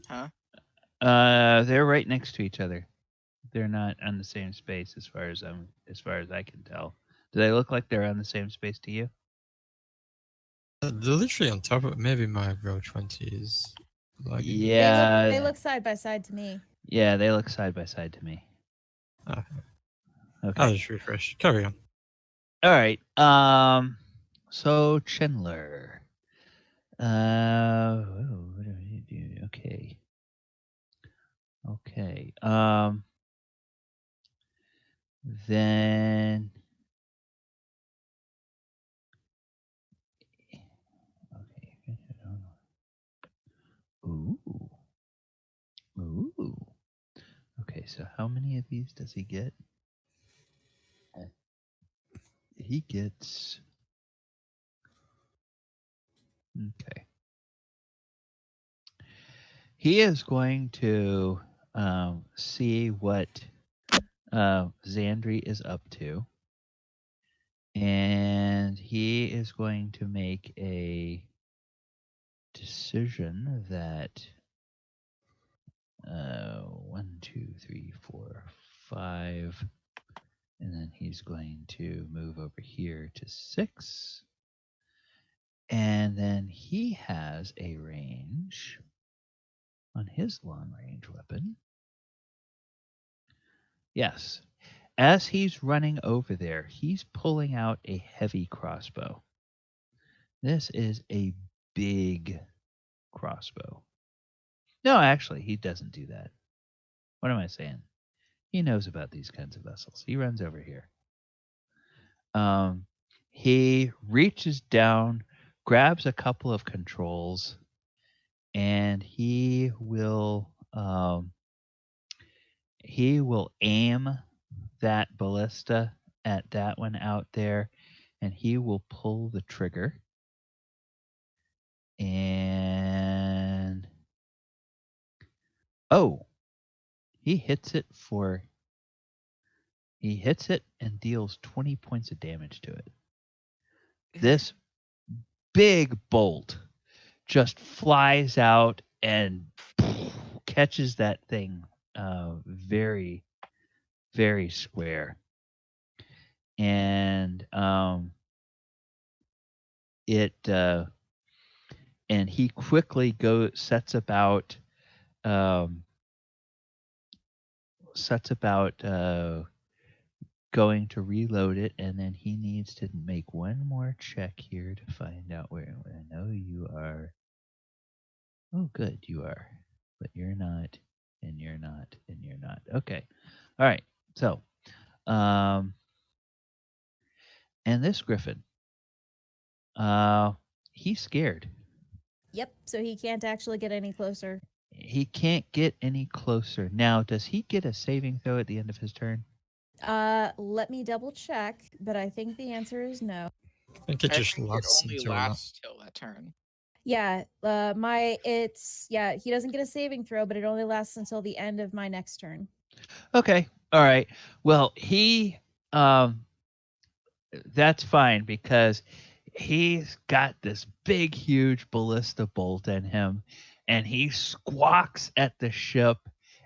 Huh? They're right next to each other. They're not on the same space as far as I can tell. Do they look like they're on the same space to you? They're literally on top of maybe my row 20 is lagging. Yeah. They look side by side to me. Yeah, they look side by side to me. Okay. Okay. I'll just refresh. Carry on. All right. So Chandler. What do we do? Okay. Okay. Then. Okay. Ooh. Ooh. Okay, so how many of these does he get? He gets. Okay. He is going to see what Zandri is up to. And he is going to make a decision that 1, 2, 3, 4, 5. And then he's going to move over here to 6. And then he has a range on his long range weapon. Yes. As he's running over there, he's pulling out a heavy crossbow. This is a big crossbow. No, actually, he doesn't do that. What am I saying? He knows about these kinds of vessels. He runs over here. He reaches down, grabs a couple of controls, and he will aim that ballista at that one out there, and he will pull the trigger. And he hits it and deals 20 points of damage to it. This big bolt just flies out and catches that thing very, very square. And and he quickly sets about going to reload it, and then he needs to make one more check here to find out where. I know you are. Oh, good, you are, but you're not, and you're not, and you're not. Okay, all right. So, and this Griffin, he's scared. Yep, so he can't actually get any closer. He can't get any closer. Now, does he get a saving throw at the end of his turn? Let me double check, but I think the answer is no. I think it just lasts only until lasts till that turn. Yeah, he doesn't get a saving throw, but it only lasts until the end of my next turn. Okay. All right. Well, he that's fine because he's got this big, huge ballista bolt in him, and he squawks at the ship,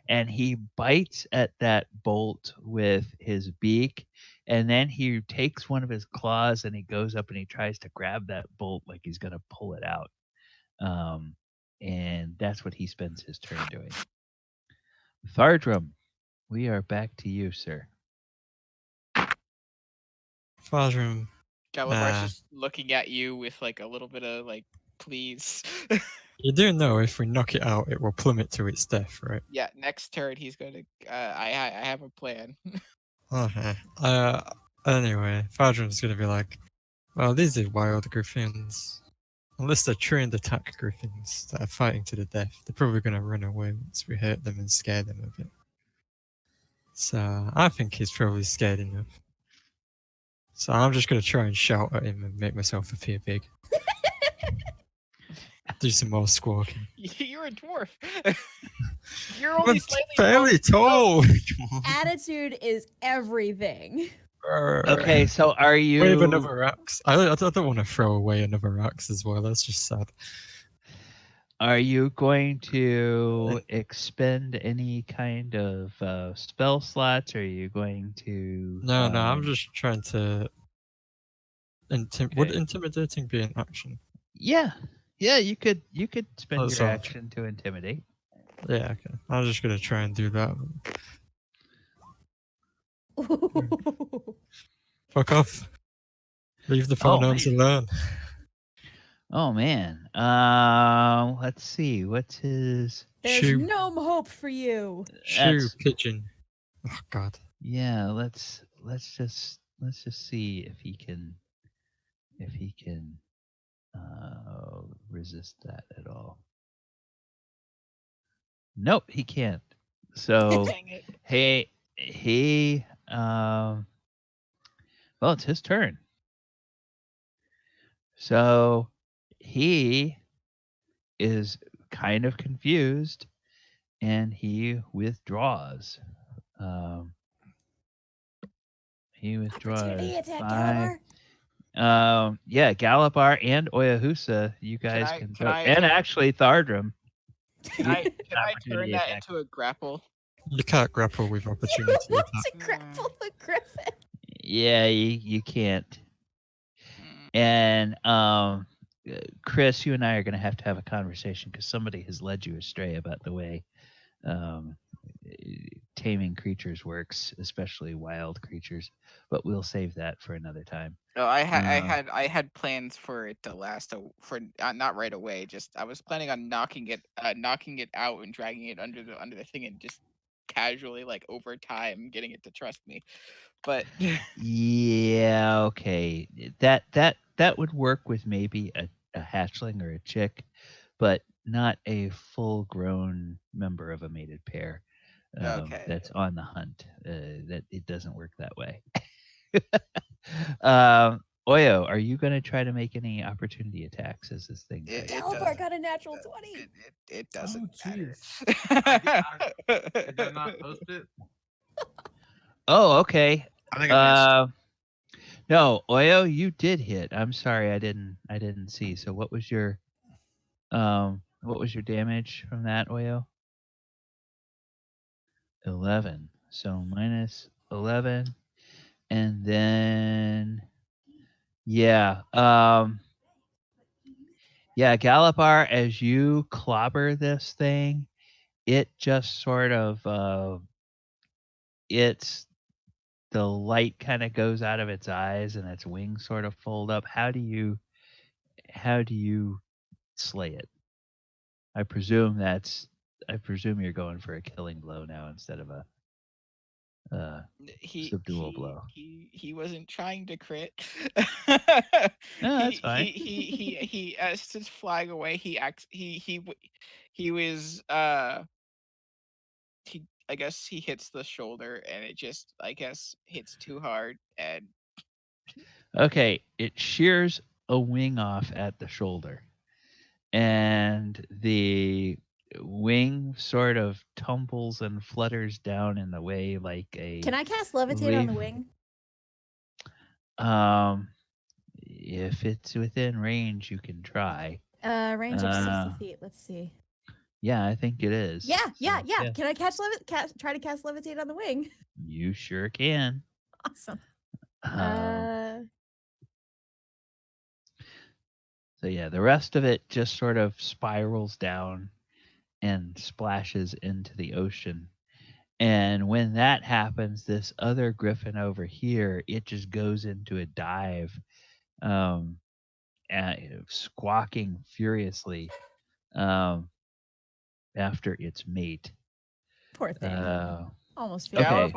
and he bites at that bolt with his beak, and then he takes one of his claws and he goes up and he tries to grab that bolt like he's going to pull it out. And that's what he spends his turn doing. Thardram, we are back to you, sir. Thardram. Galibar's just looking at you with like a little bit of like, please. You do know if we knock it out, it will plummet to its death, right? Yeah, next turn he's going to. I have a plan. Okay. Anyway, Thardram's going to be like, Well, these are wild griffins. Unless they're trained attack griffins that are fighting to the death, they're probably going to run away once we hurt them and scare them a bit. So I think he's probably scared enough. So I'm just going to try and shout at him and make myself appear big. Do some more squawking. You're a dwarf. You're only I'm slightly fairly tall. Attitude is everything. Okay, so are you? Wave another axe. I don't want to throw away another axe as well. That's just sad. Are you going to expend any kind of spell slots? Or are you going to? No, I'm just trying to. Would Okay. intimidating be an action? Yeah, you could spend That's your all. action to intimidate. Yeah, okay. I'm just gonna try and do that. Fuck off. Leave the phones alone. Oh man. Let's see. What's his? There's Shoe. no hope for you. Shoe That's- pigeon. Oh god. Yeah. Let's just see if he can resist that at all. Nope, he can't. So Dang it. well, it's his turn. So he is kind of confused and he withdraws. He withdraws. Opportunity attack, 5. Galibar. Yeah, Galibar and Oyohusa, you guys can can go. I- And actually Thardram. Can I turn Opportunity that attack. into a grapple? You can't grapple with opportunity You want attack. to grapple the griffin. Yeah, you can't. Mm. And Chris, you and I are going to have a conversation because somebody has led you astray about the way taming creatures works, especially wild creatures. But we'll save that for another time. No, I had plans for it to last for not right away. Just I was planning on knocking it out and dragging it under the thing and just casually, like, over time, getting it to trust me. But Yeah, okay. That would work with maybe a hatchling or a chick, but not a full-grown member of a mated pair. Okay. That's on the hunt. That it doesn't work that way. Oyo, are you going to try to make any opportunity attacks as this thing? It Galibar got a natural 20. It doesn't Oh, matter. Did I not post it? Oh, okay. I think I missed. No, Oyo, you did hit. I'm sorry, I didn't see. So what was your damage from that, Oyo? 11. So minus 11. And then yeah, Galibar, as you clobber this thing, it just sort of the light kind of goes out of its eyes and its wings sort of fold up. How do you slay it? I presume you're going for a killing blow now instead of a subdual blow. He wasn't trying to crit. No, that's fine. He as it's flying away, he was I guess he hits the shoulder and it just, I guess, hits too hard and Okay, it shears a wing off at the shoulder, and the wing sort of tumbles and flutters down in the way like a. Can I cast levitate on the leaf. wing? If it's within range, you can try. Range of 60 feet. Let's see. Yeah, I think it is. Yeah. So, Can I try to cast levitate on the wing? You sure can. Awesome. So yeah, the rest of it just sort of spirals down and splashes into the ocean. And when that happens, this other griffin over here, it just goes into a dive, squawking furiously after its mate. Poor thing. Almost feel Okay.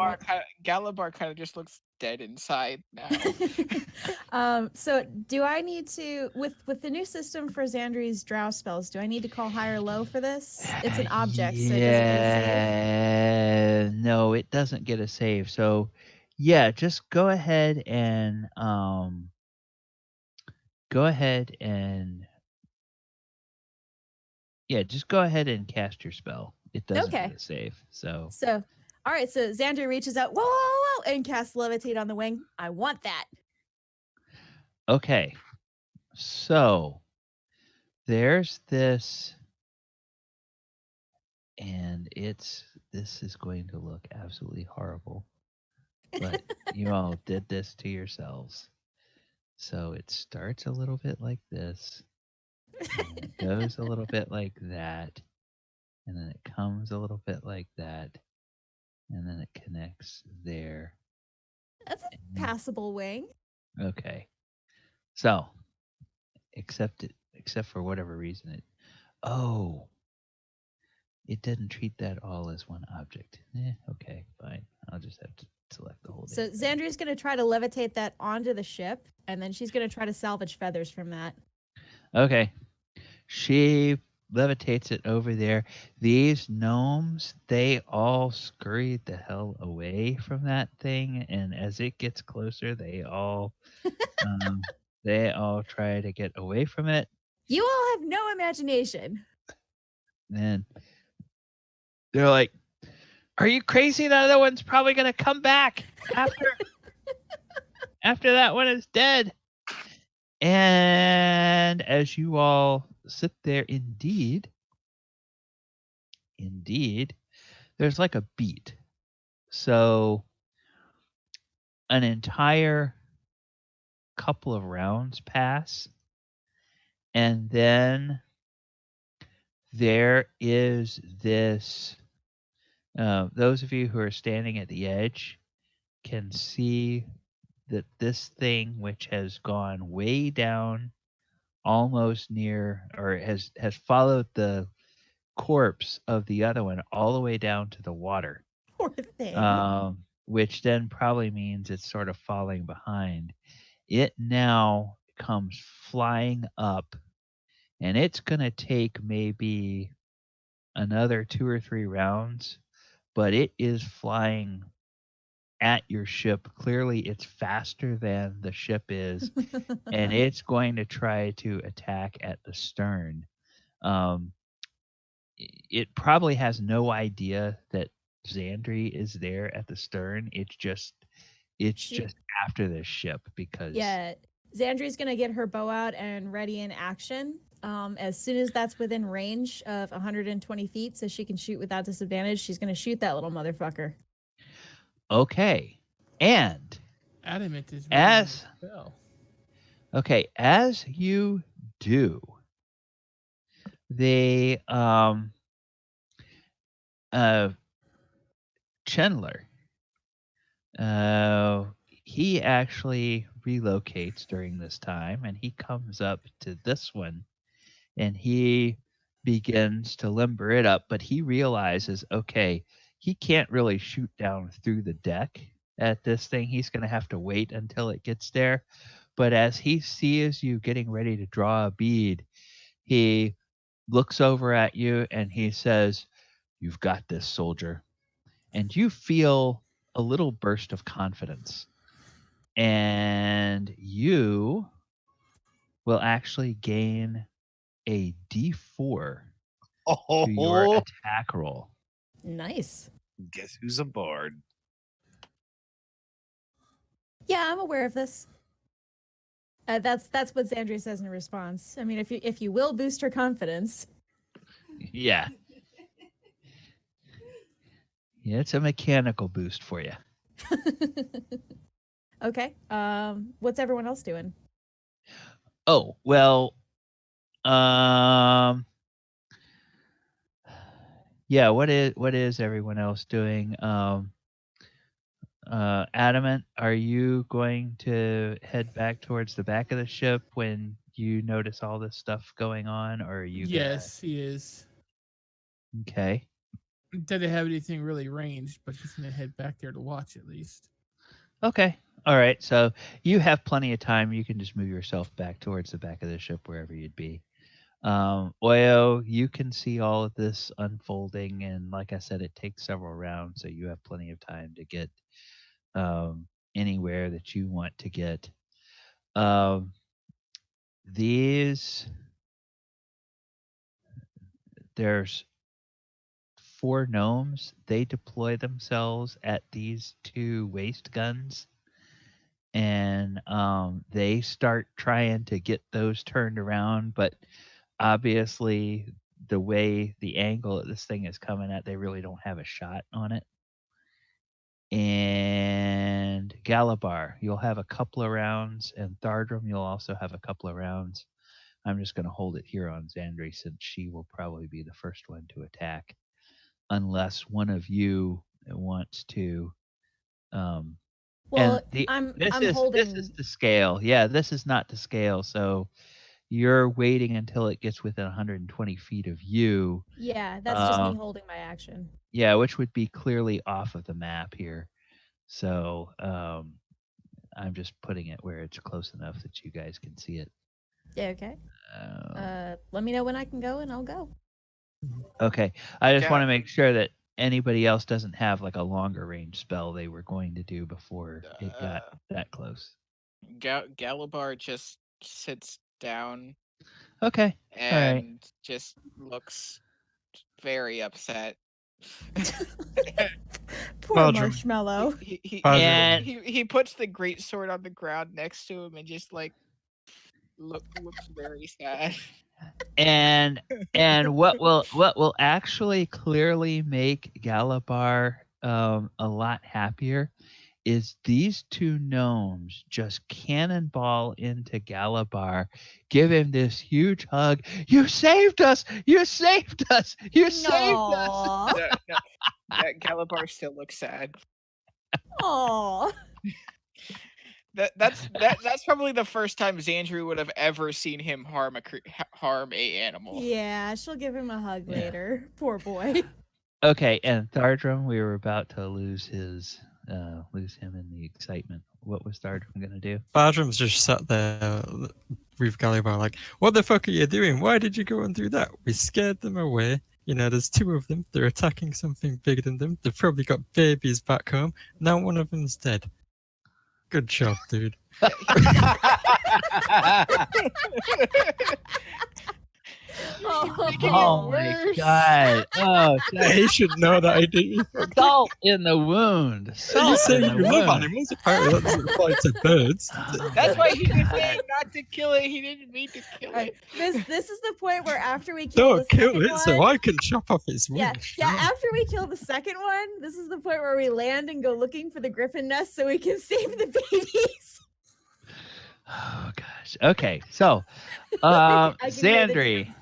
Galibar kind of just looks dead inside now. So do I need to with the new system for Zandri's drow spells, do I need to call high or low for this? It's an object, so does it get a save? No, it doesn't get a save. So yeah, just go ahead and just go ahead and cast your spell. It doesn't Okay. get a save. So all right, so Zandri reaches out, whoa, whoa, whoa, and casts Levitate on the wing. I want that. okay. So there's this, and this is going to look absolutely horrible. But you all did this to yourselves. So it starts a little bit like this, and it goes a little bit like that, and then it comes a little bit like that, and then it connects there. That's a passable wing. Okay. So, except for whatever reason it didn't treat that all as one object. Okay, fine. I'll just have to select the whole So damn thing. Zandri's going to try to levitate that onto the ship, and then she's going to try to salvage feathers from that. Okay. She levitates it over there. These gnomes, they all scurried the hell away from that thing, and as it gets closer, they all try to get away from it. You all have no imagination. And they're like, "Are you crazy? The other one's probably going to come back after that one is dead." And as you all sit there, indeed, there's like a beat. So an entire couple of rounds pass, and then there is this, those of you who are standing at the edge can see that this thing, which has gone way down almost near, or has followed the corpse of the other one all the way down to the water, Poor thing. which then probably means it's sort of falling behind. It now comes flying up, and it's going to take maybe another 2 or 3 rounds, but it is flying at your ship. Clearly, it's faster than the ship is, and it's going to try to attack at the stern. It probably has no idea that Zandri is there at the stern. It's just after the ship because Zandri's gonna get her bow out and ready in action. As soon as that's within range of 120 feet, so she can shoot without disadvantage, she's gonna shoot that little motherfucker. Okay, and Adamant is as spell. Okay, as you do, the Chandler, he actually relocates during this time, and he comes up to this one, and he begins to limber it up, but he realizes, okay, he can't really shoot down through the deck at this thing. He's going to have to wait until it gets there. But as he sees you getting ready to draw a bead, he looks over at you and he says, "You've got this, soldier." And you feel a little burst of confidence. And you will actually gain a D4 to your attack roll. Nice. Guess who's a bard? Yeah, I'm aware of this. That's what Zandri says in response. I mean, if you will boost her confidence. Yeah. Yeah, it's a mechanical boost for you. Okay. What's everyone else doing? Oh, well, yeah, what is everyone else doing? Adamant, are you going to head back towards the back of the ship when you notice all this stuff going on, or are you Yes, he is. Okay. Didn't have anything really ranged, but he's gonna head back there to watch at least. Okay. All right. So you have plenty of time. You can just move yourself back towards the back of the ship, wherever you'd be. Oyo, you can see all of this unfolding, and like I said, it takes several rounds, so you have plenty of time to get anywhere that you want to get. There's 4 gnomes. They deploy themselves at these 2 waste guns, and they start trying to get those turned around, but obviously the way the angle that this thing is coming at, they really don't have a shot on it. And Galibar, you'll have a couple of rounds, and Thardram, you'll also have a couple of rounds. I'm just going to hold it here on Zandri, since she will probably be the first one to attack, unless one of you wants to. Well, and I'm holding. This is the scale. Yeah, this is not the scale. So you're waiting until it gets within 120 feet of you. Yeah, that's just me holding my action. Yeah, which would be clearly off of the map here. So I'm just putting it where it's close enough that you guys can see it. Yeah, okay. Let me know when I can go, and I'll go. Okay. I just want to make sure that anybody else doesn't have like a longer range spell they were going to do before it got that close. Galibar just sits down. Okay. And just looks very upset. Poor Marshmallow. He puts the greatsword on the ground next to him and just like looks very sad. And what will actually clearly make Galibar a lot happier is these 2 gnomes just cannonball into Galibar, give him this huge hug. You saved us! You saved us! You saved us! Galibar still looks sad. Aww. That's probably the first time Zandri would have ever seen him harm a animal. Yeah, she'll give him a hug later. Poor boy. Okay, and Thardram, we were about to lose him in the excitement. What was Thardram going to do? Thardram's just sat there with Galibar like, what the fuck are you doing? Why did you go and do that? We scared them away. You know, there's 2 of them. They're attacking something bigger than them. They've probably got babies back home. Now one of them's dead. Good job, dude. Oh my god! Oh, he should know that I didn't. Salt in the wound. You say you love animals. Apparently, that doesn't apply to birds. That's why he was saying not to kill it. He didn't mean to kill it. This is the point where after we kill the kill second it one, so I can chop off its wings. Yeah. After we kill the second one, this is the point where we land and go looking for the griffin nest so we can save the babies. Oh gosh. Okay, so Zandri.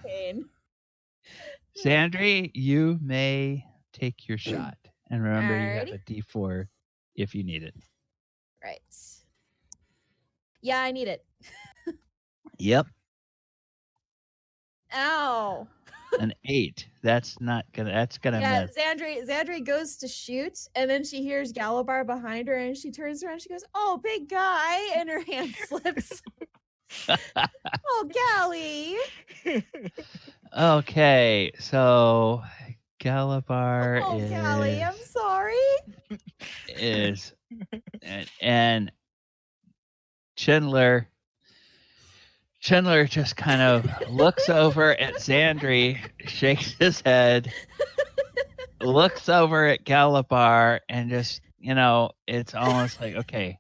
Zandri, you may take your shot. And remember, you have a D4 if you need it. Right. Yeah, I need it. Yep. Ow. An 8. That's gonna miss. Zandri goes to shoot, and then she hears Galibar behind her, and she turns around. She goes, "Oh, big guy!" And her hand slips. Oh, Gally. Okay, so Galibar Gally, I'm sorry. Is and Chandler just kind of looks over at Zandri, shakes his head, looks over at Galibar, and just, it's almost like, okay,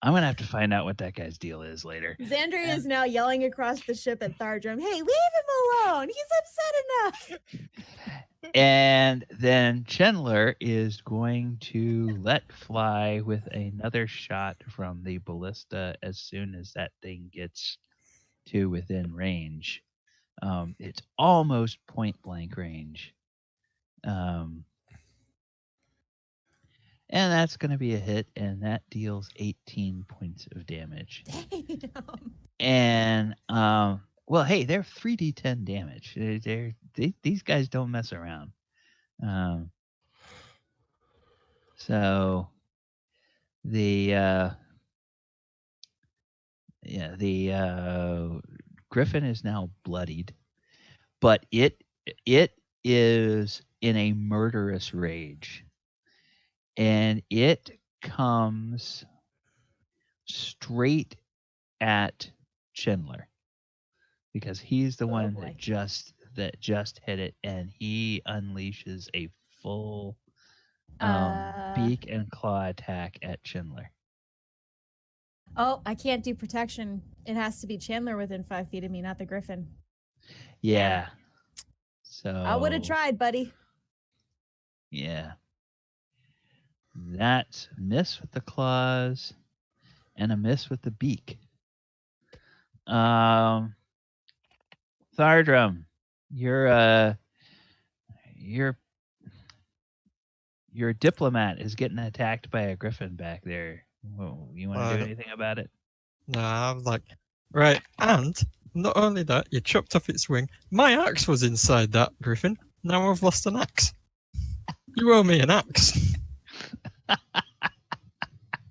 I'm going to have to find out what that guy's deal is later. Zandri is now yelling across the ship at Thardram, "Hey, leave him alone. He's upset enough." And then Chandler is going to let fly with another shot from the ballista as soon as that thing gets to within range. It's almost point blank range. And that's going to be a hit, and that deals 18 points of damage. Damn. And, well, hey, they're 3d10 damage. These guys don't mess around. So the Griffin is now bloodied, but it is in a murderous rage, and it comes straight at Schindler because he's the one boy. that just hit it, and he unleashes a full beak and claw attack at Schindler. Oh, I can't do protection. It has to be Chandler within 5 feet of me, not the Griffin. Yeah. So I would have tried, buddy. Yeah. That's a miss with the claws and a miss with the beak. Thardram, your diplomat is getting attacked by a Griffin back there. Whoa, you want to do anything about it? No, I'm like, right. And not only that, you chopped off its wing. My axe was inside that Griffin. Now I've lost an axe. You owe me an axe.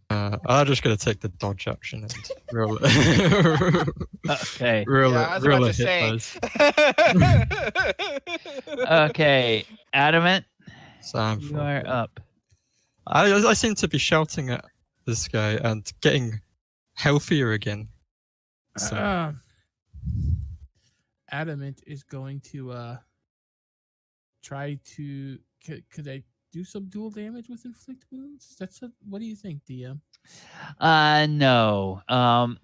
I'm just going to take the dodge action and roll it. Okay. Roll I it. was Roll about a to hit say. dice. Okay, Adamant, So you are up. I seem to be shouting at this guy and getting healthier again. So. Adamant is going to try to. Could I do some dual damage with inflict wounds? What do you think, DM? No. No.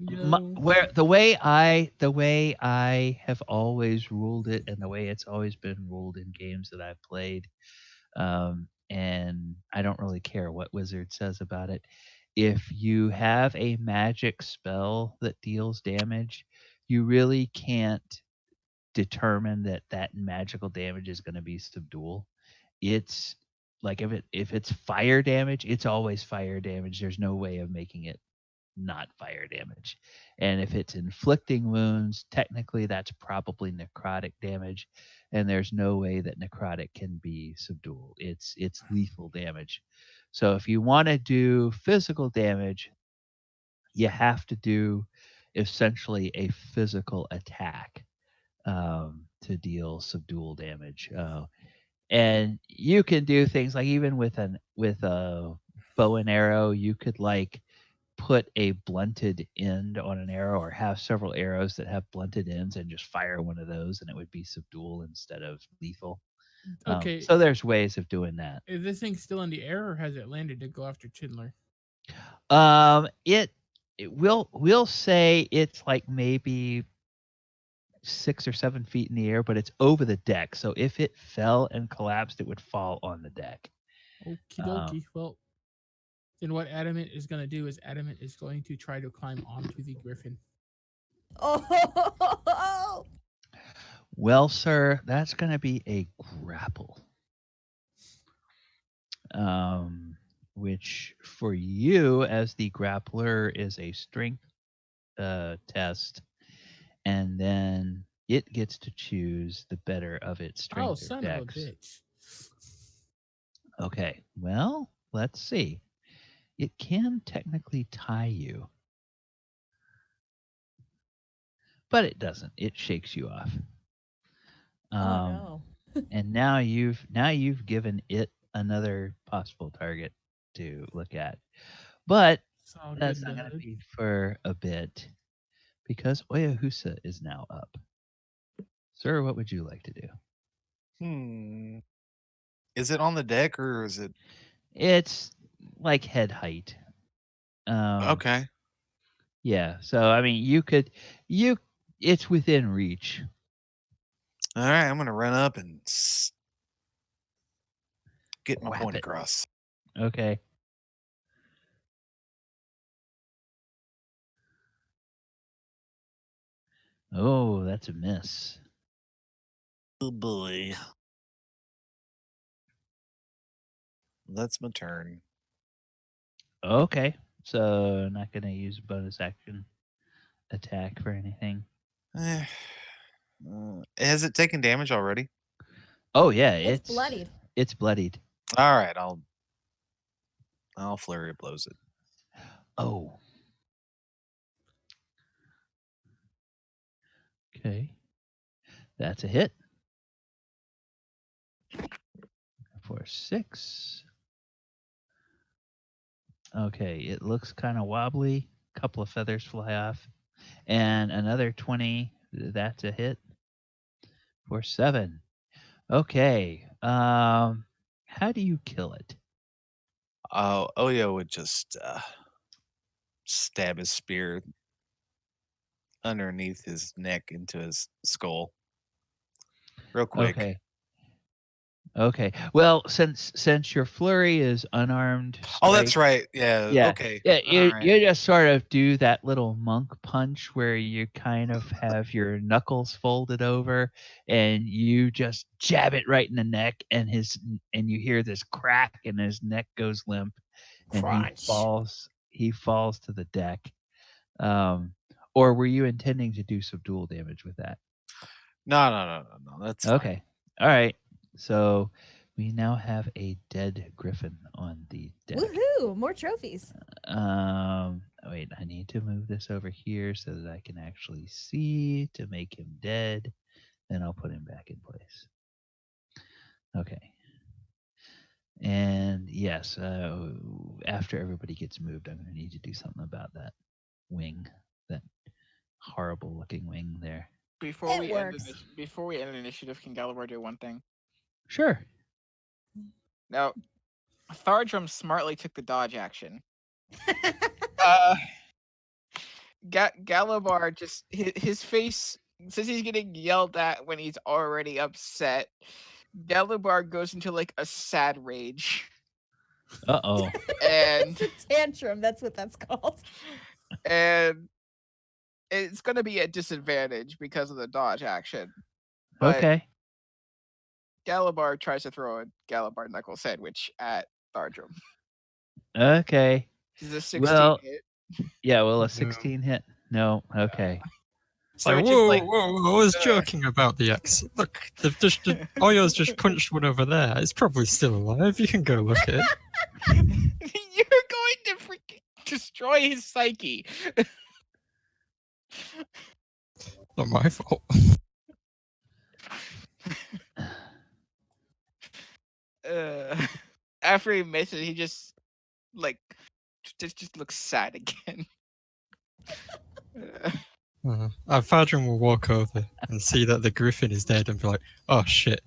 Where the way I have always ruled it, and the way it's always been ruled in games that I've played, and I don't really care what Wizard says about it. If you have a magic spell that deals damage, you really can't determine that magical damage is going to be subdual. It's like if it's fire damage, it's always fire damage. There's no way of making it not fire damage. And if it's inflicting wounds, technically that's probably necrotic damage, and there's no way that necrotic can be subdual. It's lethal damage. So if you want to do physical damage, you have to do essentially a physical attack to deal subdual damage. And you can do things like even with a bow and arrow, you could like put a blunted end on an arrow or have several arrows that have blunted ends and just fire one of those and it would be subdual instead of lethal. Okay. So there's ways of doing that. Is this thing still in the air or has it landed to go after Schindler? We'll say it's like maybe 6 or 7 feet in the air, but it's over the deck. So if it fell and collapsed, it would fall on the deck. Okie dokie. Well, then what Adamant is going to do is Adamant is going to try to climb onto the Griffin. Oh. Well, sir, that's going to be a grapple. Which for you as the grappler is a strength test, and then it gets to choose the better of its strength. Oh, son of a bitch. Okay, well, let's see. It can technically tie you, but it doesn't. It shakes you off. Oh no. And now you've given it another possible target to look at. But that's not going to be for a bit because Oyohusa is now up. Sir, what would you like to do? Is it on the deck or is it? It's like head height. Okay. Yeah. So I mean, it's within reach. All right, I'm gonna run up and get my Whap point it. across. Okay. Oh, that's a miss. Oh boy. That's my turn. Okay. So not gonna use a bonus action attack for anything. Has it taken damage already? Oh yeah, It's bloodied. It's bloodied. All right, I'll flurry of blows it. Oh. Okay. That's a hit. For 6. Okay, it looks kind of wobbly. A couple of feathers fly off. And another 20. That's a hit. For 7. Okay. How do you kill it? Oyo would just stab his spear underneath his neck into his skull. Real quick. Okay. Well, since your flurry is unarmed. Oh, that's strike, right. Yeah. Okay. Yeah, you Alright. you just sort of do that little monk punch where you kind of have your knuckles folded over and you just jab it right in the neck and you hear this crack and his neck goes limp and he falls to the deck. Or were you intending to do some dual damage with that? No. That's okay. All right. So we now have a dead griffin on the deck. Woohoo! More trophies. Wait, I need to move this over here so that I can actually see to make him dead. Then I'll put him back in place. Okay. And yes, after everybody gets moved, I'm going to need to do something about that wing, that horrible looking wing there. Before we end initiative, can Galibar do one thing? Sure. Now, Thardram smartly took the dodge action. Galibar just his face, since he's getting yelled at when he's already upset, Galibar goes into like a sad rage. Uh-oh. And it's a tantrum, that's what that's called. And it's going to be a disadvantage because of the dodge action. But okay. Galibar tries to throw a Galibar knuckle sandwich at Thardram. Okay. Is a 16 hit? Yeah, well, a 16 hit? No. Okay. So whoa, I was joking about the X. Look, Oyo's just punched one over there. It's probably still alive. You can go look at it. You're going to freaking destroy his psyche. Not my fault. After he misses, he just looks sad again. Thardram will walk over and see that the griffin is dead and be like, "Oh shit!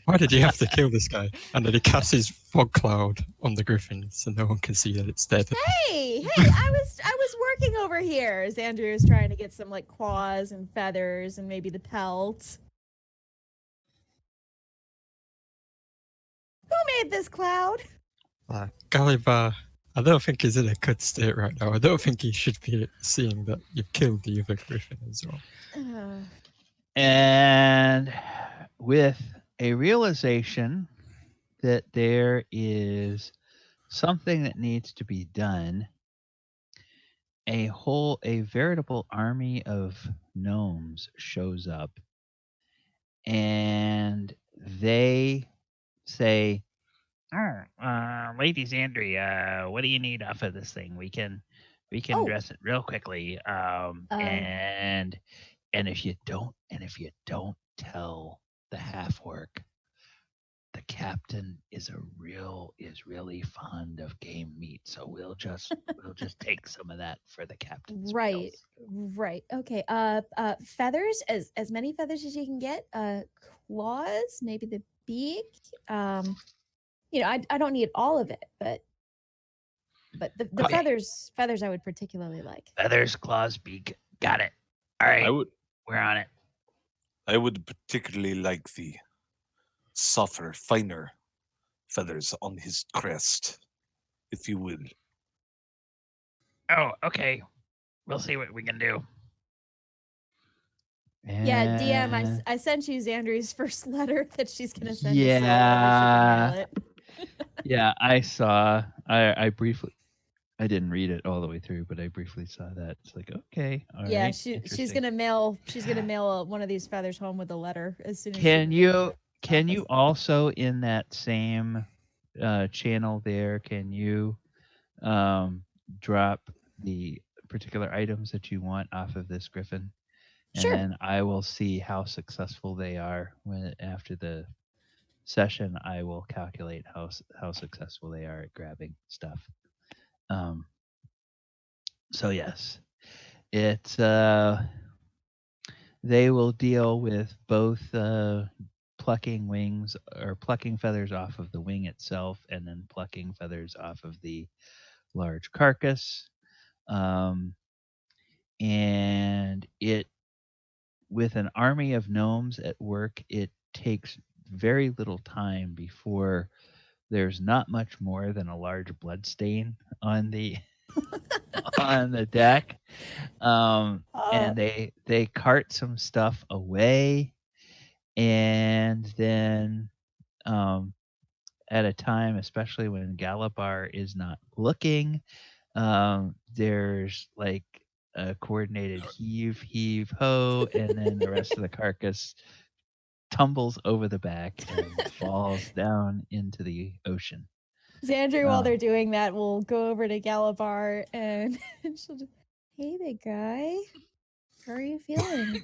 Why did you have to kill this guy?" And then he casts his fog cloud on the griffin so no one can see that it's dead. Hey! I was working over here. Zandri was trying to get some like claws and feathers and maybe the pelt. Who made this cloud? Galibar, I don't think he's in a good state right now. I don't think he should be seeing that you killed the other griffin as well. And with a realization that there is something that needs to be done, a veritable army of gnomes shows up, and they say, Lady Zandri, what do you need off of this thing? We can dress it real quickly. And if you don't tell the half orc, the captain is really fond of game meat, so we'll just take some of that for the captain's meals. Right. Okay. Feathers, as many feathers as you can get. Claws, maybe the beak. I don't need all of it, but the okay. feathers I would particularly like. Feathers, claws, beak. Got it. All right. We're on it. I would particularly like the softer, finer feathers on his crest, if you will. Oh, okay. We'll see what we can do. Yeah, DM, I sent you Zandri's first letter that she's going to send to Yeah. Syl. Mail it. Yeah, I saw. I briefly. I didn't read it all the way through, but I briefly saw that. It's like, okay, all right. She's gonna mail one of these feathers home with a letter as soon as. Can you also, in that same channel there, can you drop the particular items that you want off of this Griffin? And Sure. then I will see how successful they are after the session. I will calculate how successful they are at grabbing stuff. So yes, it's they will deal with both plucking wings or plucking feathers off of the wing itself, and then plucking feathers off of the large carcass. And it, with an army of gnomes at work, it takes very little time before there's not much more than a large blood stain on the on the deck. And they cart some stuff away, and then at a time, especially when Galibar is not looking, there's like a coordinated heave, heave, ho, and then the rest of the carcass tumbles over the back and falls down into the ocean. Zandri, while they're doing that, will go over to Galibar and she'll just, hey, big guy. How are you feeling?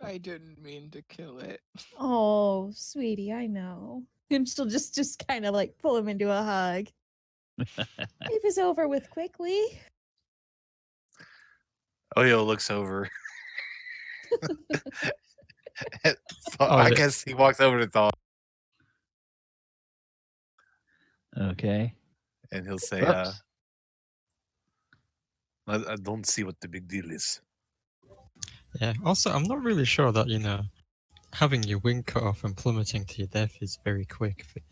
I didn't mean to kill it. Oh, sweetie, I know. And she'll just kind of like pull him into a hug. Life is over with quickly. Oyo looks over. I guess he walks over to Thal. Okay. And he'll say, I don't see what the big deal is. Yeah. Also, I'm not really sure that, having your wing cut off and plummeting to your death is very quick. But,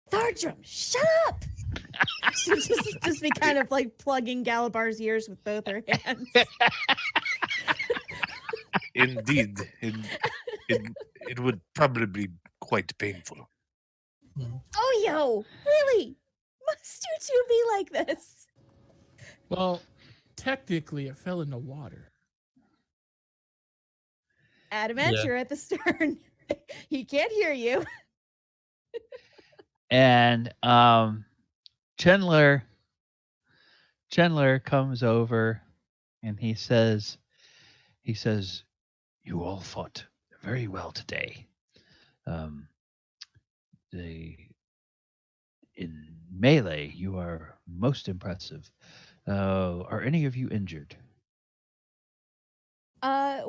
Thardram, shut up! She'll just be kind of like plugging Galibar's ears with both her hands. Indeed. It would probably be quite painful. Oh, yo, really? Must you two be like this? Well, technically, it fell in the water. Adamant, you're at the stern. He can't hear you. And Chandler comes over and he says, you all fought very well today. In melee, you are most impressive. Are any of you injured?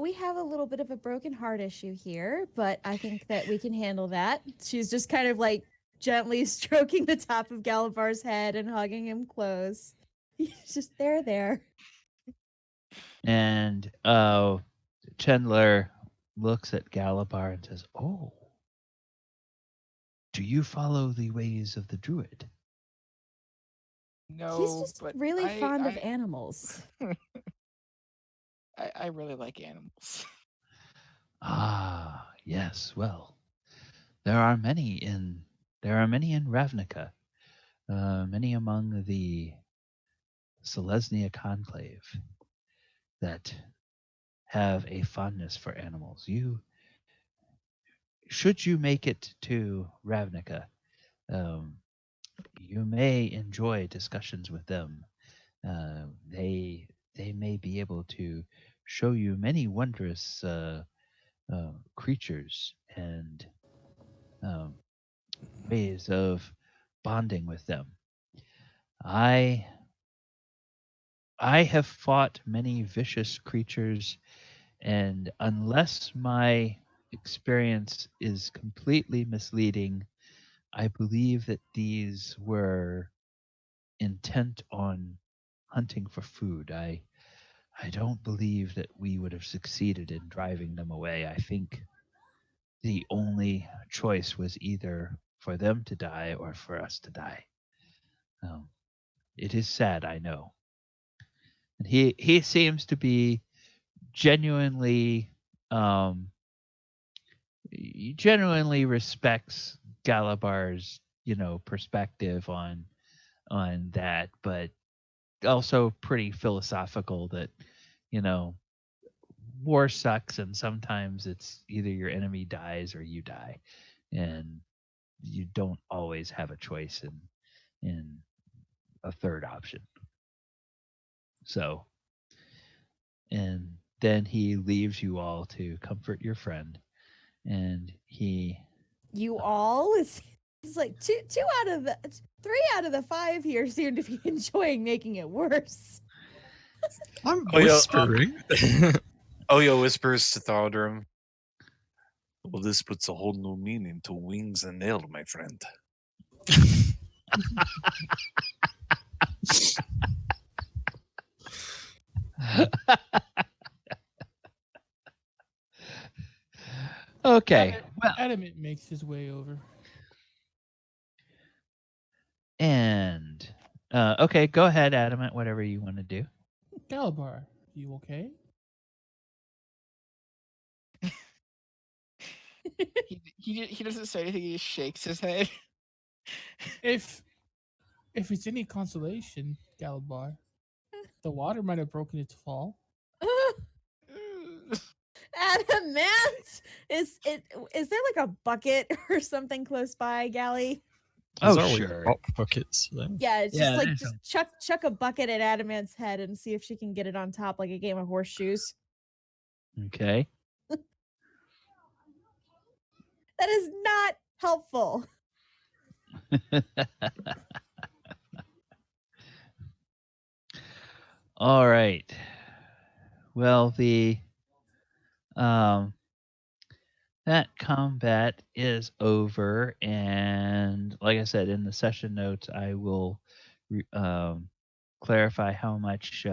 We have a little bit of a broken heart issue here, but I think that we can handle that. She's just kind of like gently stroking the top of Galibar's head and hugging him close. He's just there. And Chandler looks at Galibar and says, oh, do you follow the ways of the druid? No, he's just but really fond of animals. I really like animals. Ah, yes. Well, there are many in Ravnica, many among the Selesnya conclave that have a fondness for animals. Should you make it to Ravnica, you may enjoy discussions with them. They may be able to show you many wondrous creatures and ways of bonding with them. I have fought many vicious creatures, and unless my experience is completely misleading, I believe that these were intent on hunting for food. I don't believe that we would have succeeded in driving them away. I think the only choice was either for them to die or for us to die. It is sad, I know. And he seems to be genuinely he genuinely respects Galibar's perspective on that, but also pretty philosophical that war sucks and sometimes it's either your enemy dies or you die. and you don't always have a choice in a third option. So, and then he leaves you all to comfort your friend, and he You all? It's like three out of the 5 here seem to be enjoying making it worse. I'm Oh, yeah, whispering. Oyo whispers to Thardram. Well, this puts a whole new meaning to wings and nail, my friend. Okay. Well, Adamant makes his way over. and okay, go ahead, Adamant. Whatever you want to do. Galibar, you okay? He doesn't say anything. He just shakes his head. If it's any consolation, Galibar, the water might have broken its fall. Adamant! Is there like a bucket or something close by, Gally? There's Oh, always sure. mop buckets there. Yeah, it's Yeah, just like there's chuck a bucket at Adamant's head and see if she can get it on top like a game of horseshoes. Okay. That is not helpful. All right. Well, that combat is over, and like I said in the session notes, I will clarify how much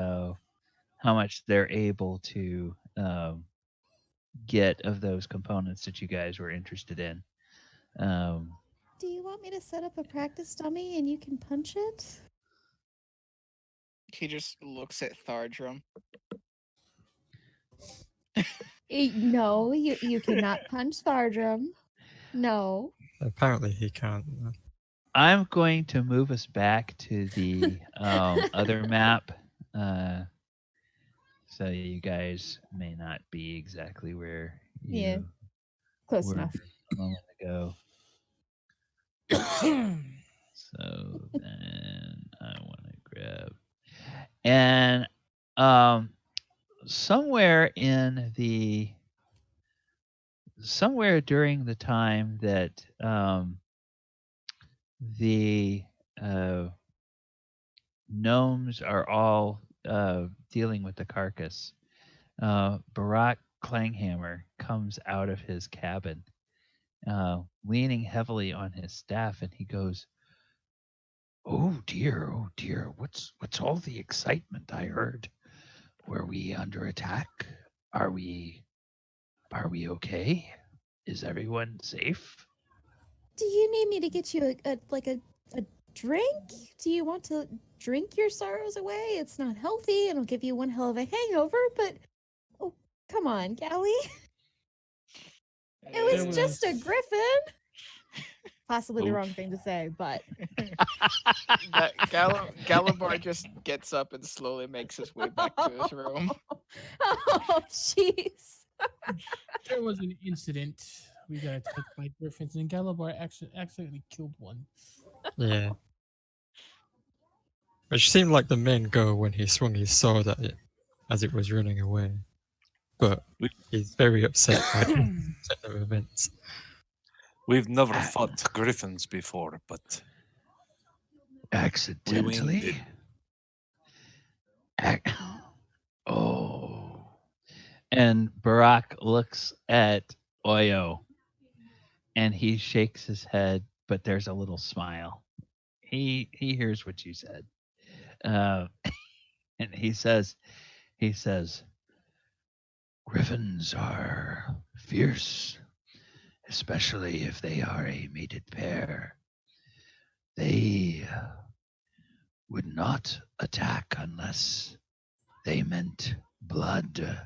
they're able to get of those components that you guys were interested in. Do you want me to set up a practice dummy and you can punch it? He just looks at Thardram. No, you cannot punch Thardram. No. Apparently he can't. I'm going to move us back to the other map, so you guys may not be exactly where you Yeah. Close were enough. a moment ago. So then I want to grab, and somewhere during the time that the gnomes are all dealing with the carcass, Barak Clanghammer comes out of his cabin, leaning heavily on his staff, and he goes, oh dear, what's all the excitement I heard? Were we under attack? Are we okay? Is everyone safe? Do you need me to get you a drink? Do you want to drink your sorrows away? It's not healthy and it'll give you one hell of a hangover, but oh, come on, Gally. It was just a griffin. Possibly the wrong thing to say, but Galibar just gets up and slowly makes his way back to his room. Oh, jeez. There was an incident. We got attacked by griffins, and Galibar accidentally killed one. Yeah. Which seemed like the main goal when he swung his sword at it as it was running away. But he's very upset by the set of events. We've never fought griffins before, but accidentally. Oh. And Barak looks at Oyo, and he shakes his head, but there's a little smile. He hears what you said, and he says, griffins are fierce, especially if they are a mated pair. They would not attack unless they meant blood.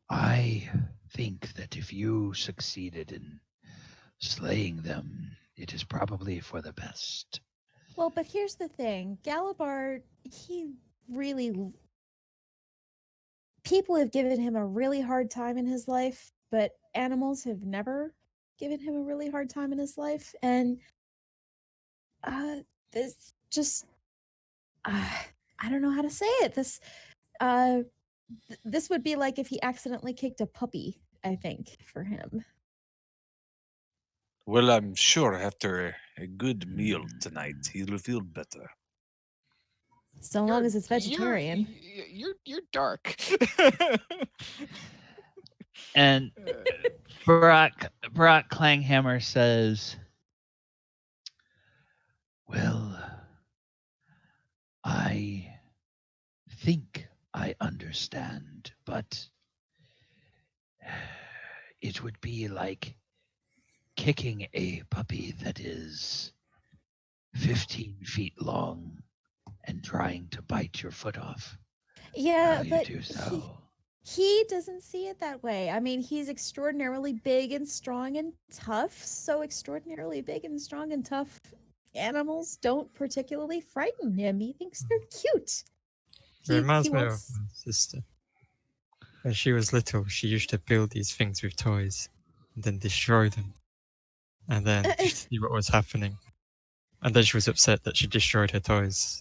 I think that if you succeeded in slaying them, it is probably for the best. Well, but here's the thing. Galibar, people have given him a really hard time in his life, but animals have never given him a really hard time in his life. And this just, I don't know how to say it. This would be like if he accidentally kicked a puppy, I think, for him. Well, I'm sure after a good meal tonight, he'll feel better. So long as it's vegetarian. You're dark. And Brock Clanghammer says, "Well, I think I understand, but it would be like kicking a puppy that is 15 feet long and trying to bite your foot off. Yeah, How you but do so. he doesn't see it that way. I mean, he's extraordinarily big and strong and tough. So extraordinarily big and strong and tough animals don't particularly frighten him. He thinks they're cute. It reminds me of my sister. When she was little, she used to build these things with toys and then destroy them. And then see what was happening. And then she was upset that she destroyed her toys.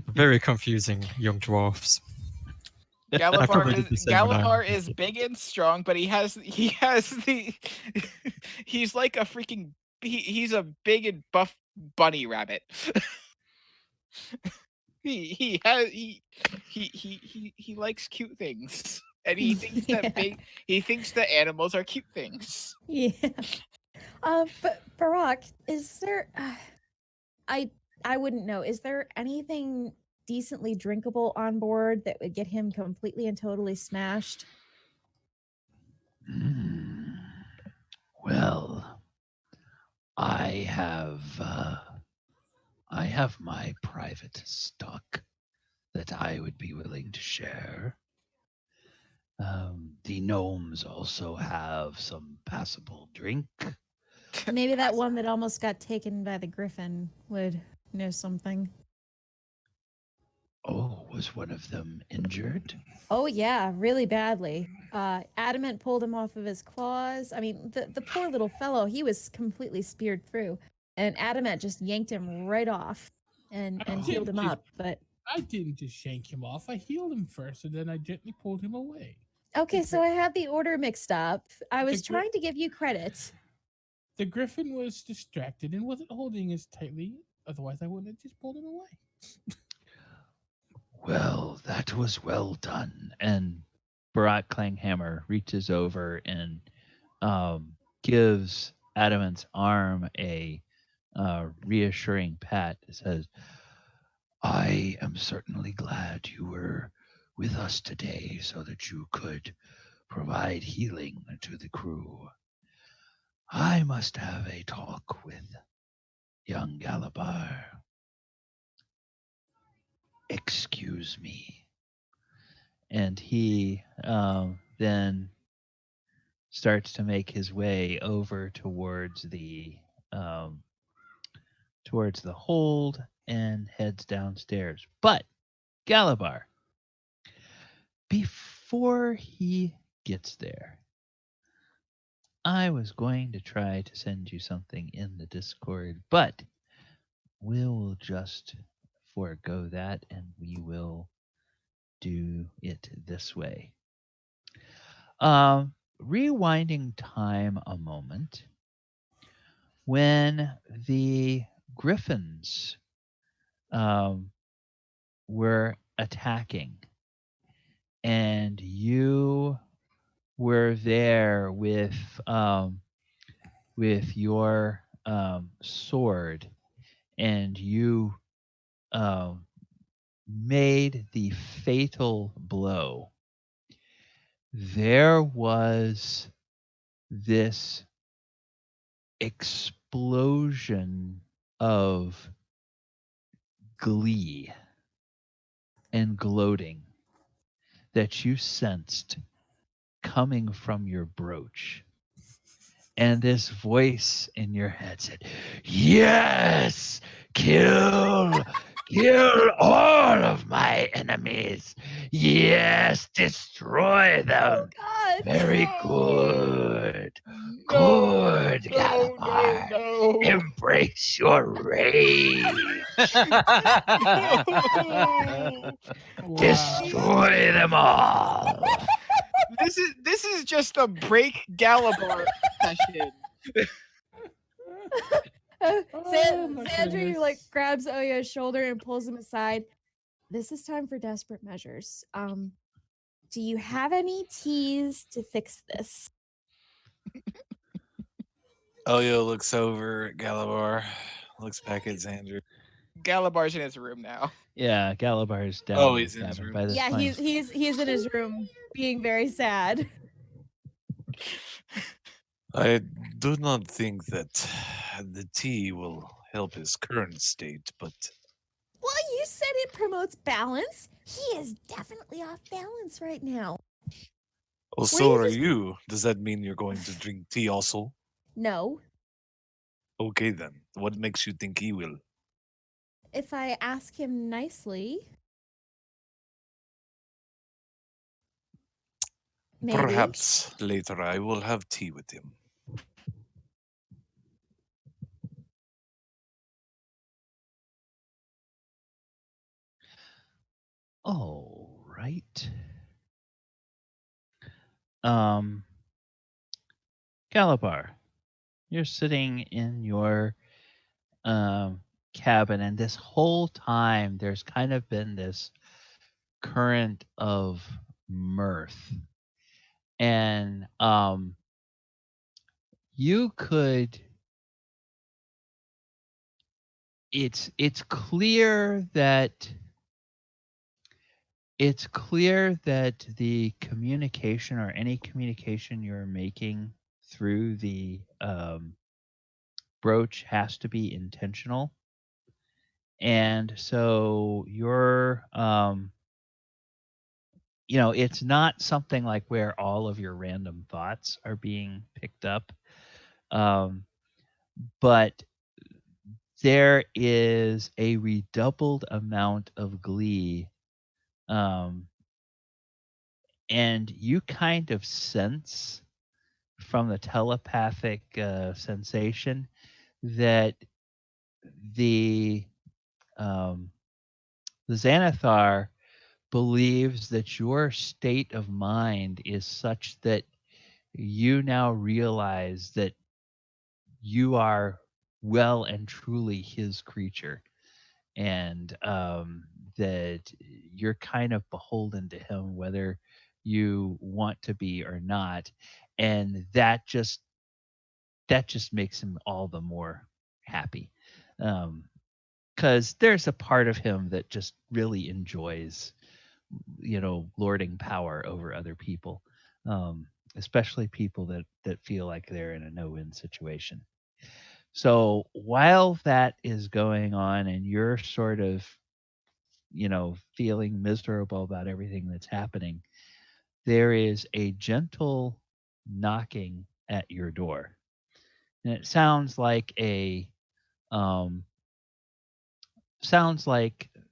Very confusing young dwarfs. Galibar is big and strong, but he's like a freaking he's a big and buff bunny rabbit. he likes cute things, and he thinks he thinks that animals are cute things. Yeah. But Barack, is there? I wouldn't know. Is there anything decently drinkable on board that would get him completely and totally smashed? Well, I have my private stock that I would be willing to share. The gnomes also have some passable drink. Maybe that one that almost got taken by the Griffin would know something. Oh, was one of them injured? Oh yeah, really badly. Adamant pulled him off of his claws. I mean, the poor little fellow, he was completely speared through. And Adamant just yanked him right off and healed him up. But I didn't just yank him off. I healed him first, and then I gently pulled him away. okay, so I had the order mixed up. I was trying to give you credit. The Griffin was distracted and wasn't holding as tightly. Otherwise, I wouldn't have just pulled him away. Well, that was well done. And Barack Clanghammer reaches over and gives Adamant's arm a reassuring pat. It says, I am certainly glad you were with us today so that you could provide healing to the crew. I must have a talk with young Galibar. Excuse me. And he then starts to make his way over towards the hold and heads downstairs. But Galibar, before he gets there, I was going to try to send you something in the Discord, but we'll just forego that and we will do it this way. Rewinding time a moment, when the Griffins were attacking and you were there with your sword, and you made the fatal blow, there was this explosion of glee and gloating that you sensed coming from your brooch. And this voice in your head said, yes, kill Kill all of my enemies. Yes, destroy Oh them. God! Very No. good. No, Good, no, no, Galibar. no. Embrace your rage. No. Destroy them all. This is just a break Galibar session. Oh, my Zandri like goodness. grabs Oyo's shoulder and pulls him aside. This is time for desperate measures. Do you have any teas to fix this? Oyo looks over at Galibar, looks back at Zandri. Galibar's in his room now. Yeah, Galibar's down Oh, in he's the in his cabin room. by this Yeah, point. he's in his room being very sad. I do not think that the tea will help his current state, but Well, you said it promotes balance. He is definitely off balance right now. well, do so you are just- you. Does that mean you're going to drink tea also? No. Okay, then. What makes you think he will? If I ask him nicely, maybe. Perhaps later I will have tea with him. All right. Galibar, you're sitting in your cabin, and this whole time there's kind of been this current of mirth, and you could. It's clear that the communication or any communication you're making through the brooch has to be intentional. And so you're it's not something like where all of your random thoughts are being picked up. But there is a redoubled amount of glee. And you kind of sense from the telepathic sensation that the Xanathar believes that your state of mind is such that you now realize that you are well and truly his creature, and that you're kind of beholden to him whether you want to be or not, and that just makes him all the more happy, because there's a part of him that just really enjoys lording power over other people, especially people that feel like they're in a no-win situation. So while that is going on and you're sort of feeling miserable about everything that's happening, there is a gentle knocking at your door. And it sounds like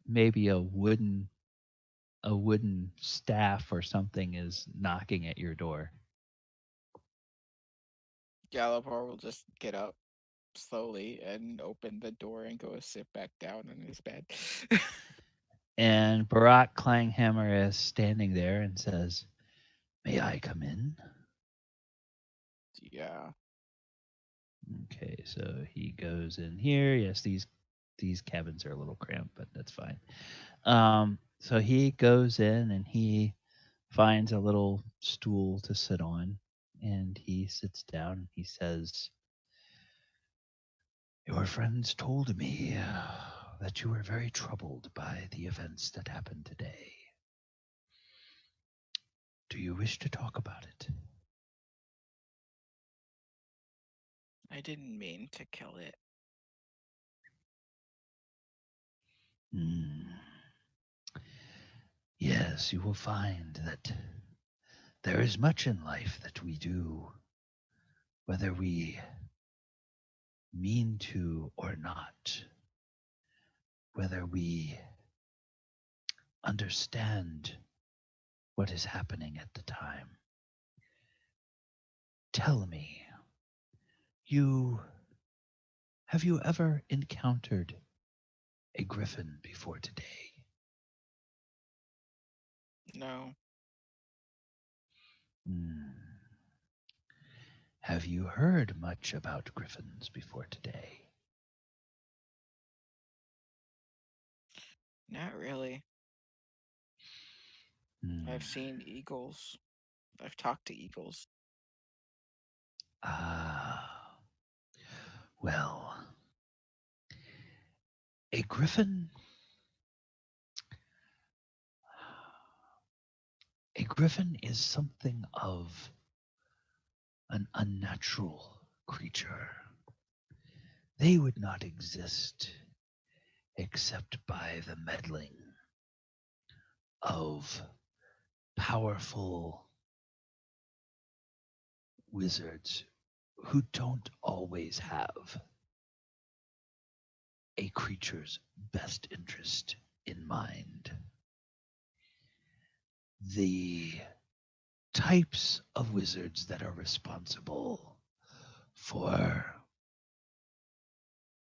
maybe a wooden staff or something is knocking at your door. Galibar will just get up slowly and open the door and go sit back down in his bed. And Barak Clanghammer is standing there and says, "May I come in?" Yeah. Okay, so he goes in here. Yes, these cabins are a little cramped, but that's fine. So he goes in and he finds a little stool to sit on, and he sits down. He says, "Your friends told me that you were very troubled by the events that happened today. Do you wish to talk about it?" I didn't mean to kill it. Yes, you will find that there is much in life that we do, whether we mean to or not. whether we understand what is happening at the time. Tell me, have you ever encountered a griffin before today? No. Have you heard much about griffins before today? Not really. I've seen eagles. I've talked to eagles. Well, a griffin is something of an unnatural creature. They would not exist except by the meddling of powerful wizards who don't always have a creature's best interest in mind. The types of wizards that are responsible for,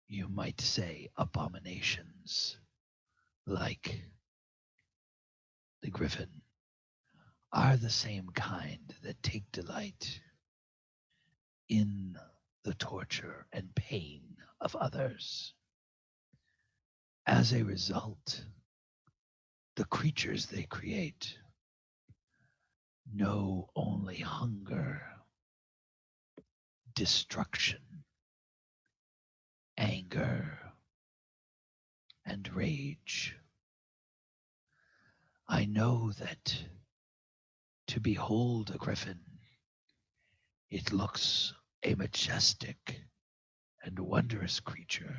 you might say, abominations like the griffin are the same kind that take delight in the torture and pain of others. As a result, the creatures they create know only hunger, destruction, anger, and rage. I know that to behold a griffin, it looks a majestic and wondrous creature,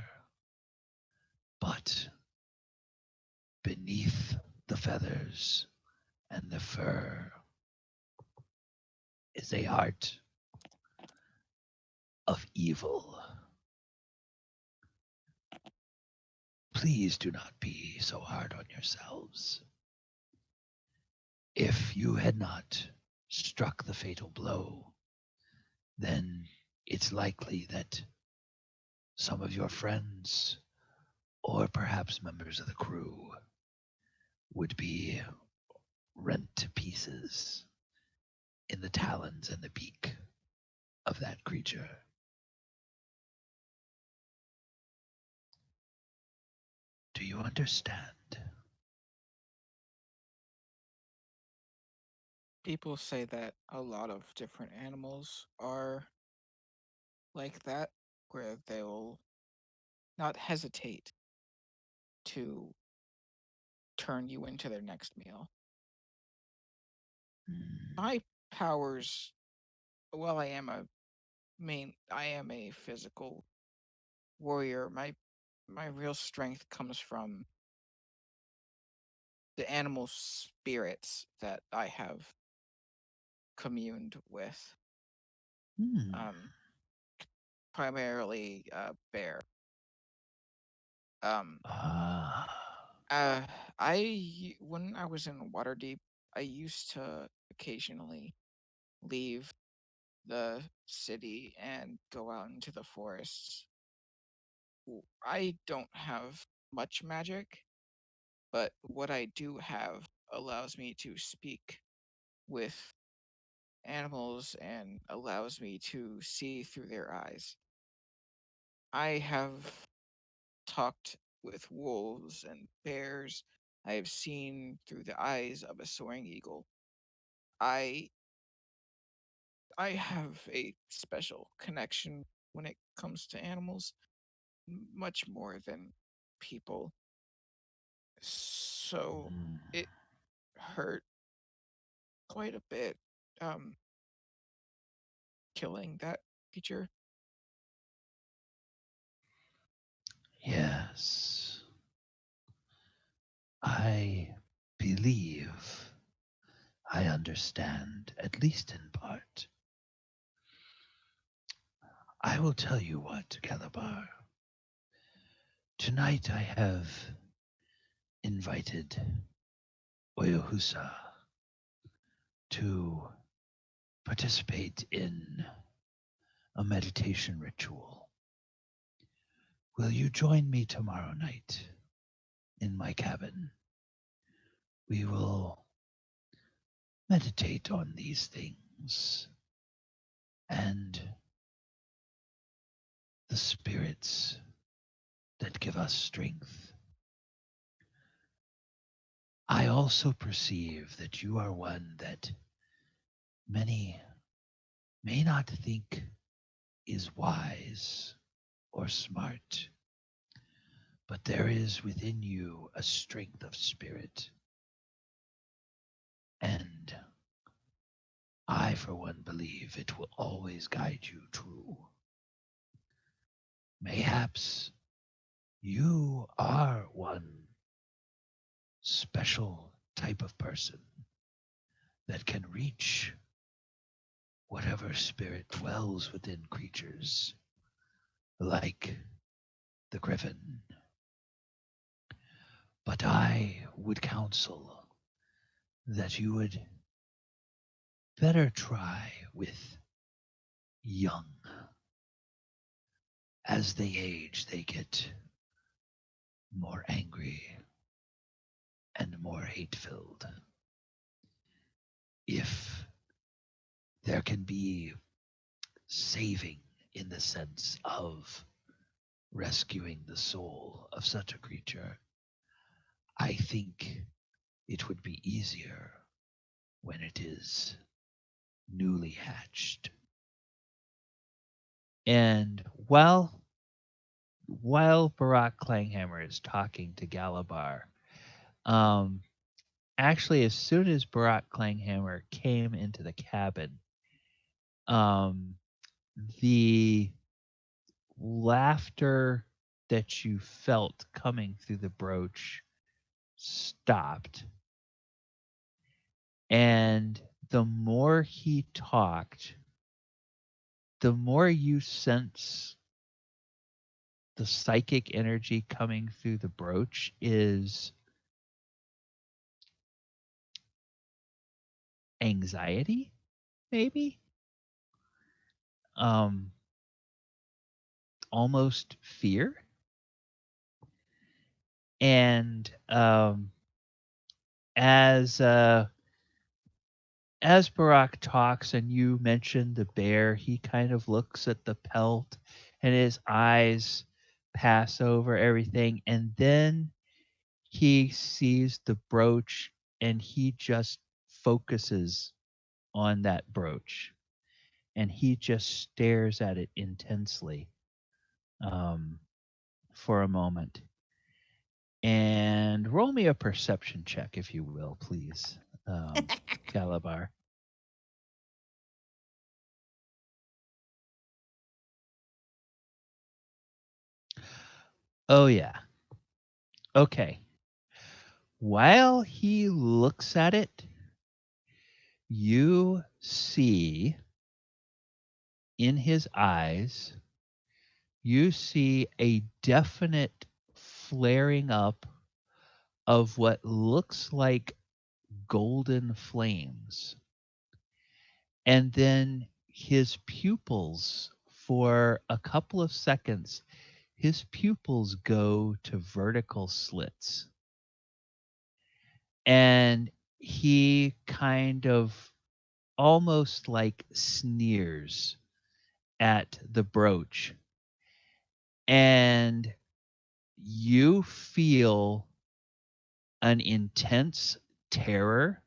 but beneath the feathers and the fur is a heart of evil. Please do not be so hard on yourselves. If you had not struck the fatal blow, then it's likely that some of your friends, or perhaps members of the crew, would be rent to pieces in the talons and the beak of that creature. Do you understand? People say that a lot of different animals are like that, where they'll not hesitate to turn you into their next meal. My powers, well, I am a physical warrior. My real strength comes from the animal spirits that I have communed with. Primarily bear. When I was in Waterdeep, I used to occasionally leave the city and go out into the forests. I don't have much magic, but what I do have allows me to speak with animals and allows me to see through their eyes. I have talked with wolves and bears. I have seen through the eyes of a soaring eagle. I have a special connection when it comes to animals, much more than people. So it hurt quite a bit killing that creature. Yes. I believe I understand, at least in part. I will tell you what, Galibar. Tonight I have invited Oyohusa to participate in a meditation ritual. Will you join me tomorrow night in my cabin? We will meditate on these things and the spirits that give us strength. I also perceive that you are one that many may not think is wise or smart, but there is within you a strength of spirit. And I, for one, believe it will always guide you true. Mayhaps you are one special type of person that can reach whatever spirit dwells within creatures like the Griffin. But I would counsel that you would better try with young. As they age, they get more angry and more hate-filled. If there can be saving in the sense of rescuing the soul of such a creature, I think it would be easier when it is newly hatched. And while Barak Clanghammer is talking to Galibar, actually, as soon as Barak Clanghammer came into the cabin, the laughter that you felt coming through the brooch stopped. And the more he talked, the more you sense the psychic energy coming through the brooch is anxiety, maybe? Almost fear. And as Barak talks and you mention the bear, he kind of looks at the pelt and his eyes pass over everything, and then he sees the brooch and he just focuses on that brooch and he just stares at it intensely for a moment. And roll me a perception check, if you will, please, Galibar. Oh, yeah. Okay. While he looks at it, you see in his eyes, you see a definite flaring up of what looks like golden flames. And then his pupils, for a couple of seconds, his pupils go to vertical slits. And he kind of almost like sneers at the brooch. And you feel an intense terror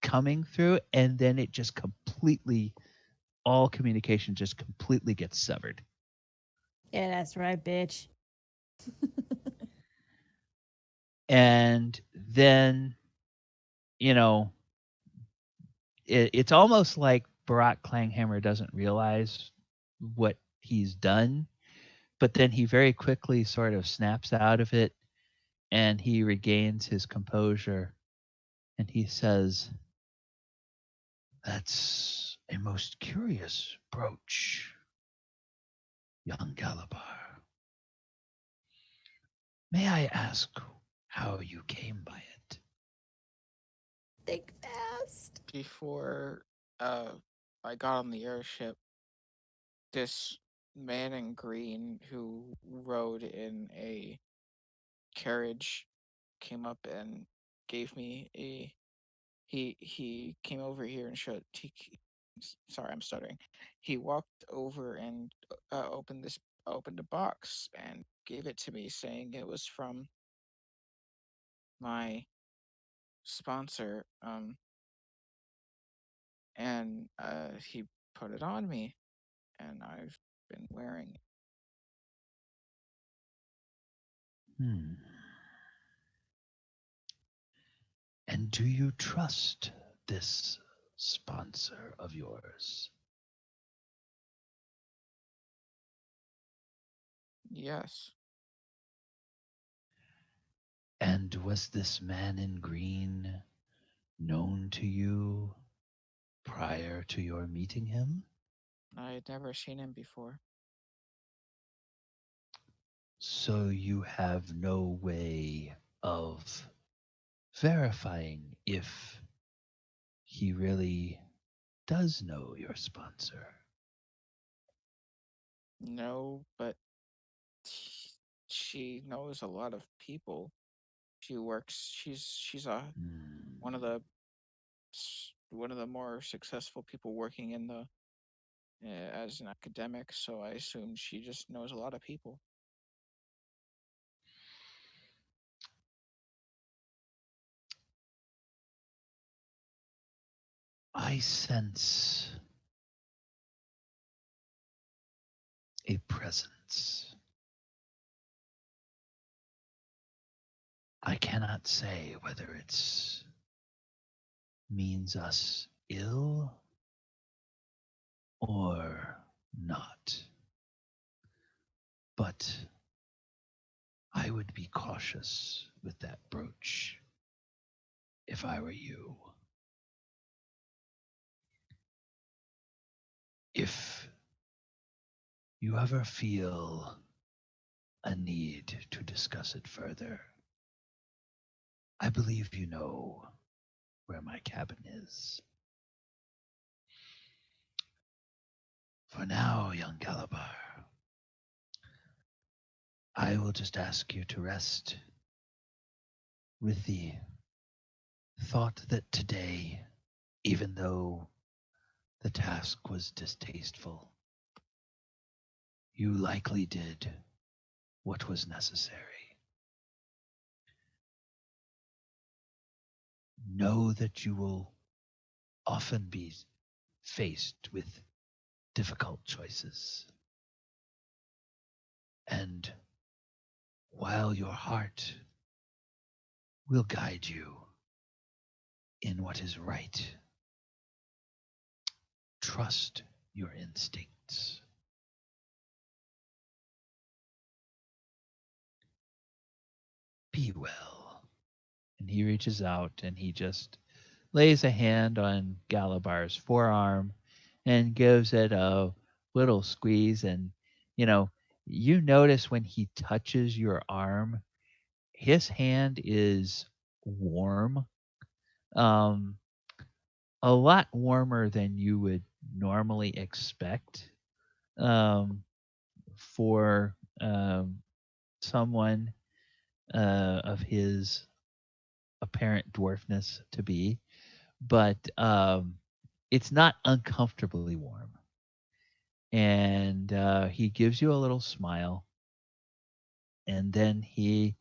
coming through, and then it just completely, all communication just completely gets severed. Yeah, that's right, bitch. And then, you know, it's almost like Barak Clanghammer doesn't realize what he's done, but then he very quickly sort of snaps out of it and he regains his composure and he says, "That's a most curious brooch, young Galibar. May I ask how you came by it. Think fast. Before I got on the airship, this man in green who rode in a carriage came up and gave me a he came over here and sorry, I'm stuttering. He walked over and opened a box and gave it to me, saying it was from my sponsor. And he put it on me, and I've been wearing it. And do you trust this sponsor of yours? Yes. And was this man in green known to you prior to your meeting him? I had never seen him before. So you have no way of verifying if he really does know your sponsor. No, but she knows a lot of people. She's one of the more successful people working in the as an academic, so I assume she just knows a lot of people. I sense a presence. I cannot say whether it's means us ill or not. But I would be cautious with that brooch if I were you. If you ever feel a need to discuss it further, I believe you know where my cabin is. For now, young Galibar, I will just ask you to rest with the thought that today, even though the task was distasteful, you likely did what was necessary. Know that you will often be faced with difficult choices. And while your heart will guide you in what is right, trust your instincts. Be well. And he reaches out and he just lays a hand on Galibar's forearm and gives it a little squeeze. And, you notice when he touches your arm, his hand is warm, um, a lot warmer than you would normally expect for someone of his apparent dwarfness to be. But it's not uncomfortably warm. And he gives you a little smile. And then he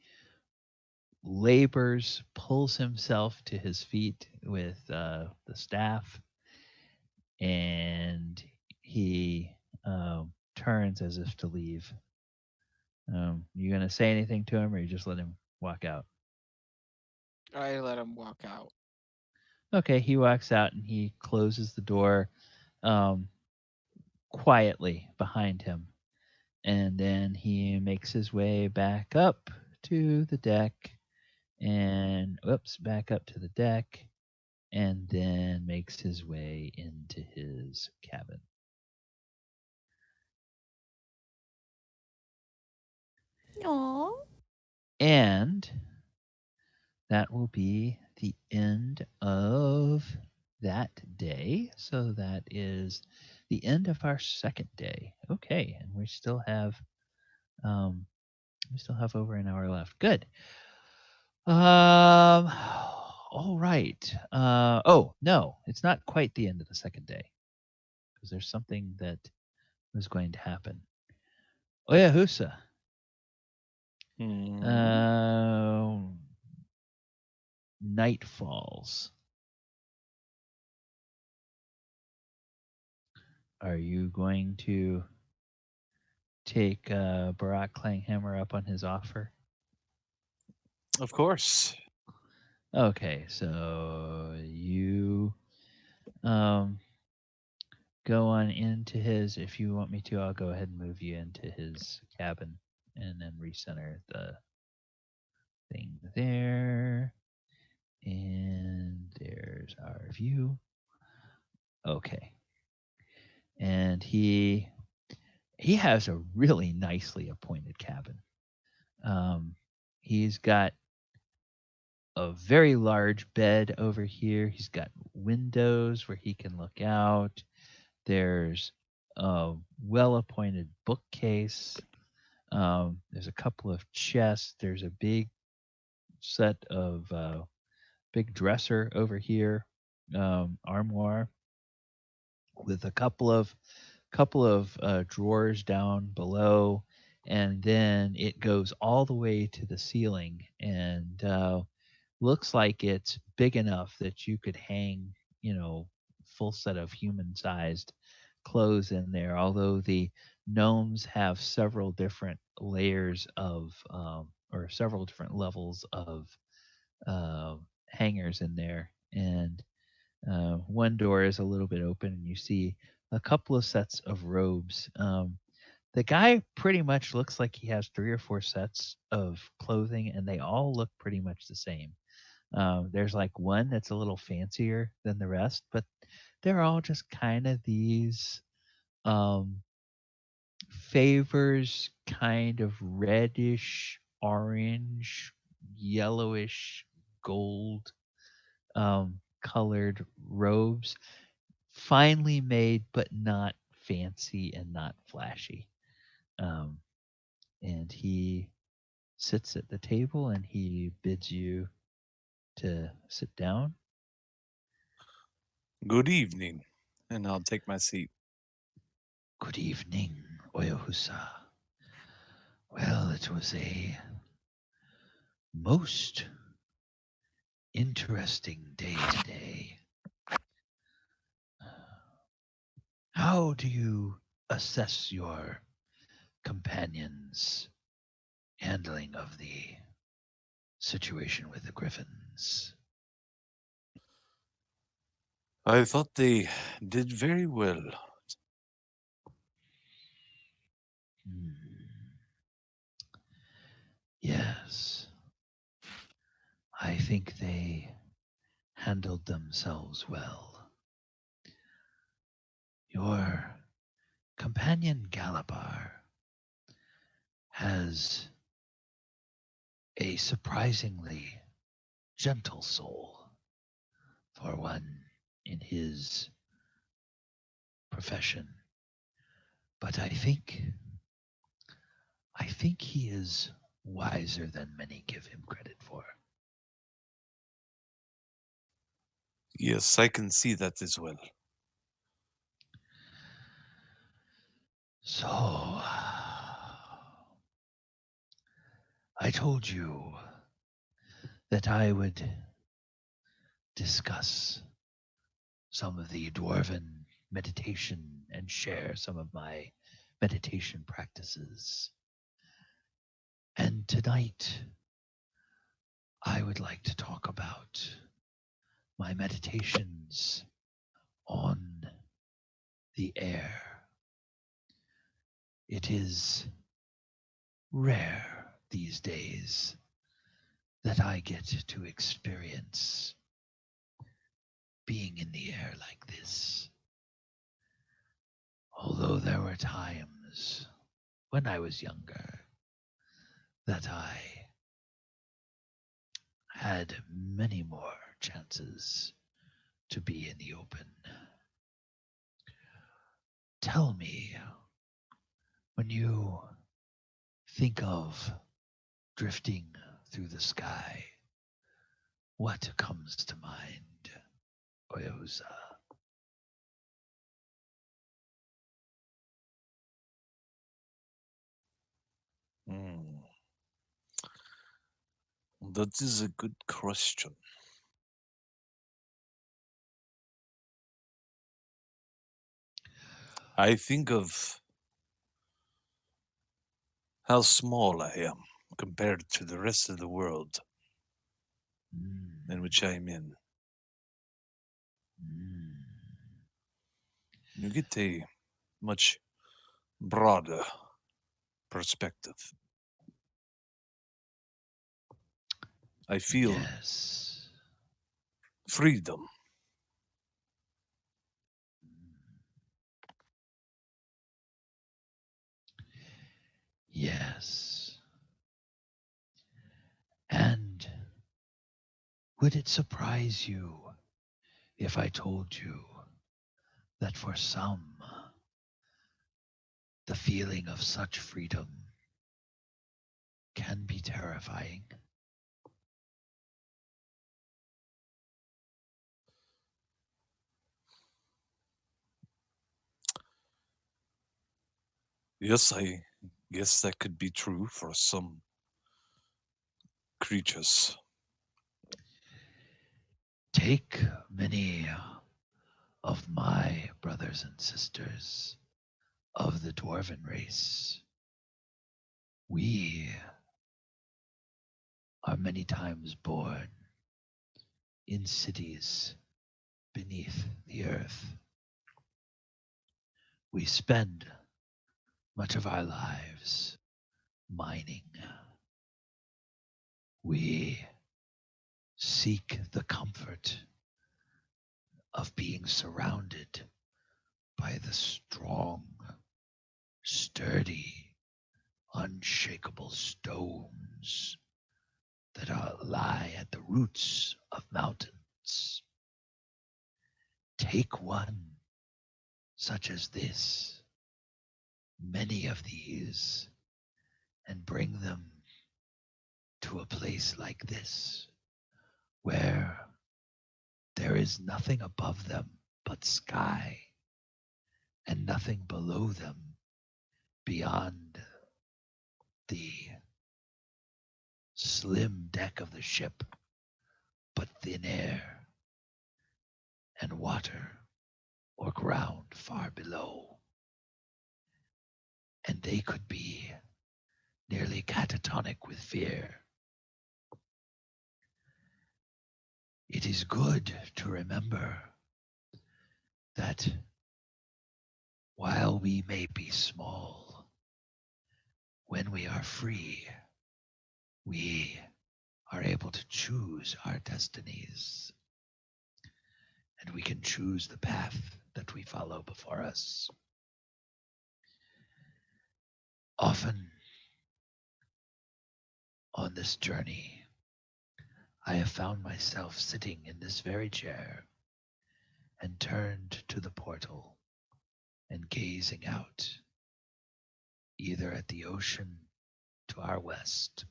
pulls himself to his feet with the staff. And he turns as if to leave. You going to say anything to him or you just let him walk out? I let him walk out. Okay, he walks out and he closes the door quietly behind him. And then he makes his way back up to the deck back up to the deck and then makes his way into his cabin. Aww. And that will be the end of that day. So that is the end of our second day. Okay, and we still have over an hour left. Good. All right. Oh no, it's not quite the end of the second day because there's something that was going to happen. Oyohusa. Night falls. Are you going to take Barak Clanghammer up on his offer? Of course. Okay, so you go on into his. If you want me to, I'll go ahead and move you into his cabin and then recenter the thing there. And there's our view. Okay. And he has a really nicely appointed cabin. He's got a very large bed over here. He's got windows where he can look out. There's a well-appointed bookcase. There's a couple of chests. There's a big set of big dresser over here, armoire with a couple of drawers down below, and then it goes all the way to the ceiling, and looks like it's big enough that you could hang, full set of human-sized clothes in there. Although the gnomes have several different layers of, or several different levels of hangers in there, and one door is a little bit open, and you see a couple of sets of robes. The guy pretty much looks like he has 3 or 4 sets of clothing, and they all look pretty much the same. There's like one that's a little fancier than the rest, but they're all just kind of these favors, kind of reddish, orange, yellowish, gold colored robes, finely made but not fancy and not flashy. And he sits at the table and he bids you to sit down. Good evening. And I'll take my seat. Good evening, Oyohusa. Well, it was a most interesting day today. How do you assess your companions' handling of the situation with the Griffins? I thought they did very well. Yes. I think they handled themselves well. Your companion Galibar has a surprisingly gentle soul for one in his profession. But I think he is wiser than many give him credit for. Yes, I can see that as well. So, I told you that I would discuss some of the dwarven meditation and share some of my meditation practices. And tonight, I would like to talk about my meditations on the air. It is rare these days that I get to experience being in the air like this. Although there were times when I was younger that I had many more chances to be in the open. Tell me, when you think of drifting through the sky, what comes to mind, Oyohusa? Hmm. That is a good question. I think of how small I am compared to the rest of the world in which I am in. You get a much broader perspective. I feel Yes. freedom. Yes. And would it surprise you if I told you that for some, the feeling of such freedom can be terrifying? Yes, I guess that could be true for some creatures. Take many of my brothers and sisters of the dwarven race. We are many times born in cities beneath the earth. We spend much of our lives mining. We seek the comfort of being surrounded by the strong, sturdy, unshakable stones that lie at the roots of mountains. Take one such as this, many of these, and bring them to a place like this, where there is nothing above them but sky, and nothing below them beyond the slim deck of the ship, but thin air and water or ground far below. And they could be nearly catatonic with fear. It is good to remember that while we may be small, when we are free, we are able to choose our destinies. And we can choose the path that we follow before us. Often on this journey, I have found myself sitting in this very chair and turned to the portal and gazing out, either at the ocean to our west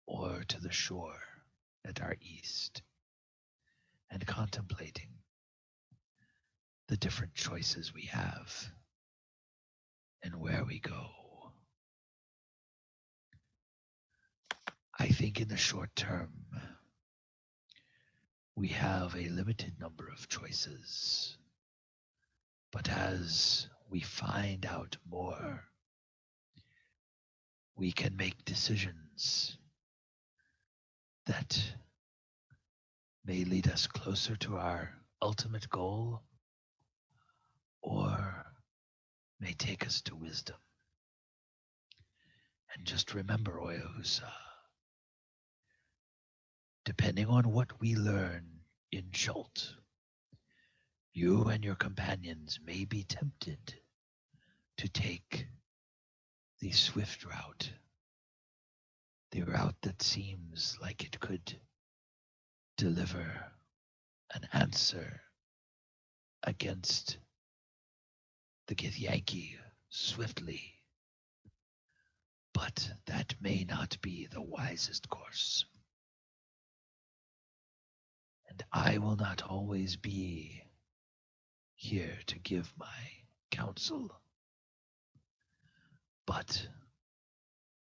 or to the shore at our east, and contemplating the different choices we have and where we go. I think in the short term, we have a limited number of choices, but as we find out more, we can make decisions that may lead us closer to our ultimate goal or may take us to wisdom. And just remember, Oyohusa, depending on what we learn in Chult, you and your companions may be tempted to take the swift route, the route that seems like it could deliver an answer against the Githyanki swiftly. But that may not be the wisest course. And I will not always be here to give my counsel. But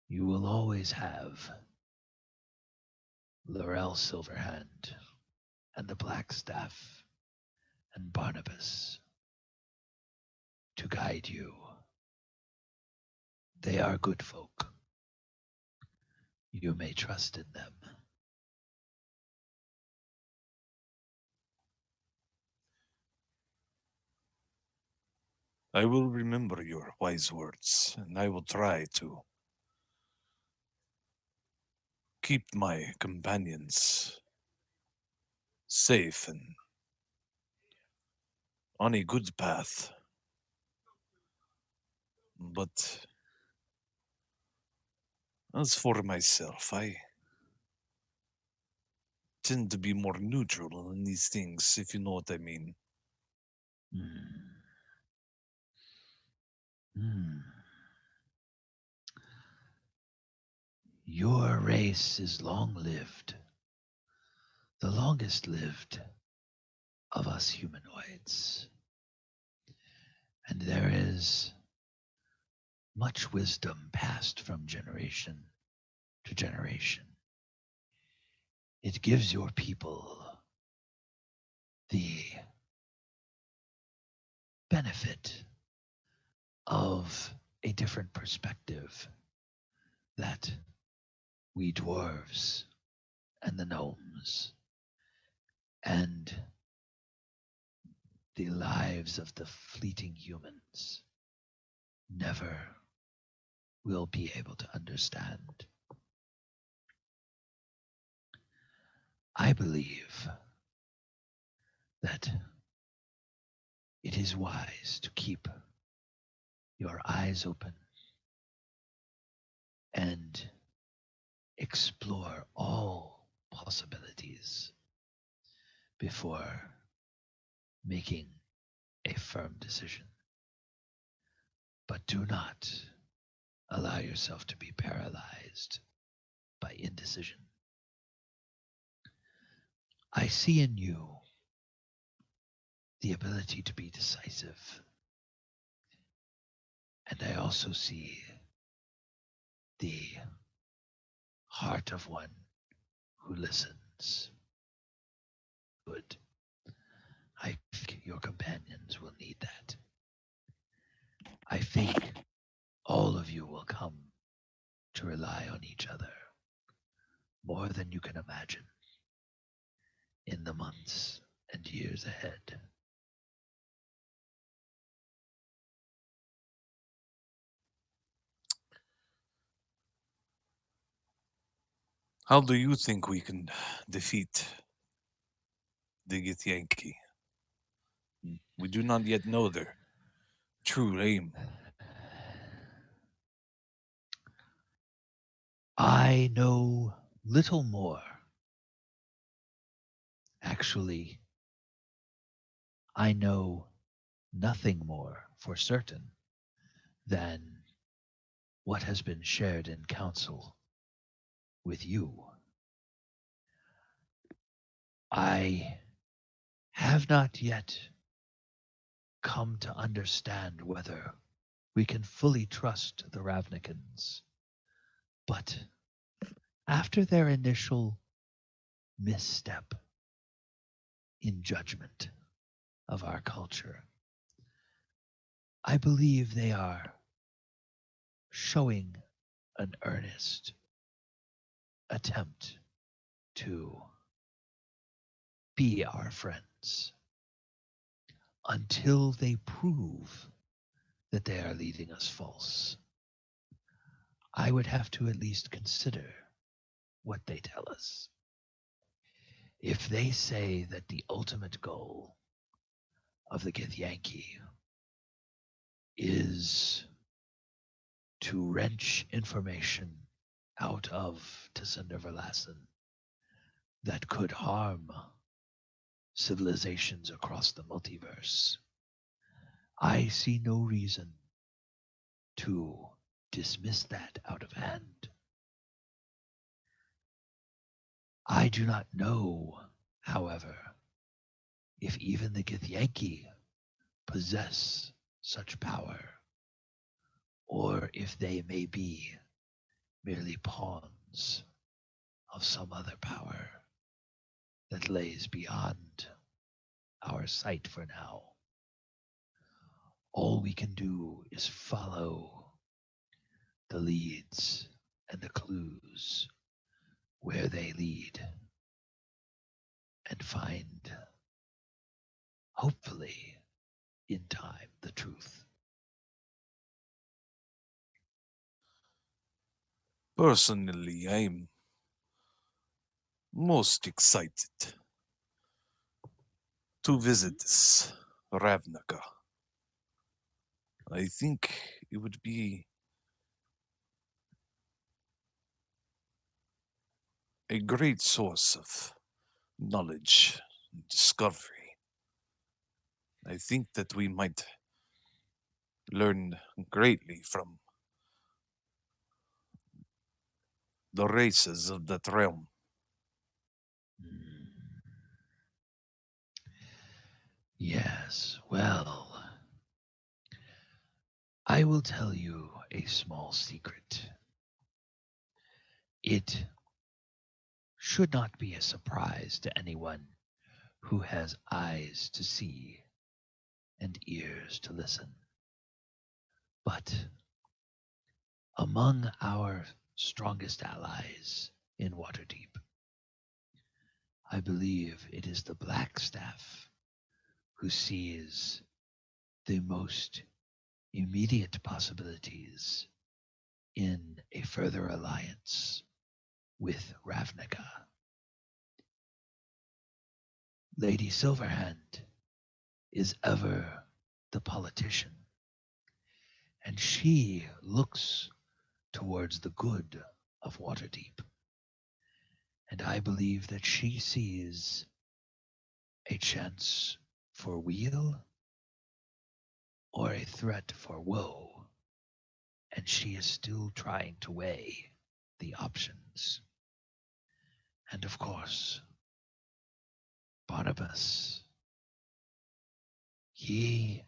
you will always have Laurel Silverhand and the Black Staff and Barnabas to guide you. They are good folk. You may trust in them. I will remember your wise words, and I will try to keep my companions safe and on a good path. But as for myself, I tend to be more neutral in these things, if you know what I mean. Your race is long-lived, the longest lived of us humanoids. And there is much wisdom passed from generation to generation. It gives your people the benefit of a different perspective that we dwarves and the gnomes and the lives of the fleeting humans never will be able to understand. I believe that it is wise to keep your eyes open and explore all possibilities before making a firm decision. But do not allow yourself to be paralyzed by indecision. I see in you the ability to be decisive. And I also see the heart of one who listens. Good. I think your companions will need that. I think all of you will come to rely on each other more than you can imagine in the months and years ahead. How do you think we can defeat the Githyanki? We do not yet know their true aim. I know little more. Actually, I know nothing more for certain than what has been shared in council with you. I have not yet come to understand whether we can fully trust the Ravnikins. But after their initial misstep in judgment of our culture, I believe they are showing an earnest attempt to be our friends until they prove that they are leading us false. I would have to at least consider what they tell us. If they say that the ultimate goal of the Githyanki is to wrench information out of Tassander Verlassen that could harm civilizations across the multiverse, I see no reason to dismiss that out of hand. I do not know, however, if even the Githyanki possess such power, or if they may be merely pawns of some other power that lays beyond our sight for now. All we can do is follow the leads and the clues where they lead and find, hopefully, in time, the truth. Personally, I'm most excited to visit this Ravnica. I think it would be a great source of knowledge and discovery. I think that we might learn greatly from the races of that realm. Yes, well, I will tell you a small secret. It should not be a surprise to anyone who has eyes to see and ears to listen. But among our strongest allies in Waterdeep, I believe it is the Blackstaff who sees the most immediate possibilities in a further alliance with Ravnica. Lady Silverhand is ever the politician, and she looks towards the good of Waterdeep. And I believe that she sees a chance for weal or a threat for woe, and she is still trying to weigh the options. And of course, Barnabas, he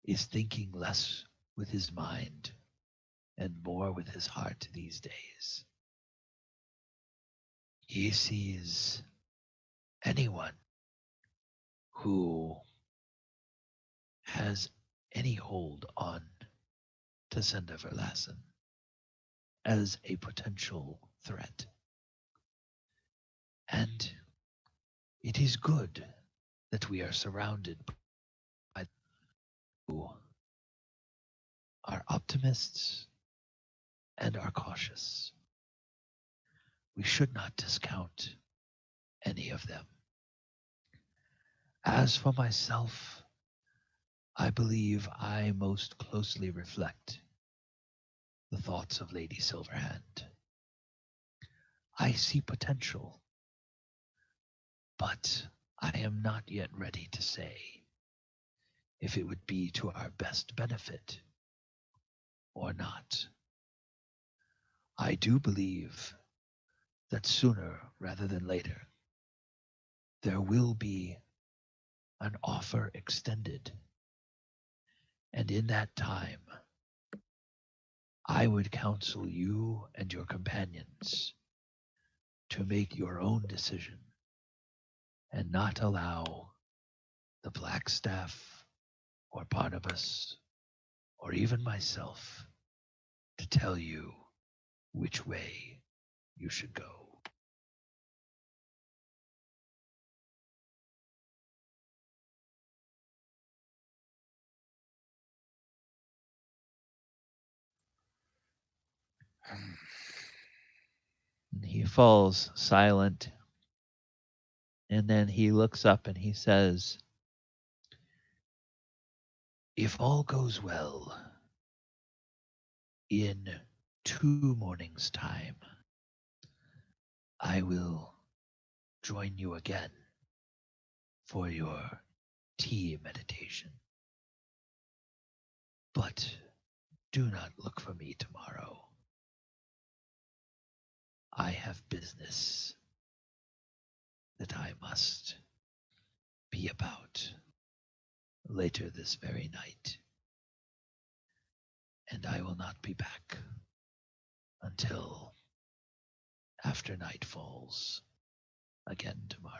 is thinking less with his mind and more with his heart these days. He sees anyone who has any hold on Tasenda Verlassen as a potential threat. And it is good that we are surrounded by who are optimists and are cautious. We should not discount any of them. As for myself, I believe I most closely reflect the thoughts of Lady Silverhand. I see potential, but I am not yet ready to say if it would be to our best benefit or not. I do believe that sooner rather than later, there will be an offer extended. And in that time, I would counsel you and your companions to make your own decision and not allow the Blackstaff or Barnabas or even myself to tell you which way you should go. And he falls silent, and then he looks up and he says, "If all goes well, in 2 mornings' time, I will join you again for your tea meditation. But do not look for me tomorrow. I have business that I must be about later this very night. And I will not be back until after night falls again tomorrow.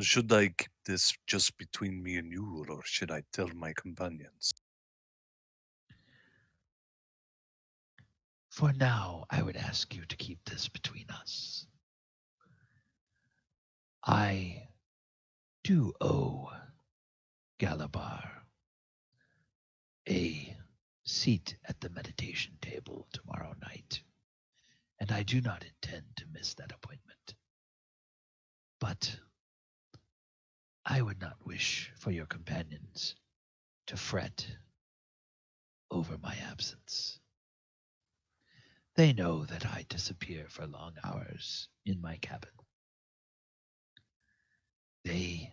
Should I keep this just between me and you, or should I tell my companions? For now, I would ask you to keep this between us. I do owe Galibar a seat at the meditation table tomorrow night, and I do not intend to miss that appointment. But I would not wish for your companions to fret over my absence. They know that I disappear for long hours in my cabin. They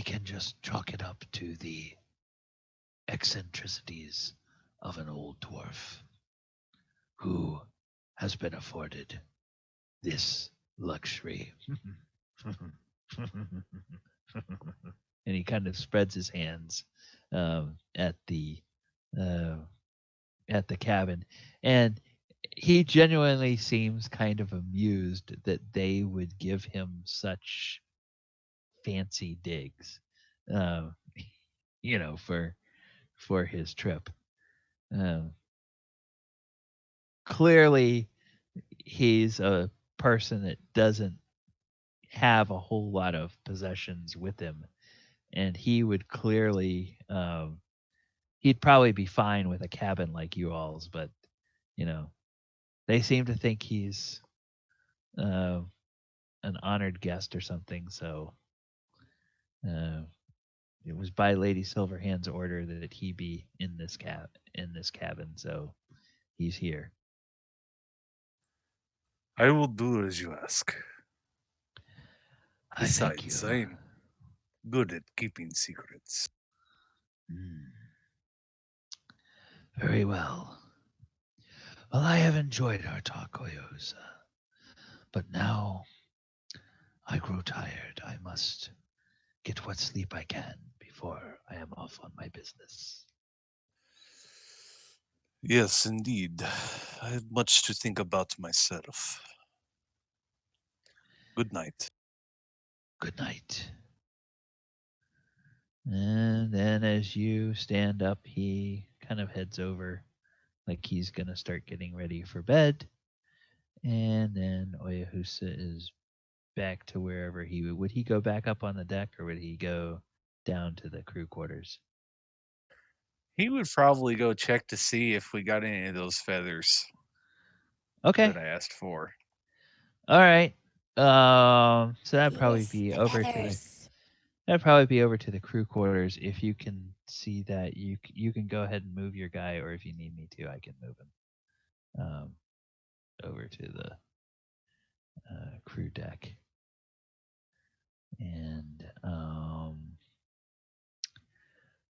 can just chalk it up to the eccentricities of an old dwarf who has been afforded this luxury. And he kind of spreads his hands at the cabin, and he genuinely seems kind of amused that they would give him such fancy digs, for his trip. Clearly, he's a person that doesn't have a whole lot of possessions with him, and he would clearly he'd probably be fine with a cabin like you all's, but they seem to think he's an honored guest or something. So it was by Lady Silverhand's order that he be in this cabin. So he's here. I will do as you ask. I thank Besides, you. I'm good at keeping secrets. Very well. Well, I have enjoyed our talk, Oyohusa. But now I grow tired. I must get what sleep I can before I am off on my business. Yes, indeed. I have much to think about myself. Good night. Good night. And then as you stand up, he kind of heads over like he's going to start getting ready for bed. And then Oyohusa is back to wherever he would he go back up on the deck, or would he go down to the crew quarters? He would probably go check to see if we got any of those feathers Okay. that I asked for. All right. So that'd probably be over to the crew quarters. If you can see that, you can go ahead and move your guy, or if you need me to, I can move him over to the crew deck. And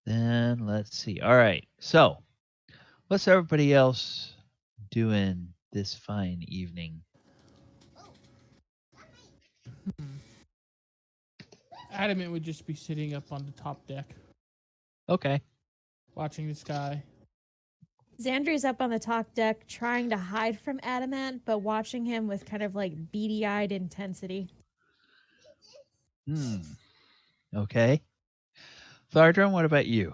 then let's see. All right. So what's everybody else doing this fine evening? Adamant would just be sitting up on the top deck, Okay. watching the sky. Zandri's up on the top deck trying to hide from Adamant, but watching him with kind of like beady-eyed intensity. Okay. Thardram, what about you?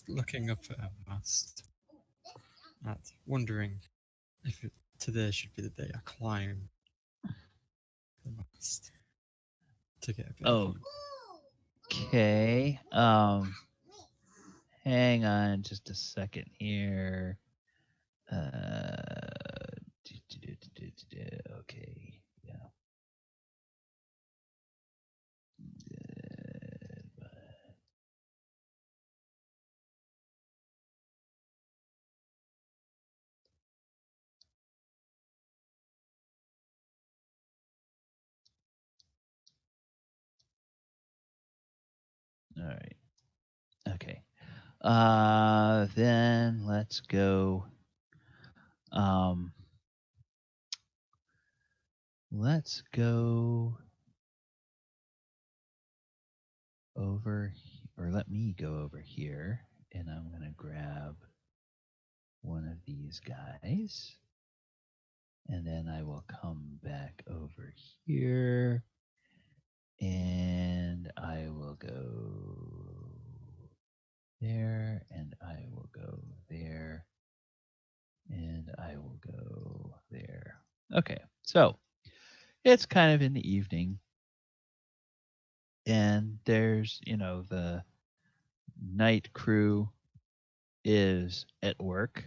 Looking up at a mast, wondering if today should be the day I climb the mast to get a bit of view. Okay. Hang on just a second here. Okay. Yeah. right. Okay. Then let's go. Let's go over, or let me go over here, and I'm gonna grab one of these guys, and then I will come back over here, and I will go there, and I will go there, and I will go there. Okay, so it's kind of in the evening, and there's, the night crew is at work,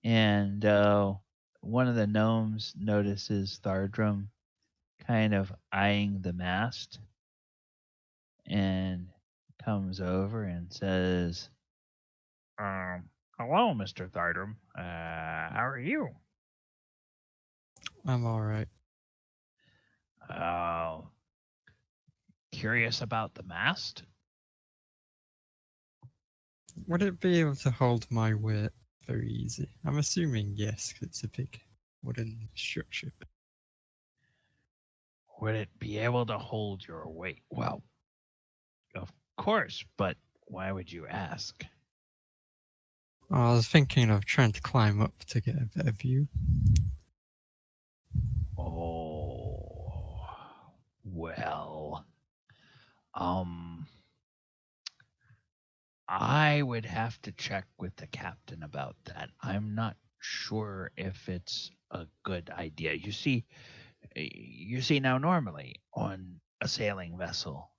and one of the gnomes notices Thardram kind of eyeing the mast and comes over and says, hello, Mr. Thardram. How are you? I'm all right. Curious about the mast? Would it be able to hold my weight very easy? I'm assuming yes, 'cause it's a big wooden structure. Would it be able to hold your weight? Well, of course, but why would you ask? I was thinking of trying to climb up to get a better view. Oh, well, I would have to check with the captain about that. I'm not sure if it's a good idea. You see now, normally on a sailing vessel,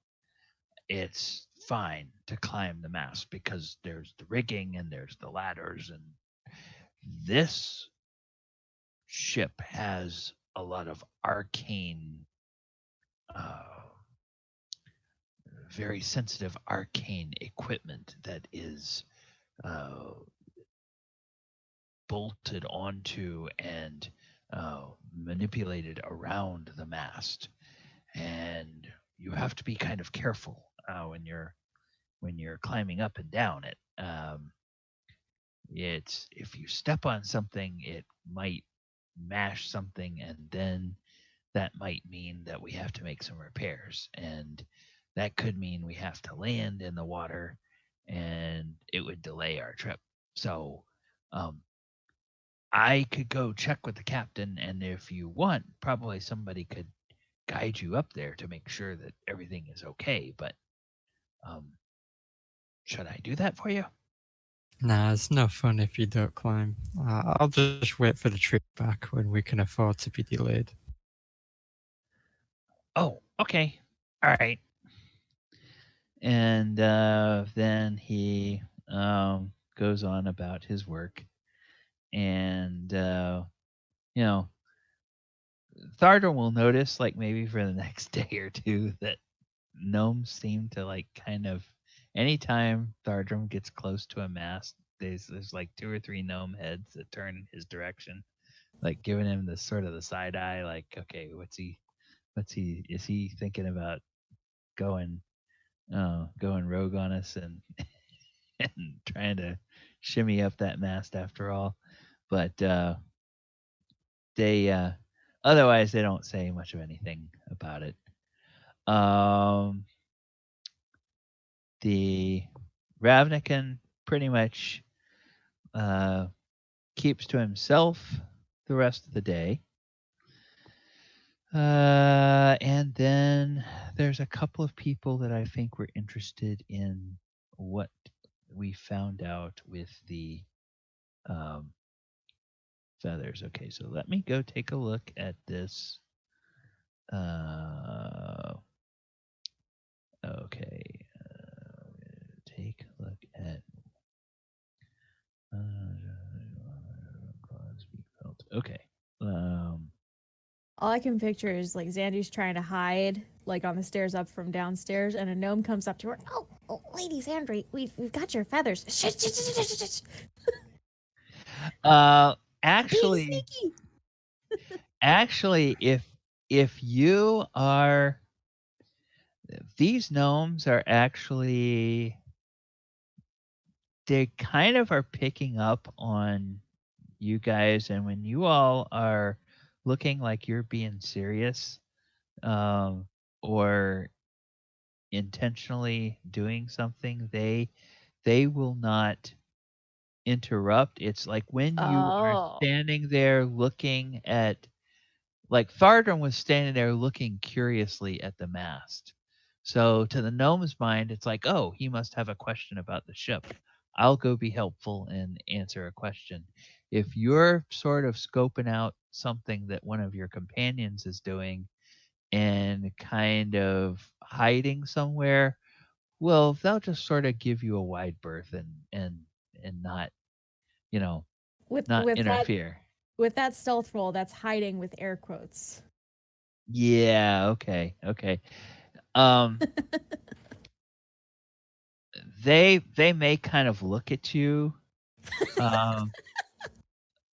it's fine to climb the mast because there's the rigging and there's the ladders, and this ship has a lot of arcane, very sensitive arcane equipment that is bolted onto and manipulated around the mast, and you have to be kind of careful when you're climbing up and down it. It's, if you step on something, it might mash something, and then that might mean that we have to make some repairs, and that could mean we have to land in the water, and it would delay our trip. So I could go check with the captain, and if you want, probably somebody could guide you up there to make sure that everything is okay. But should I do that for you? Nah, it's no fun if you don't climb. I'll just wait for the trip back when we can afford to be delayed. Oh, okay. All right. And then he goes on about his work. And, Thardram will notice, like, maybe for the next day or two, that gnomes seem to, like, kind of, anytime Thardram gets close to a mast, there's like 2 or 3 gnome heads that turn in his direction, like giving him the sort of the side eye, like, okay, is he thinking about going rogue on us and and trying to shimmy up that mast after all? But they otherwise they don't say much of anything about it. The Ravnican pretty much keeps to himself the rest of the day. And then there's a couple of people that I think were interested in what we found out with the feathers. Okay, so let me go take a look at this. Okay, take a look at. Okay. All I can picture is like Zandri's trying to hide, like on the stairs up from downstairs, and a gnome comes up to her. Oh, Lady Zandri, we've got your feathers. Shh, shh, shh, shh, shh, shh. Actually, Being actually, if you are these gnomes are actually, they kind of are picking up on you guys, and when you all are looking like you're being serious, or intentionally doing something, they will not interrupt. It's like when you are Oh. standing there looking at, like Thardram was standing there looking curiously at the mast. So to the gnome's mind, it's like, oh, he must have a question about the ship. I'll go be helpful and answer a question. If you're sort of scoping out something that one of your companions is doing and kind of hiding somewhere, well, they'll just sort of give you a wide berth and not, you know, With not with that interfere. with that stealth roll, that's hiding with air quotes. Yeah, okay. Um they may kind of look at you um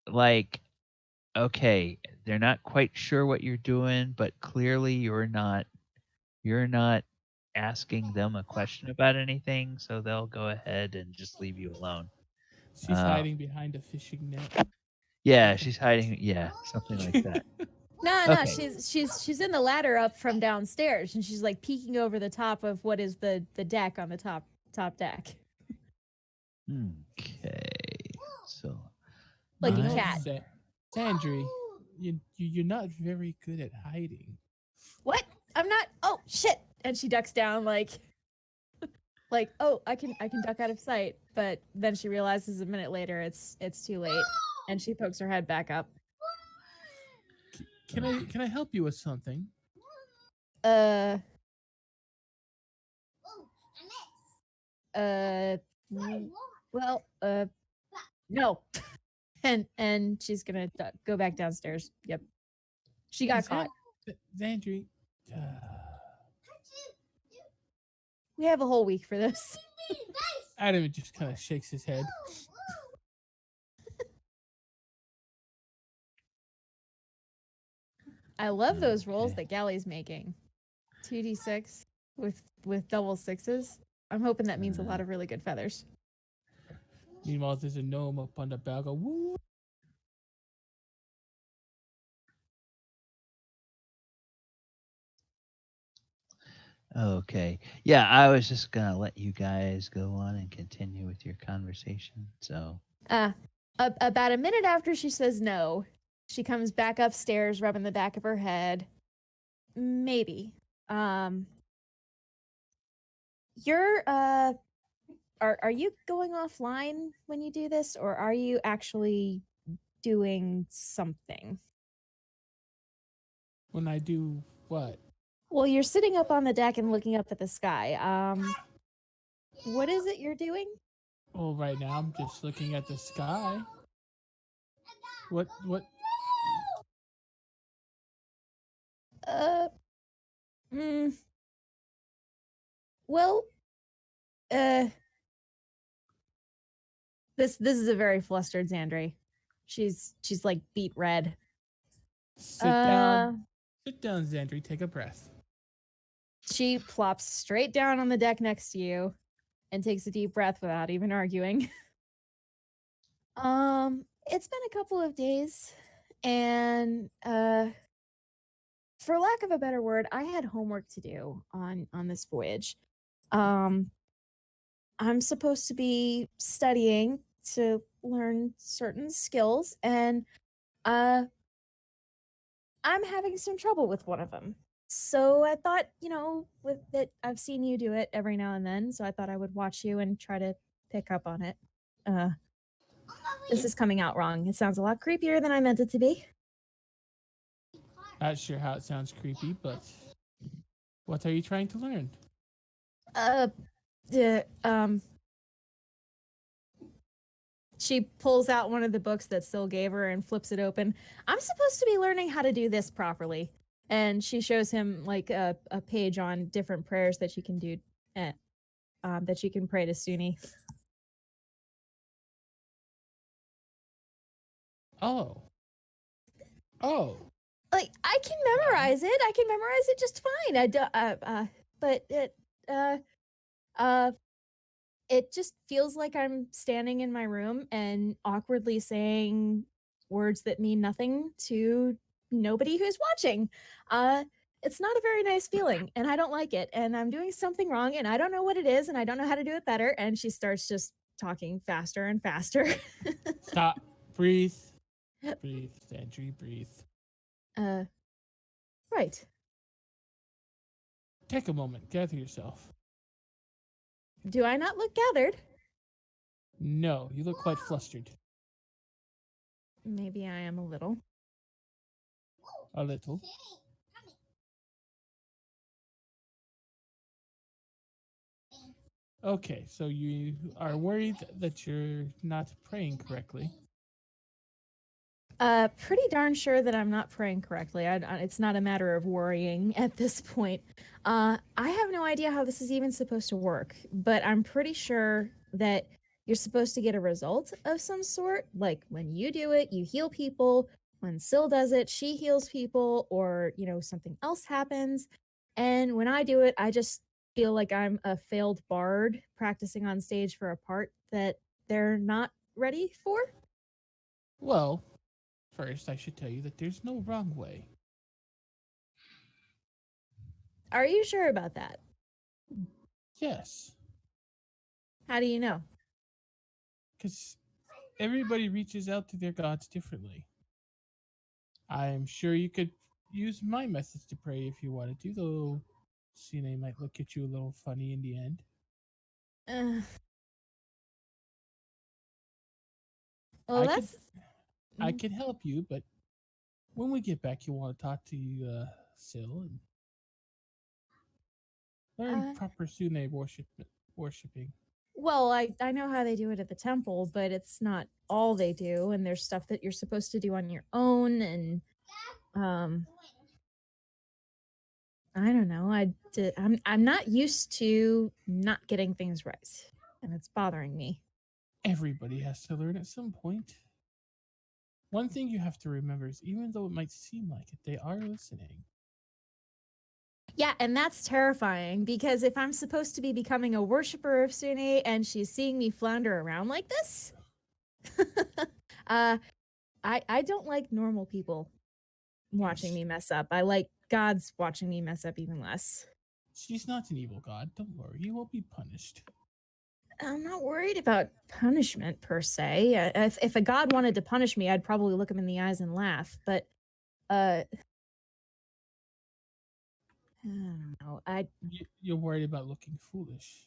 like, okay, they're not quite sure what you're doing, but clearly you're not asking them a question about anything, so they'll go ahead and just leave you alone. She's hiding behind a fishing net. Yeah, she's hiding, yeah, something like that. No, Okay. she's in the ladder up from downstairs, and she's like peeking over the top of what is the deck on the top deck, Okay. So like a I- cat. Zandri, you're not very good at hiding. What? I'm not. Oh shit! And she ducks down like oh, I can duck out of sight. But then she realizes a minute later it's too late, and she pokes her head back up. Can I help you with something? Well, no. And she's gonna go back downstairs. Yep. She got caught. Zandri. We have a whole week for this. Adam just kind of shakes his head. I love those rolls that Gally's making. 2d6 with double sixes. I'm hoping that means a lot of really good feathers. Meanwhile, there's a gnome up on the bag. Woo! Okay. Yeah, I was just gonna let you guys go on and continue with your conversation. So About a minute after she says no, she comes back upstairs, rubbing the back of her head. Maybe. You're are you going offline when you do this, or are you actually doing something? When I do what? Well, you're sitting up on the deck and looking up at the sky. What is it you're doing? Well, right now I'm just looking at the sky. What? Well, this is a very flustered Zandri. She's like beet red. Sit down. Sit down, Zandri. Take a breath. She plops straight down on the deck next to you and takes a deep breath without even arguing. It's been a couple of days, and for lack of a better word, I had homework to do on this voyage. I'm supposed to be studying to learn certain skills, and I'm having some trouble with one of them. So I thought, with that, I've seen you do it every now and then, so I thought I would watch you and try to pick up on it. This is coming out wrong. It sounds a lot creepier than I meant it to be. Not sure how it sounds creepy, but what are you trying to learn? She pulls out one of the books that Syl gave her and flips it open. I'm supposed to be learning how to do this properly. And she shows him like a page on different prayers that you can do, that you can pray to Suni. Oh. Like, I can memorize it. I can memorize it just fine. but it just feels like I'm standing in my room and awkwardly saying words that mean nothing to nobody who's watching. It's not a very nice feeling, and I don't like it, and I'm doing something wrong, and I don't know what it is, and I don't know how to do it better. And she starts just talking faster and faster. Stop. Breathe. Breathe, Zandri, breathe. Right. Take a moment. Gather yourself. Do I not look gathered? No, you look quite flustered. Maybe I am a little. A little. Okay, so you are worried that you're not praying correctly. Pretty darn sure that I'm not praying correctly. It's not a matter of worrying at this point. I have no idea how this is even supposed to work, but I'm pretty sure that you're supposed to get a result of some sort. Like when you do it, you heal people. When Syl does it, she heals people, or something else happens. And when I do it, I just feel like I'm a failed bard practicing on stage for a part that they're not ready for. Well, first I should tell you that there's no wrong way. Are you sure about that? Yes, How do you know? because everybody reaches out to their gods differently. I'm sure you could use my methods to pray if you wanted to, though Cine might look at you a little funny in the end. Well, I could help you, but when we get back, you'll want to talk to Syl and learn proper Sune worshipping. Well, I know how they do it at the temple, but it's not all they do, and there's stuff that you're supposed to do on your own, and I don't know. I'm not used to not getting things right, and it's bothering me. Everybody has to learn at some point. One thing you have to remember is even though it might seem like it, they are listening. Yeah, and that's terrifying, because if I'm supposed to be becoming a worshiper of Sune and she's seeing me flounder around like this, I don't like normal people watching me mess up. I like gods watching me mess up even less. She's not an evil god. Don't worry, you won't be punished. I'm not worried about punishment per se. If a god wanted to punish me, I'd probably look him in the eyes and laugh. But I don't know. You're worried about looking foolish.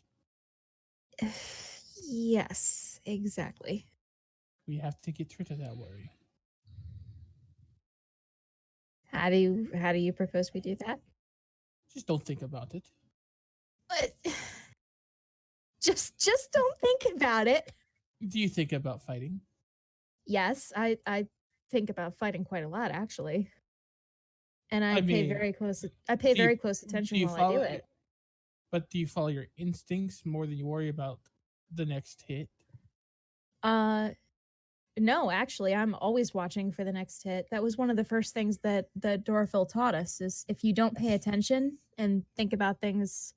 Yes, exactly. We have to get rid of that worry. How do you propose we do that? Just don't think about it. But just don't think about it. Do you think about fighting? Yes, I think about fighting quite a lot, actually. And I pay very close attention while I do it. But do you follow your instincts more than you worry about the next hit? No, actually, I'm always watching for the next hit. That was one of the first things that Dorfil taught us, is if you don't pay attention and think about things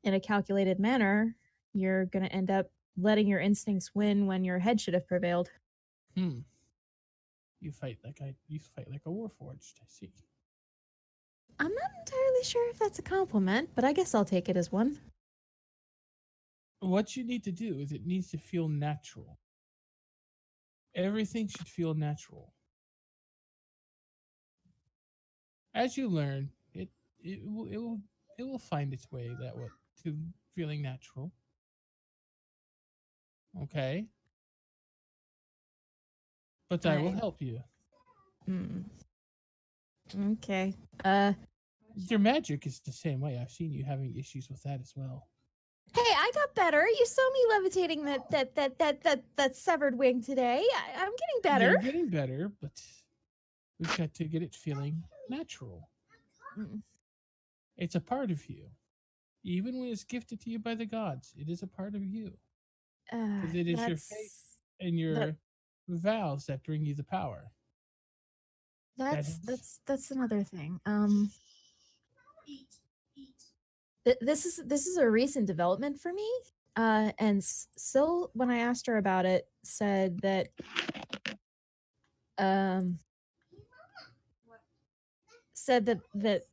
in a calculated manner, you're going to end up letting your instincts win when your head should have prevailed. You fight like a warforged, I see. I'm not entirely sure if that's a compliment, but I guess I'll take it as one. What you need to do is it needs to feel natural. Everything should feel natural. As you learn, it will find its way that way to feeling natural. Okay? But I will help you. Okay. Your magic is the same way. I've seen you having issues with that as well. Hey, I got better. You saw me levitating that severed wing today. I'm getting better. You're getting better, but we've got to get it feeling natural. It's a part of you. Even when it's gifted to you by the gods, it is a part of you. Because it is your faith and your vows that bring you the power. That's another thing. This is a recent development for me. And Sil, when I asked her about it, said that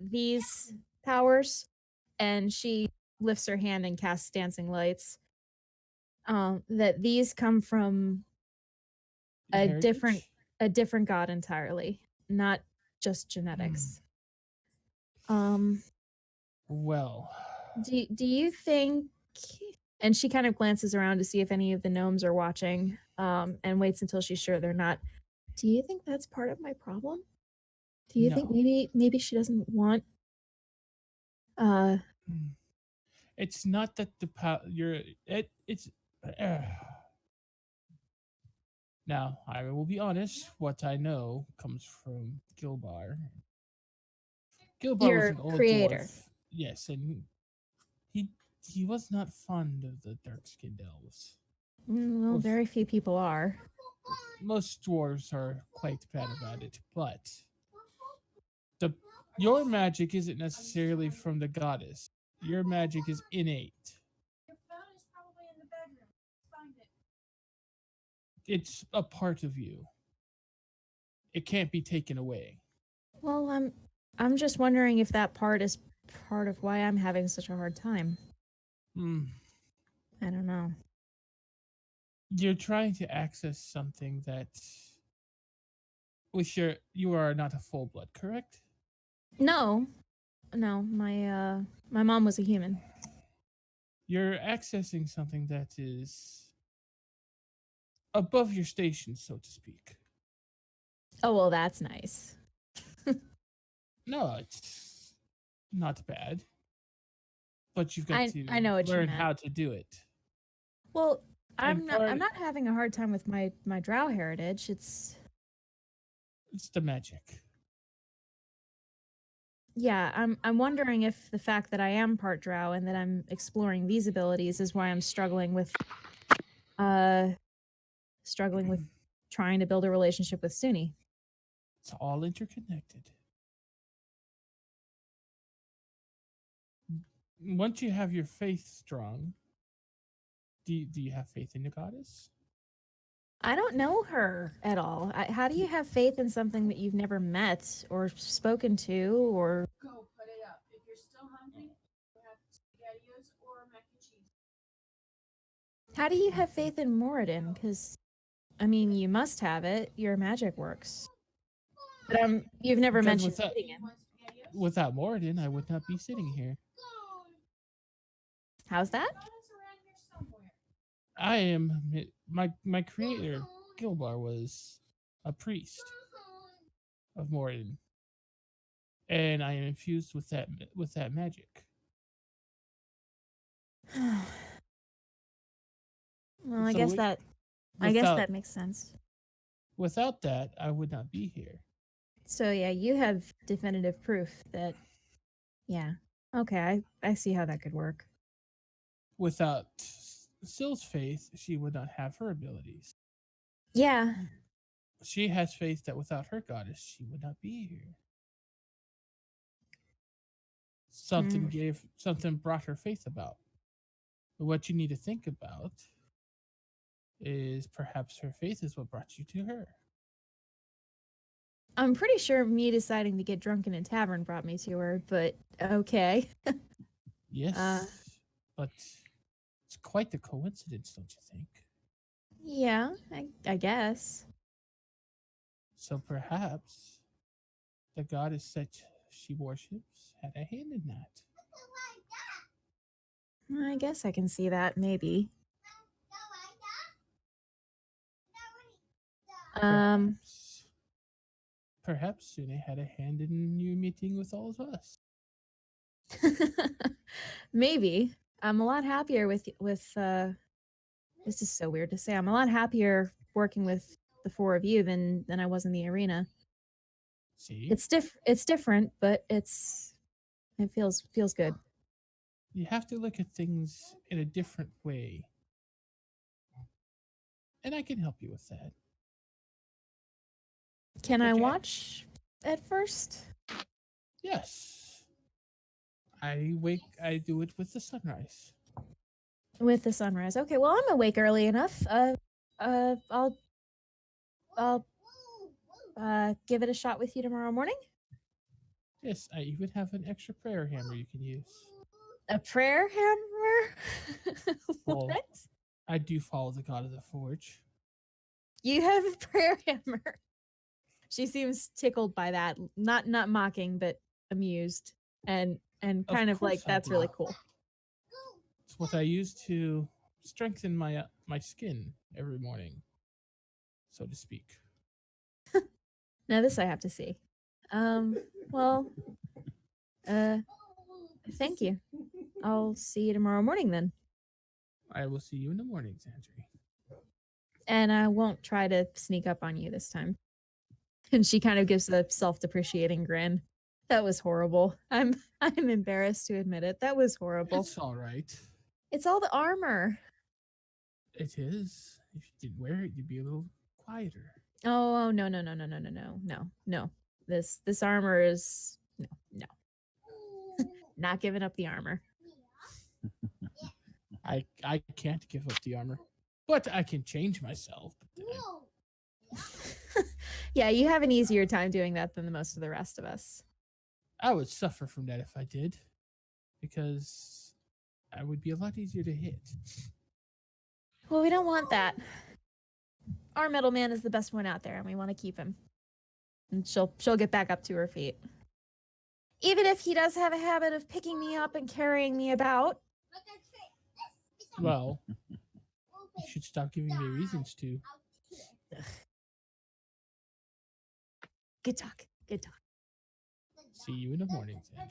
these powers, and she lifts her hand and casts dancing lights. That these come from a different god entirely, not just genetics. Well, do you think? And she kind of glances around to see if any of the gnomes are watching, and waits until she's sure they're not. Do you think that's part of my problem? Do you think maybe she doesn't want? It's not that the it's. Now, I will be honest. What I know comes from Galibar. Galibar was an old creator. dwarf. Yes, and he was not fond of the dark-skinned elves. Well, very few people are. Most dwarves are quite bad about it, but your magic isn't necessarily from the goddess. Your magic is innate. Your phone is probably in the bedroom. Find it. It's a part of you. It can't be taken away. Well, I'm just wondering if that part is part of why I'm having such a hard time. I don't know. You're trying to access something that you are not a full blood, correct? No, my mom was a human. You're accessing something that is above your station, so to speak. Oh, well, that's nice. No, it's not bad. But you've got to I know what learn you meant. how to do it. Well, I'm not having a hard time with my drow heritage. It's the magic. Yeah, I'm wondering if the fact that I am part drow and that I'm exploring these abilities is why I'm struggling with trying to build a relationship with Suni. It's all interconnected. Once you have your faith strong, do you have faith in the goddess? I don't know her at all. How do you have faith in something that you've never met or spoken to or... Go put it up. If you're still hungry, you have SpaghettiOs or mac and cheese. How do you have faith in Moradin? Because, I mean, you must have it. Your magic works. But you've never mentioned meeting him. Without Moradin, I would not be sitting here. How's that? I am my creator, Galibar, was a priest of Moradin, and I am infused with that magic. Well, I guess that makes sense. Without that, I would not be here. So yeah, you have definitive proof that. Yeah. Okay, I see how that could work. Without Syl's faith, she would not have her abilities. Yeah. She has faith that without her goddess, she would not be here. Something brought her faith about. But what you need to think about is perhaps her faith is what brought you to her. I'm pretty sure me deciding to get drunk in a tavern brought me to her, but okay. Yes, but it's quite the coincidence, don't you think? Yeah, I guess. So perhaps the goddess that she worships had a hand in that. I guess I can see that, maybe. Perhaps Sune had a hand in you meeting with all of us. Maybe. I'm a lot happier with this is so weird to say. I'm a lot happier working with the four of you than I was in the arena. See? It's different, but it feels good. You have to look at things in a different way. And I can help you with that. Can I watch at first? Yes. I do it with the sunrise. With the sunrise. Okay, well, I'm awake early enough. I'll give it a shot with you tomorrow morning. Yes, I even have an extra prayer hammer you can use. A prayer hammer? Well, What? I do follow the god of the forge. You have a prayer hammer. She seems tickled by that, not mocking, but amused, and kind of like course I that's do. really cool. It's what I use to strengthen my skin every morning, so to speak. Now this I have to see. Well, thank you. I'll see you tomorrow morning then. I will see you in the morning, Zandri. And I won't try to sneak up on you this time. And she kind of gives a self-depreciating grin. That was horrible. I'm embarrassed to admit it. That was horrible. It's all right. It's all the armor. It is. If you didn't wear it, you'd be a little quieter. Oh no. This armor is no. Not giving up the armor. I can't give up the armor, but I can change myself. Yeah, you have an easier time doing that than the most of the rest of us. I would suffer from that if I did, because I would be a lot easier to hit. Well, we don't want that. Our middleman is the best one out there, and we want to keep him. And she'll get back up to her feet. Even if he does have a habit of picking me up and carrying me about. Well, you should stop giving me reasons to. Good talk. Good talk. See you in the morning, Zandri.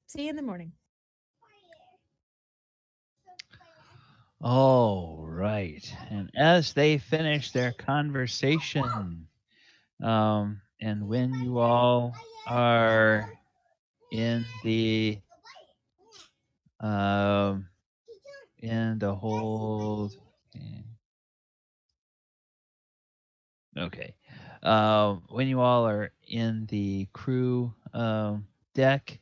See you in the morning. All right. And as they finish their conversation, and when you all are in the hold. Okay. When you all are in the crew deck,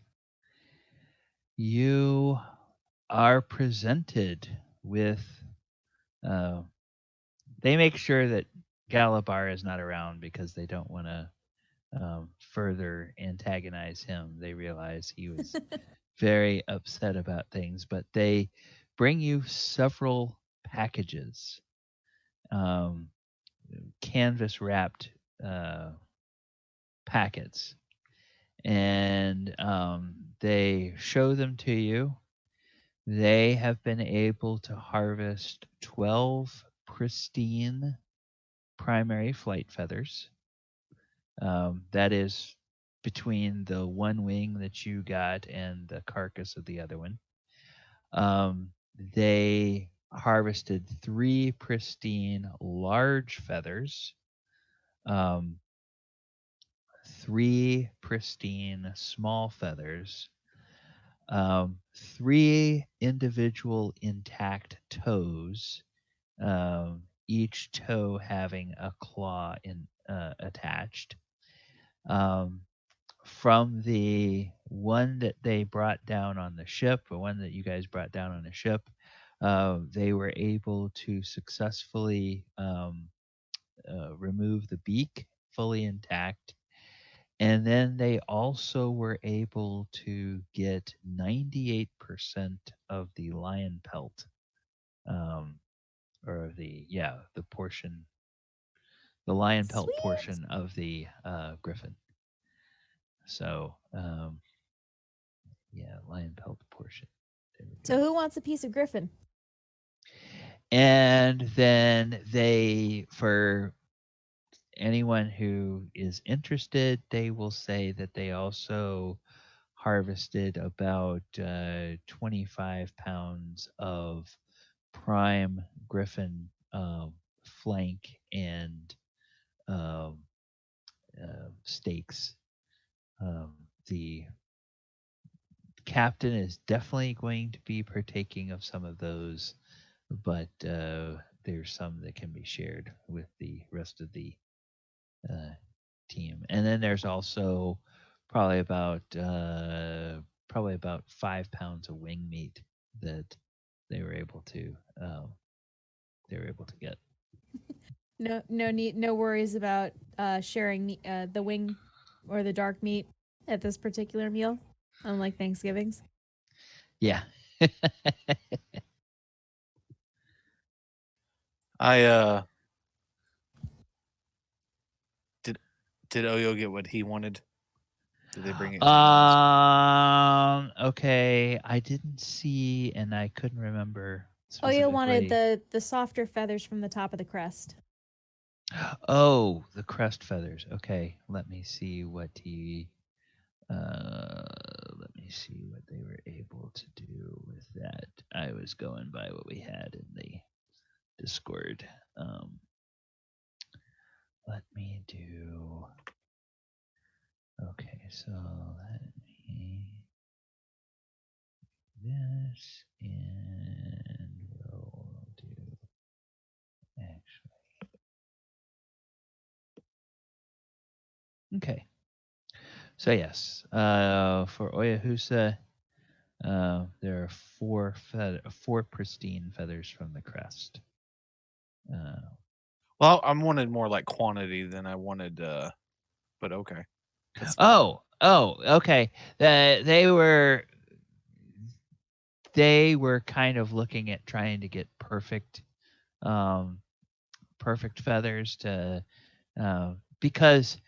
you are presented with. They make sure that Galibar is not around because they don't want to further antagonize him. They realize he was very upset about things, but they bring you several packages, canvas wrapped packets, and they show them to you. They have been able to harvest 12 pristine primary flight feathers. That is between the one wing that you got and the carcass of the other one. They harvested 3 pristine large feathers, 3 pristine small feathers, 3 individual intact toes, each toe having a claw attached. From the one that they brought down on the ship, the one that you guys brought down on the ship, they were able to successfully remove the beak fully intact. And then they also were able to get 98% of the lion pelt, or the portion, the lion pelt Sweet. portion of the griffin. So, lion pelt portion. There we go. So who wants a piece of griffin? And then for anyone who is interested, they will say that they also harvested about 25 pounds of prime griffin flank and steaks. The captain is definitely going to be partaking of some of those, but there's some that can be shared with the rest of the team. And then there's also probably about probably about 5 pounds of wing meat that they were able to get. No worries about sharing the wing or the dark meat at this particular meal, unlike Thanksgiving's. Yeah. I did Oyo get what he wanted? Did they bring it to him? Okay. I didn't see, and I couldn't remember. Oyo wanted specifically. the softer feathers from the top of the crest. Oh, the crest feathers. Okay, let me see what he. Let me see what they were able to do with that. I was going by what we had in the Discord. Let me do. Okay, so let me do this, and we'll do actually. Okay. So yes, for Oyohusa, there are four pristine feathers from the crest. Well, I wanted more like quantity than I wanted, but okay. Oh, okay. They were kind of looking at trying to get perfect feathers to, because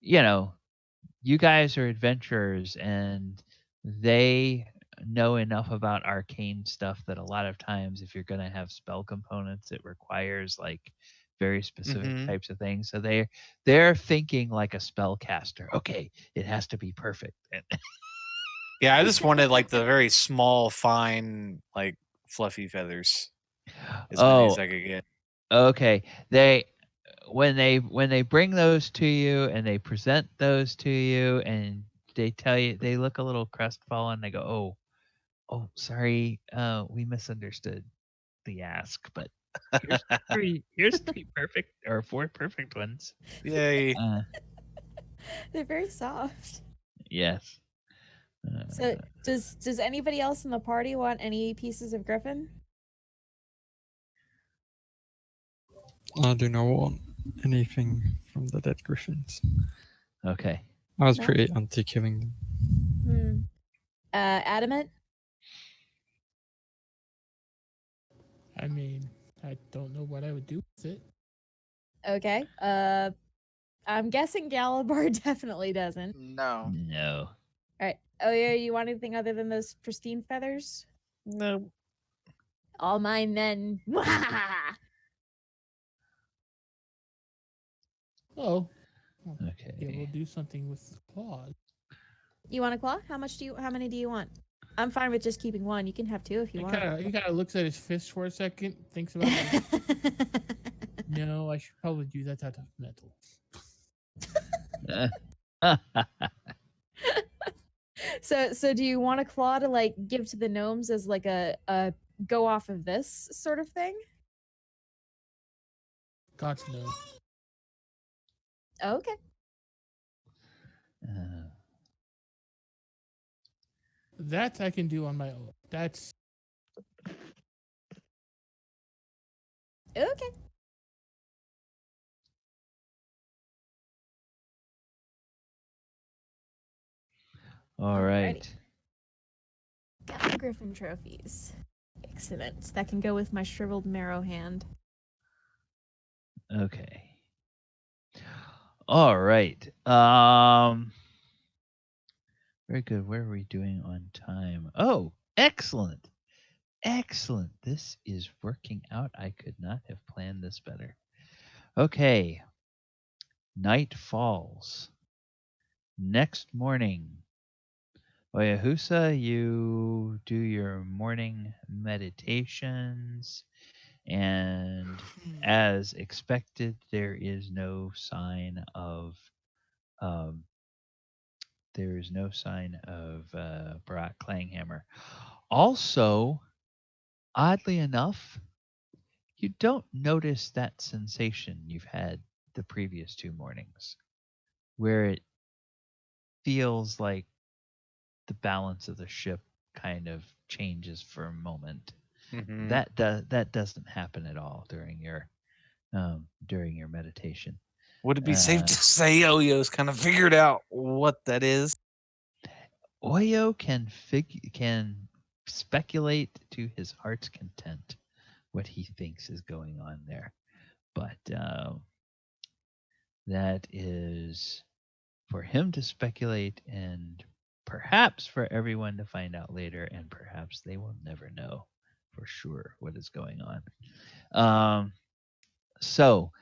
you guys are adventurers and they know enough about arcane stuff that a lot of times if you're going to have spell components, it requires like very specific types of things. So they're thinking like a spellcaster. Okay, it has to be perfect. Yeah, I just wanted like the very small, fine, like fluffy feathers. As many as I could get. Okay. When they bring those to you and they present those to you and they tell you, they look a little crestfallen. They go, oh, sorry, we misunderstood the ask, but here's three perfect or four perfect ones. Yay! They're very soft. Yes. So does anybody else in the party want any pieces of Griffon? I do not want anything from the dead griffins. Okay. I was pretty anti-killing them. Adamant? I mean, I don't know what I would do with it. Okay. I'm guessing Galibar definitely doesn't. No. No. All right. Oh yeah, you want anything other than those pristine feathers? No. All mine then. Oh. Okay. Yeah, we'll do something with the claws. You want a claw? How many do you want? I'm fine with just keeping one. You can have two if you want. He kind of looks at his fist for a second, thinks about it. No, I should probably do that out of metal. So do you want a claw to like give to the gnomes as like a go off of this sort of thing? God's no. Okay. That I can do on my own. That's okay. All right. Got the Griffin trophies. Excellent. That can go with my shriveled marrow hand. Okay. All right. Very good. Where are we doing on time? Oh, excellent. Excellent. This is working out. I could not have planned this better. Okay. Night falls. Next morning, Oyohusa, you do your morning meditations, and as expected, there is no sign of Barak Clanghammer. Also, oddly enough, you don't notice that sensation you've had the previous 2 mornings, where it feels like the balance of the ship kind of changes for a moment. Mhm. That doesn't happen at all during your meditation. Would it be safe to say Oyo's kind of figured out what that is? Oyo can speculate to his heart's content what he thinks is going on there, but that is for him to speculate, and perhaps for everyone to find out later, and perhaps they will never know for sure what is going on. So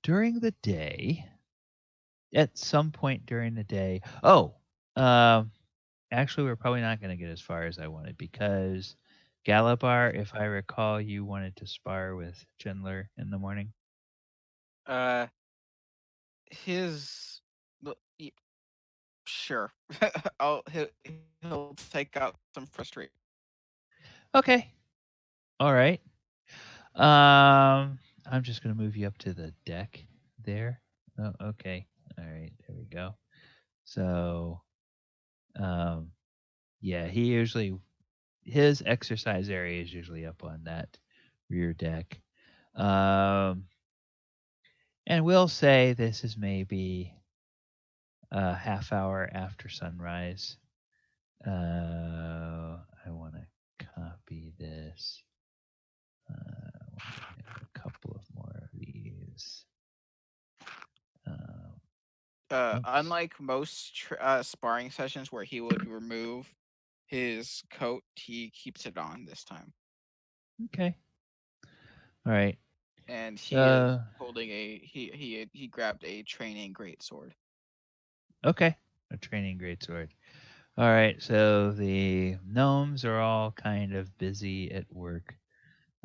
during the day, at some point during the day, actually, we're probably not going to get as far as I wanted, because Galibar, if I recall, you wanted to spar with Chandler in the morning. Sure. He'll take out some frustration. Okay. All right. I'm just gonna move you up to the deck there. Oh, okay. All right. There we go. So, yeah, his exercise area is usually up on that rear deck. And we'll say this is maybe a half hour after sunrise. I want to copy this. I want to have a couple of more of these. Unlike most sparring sessions where he would remove his coat, he keeps it on this time. Okay. All right. And he is holding he grabbed a training greatsword. Okay. A training greatsword. All right. So the gnomes are all kind of busy at work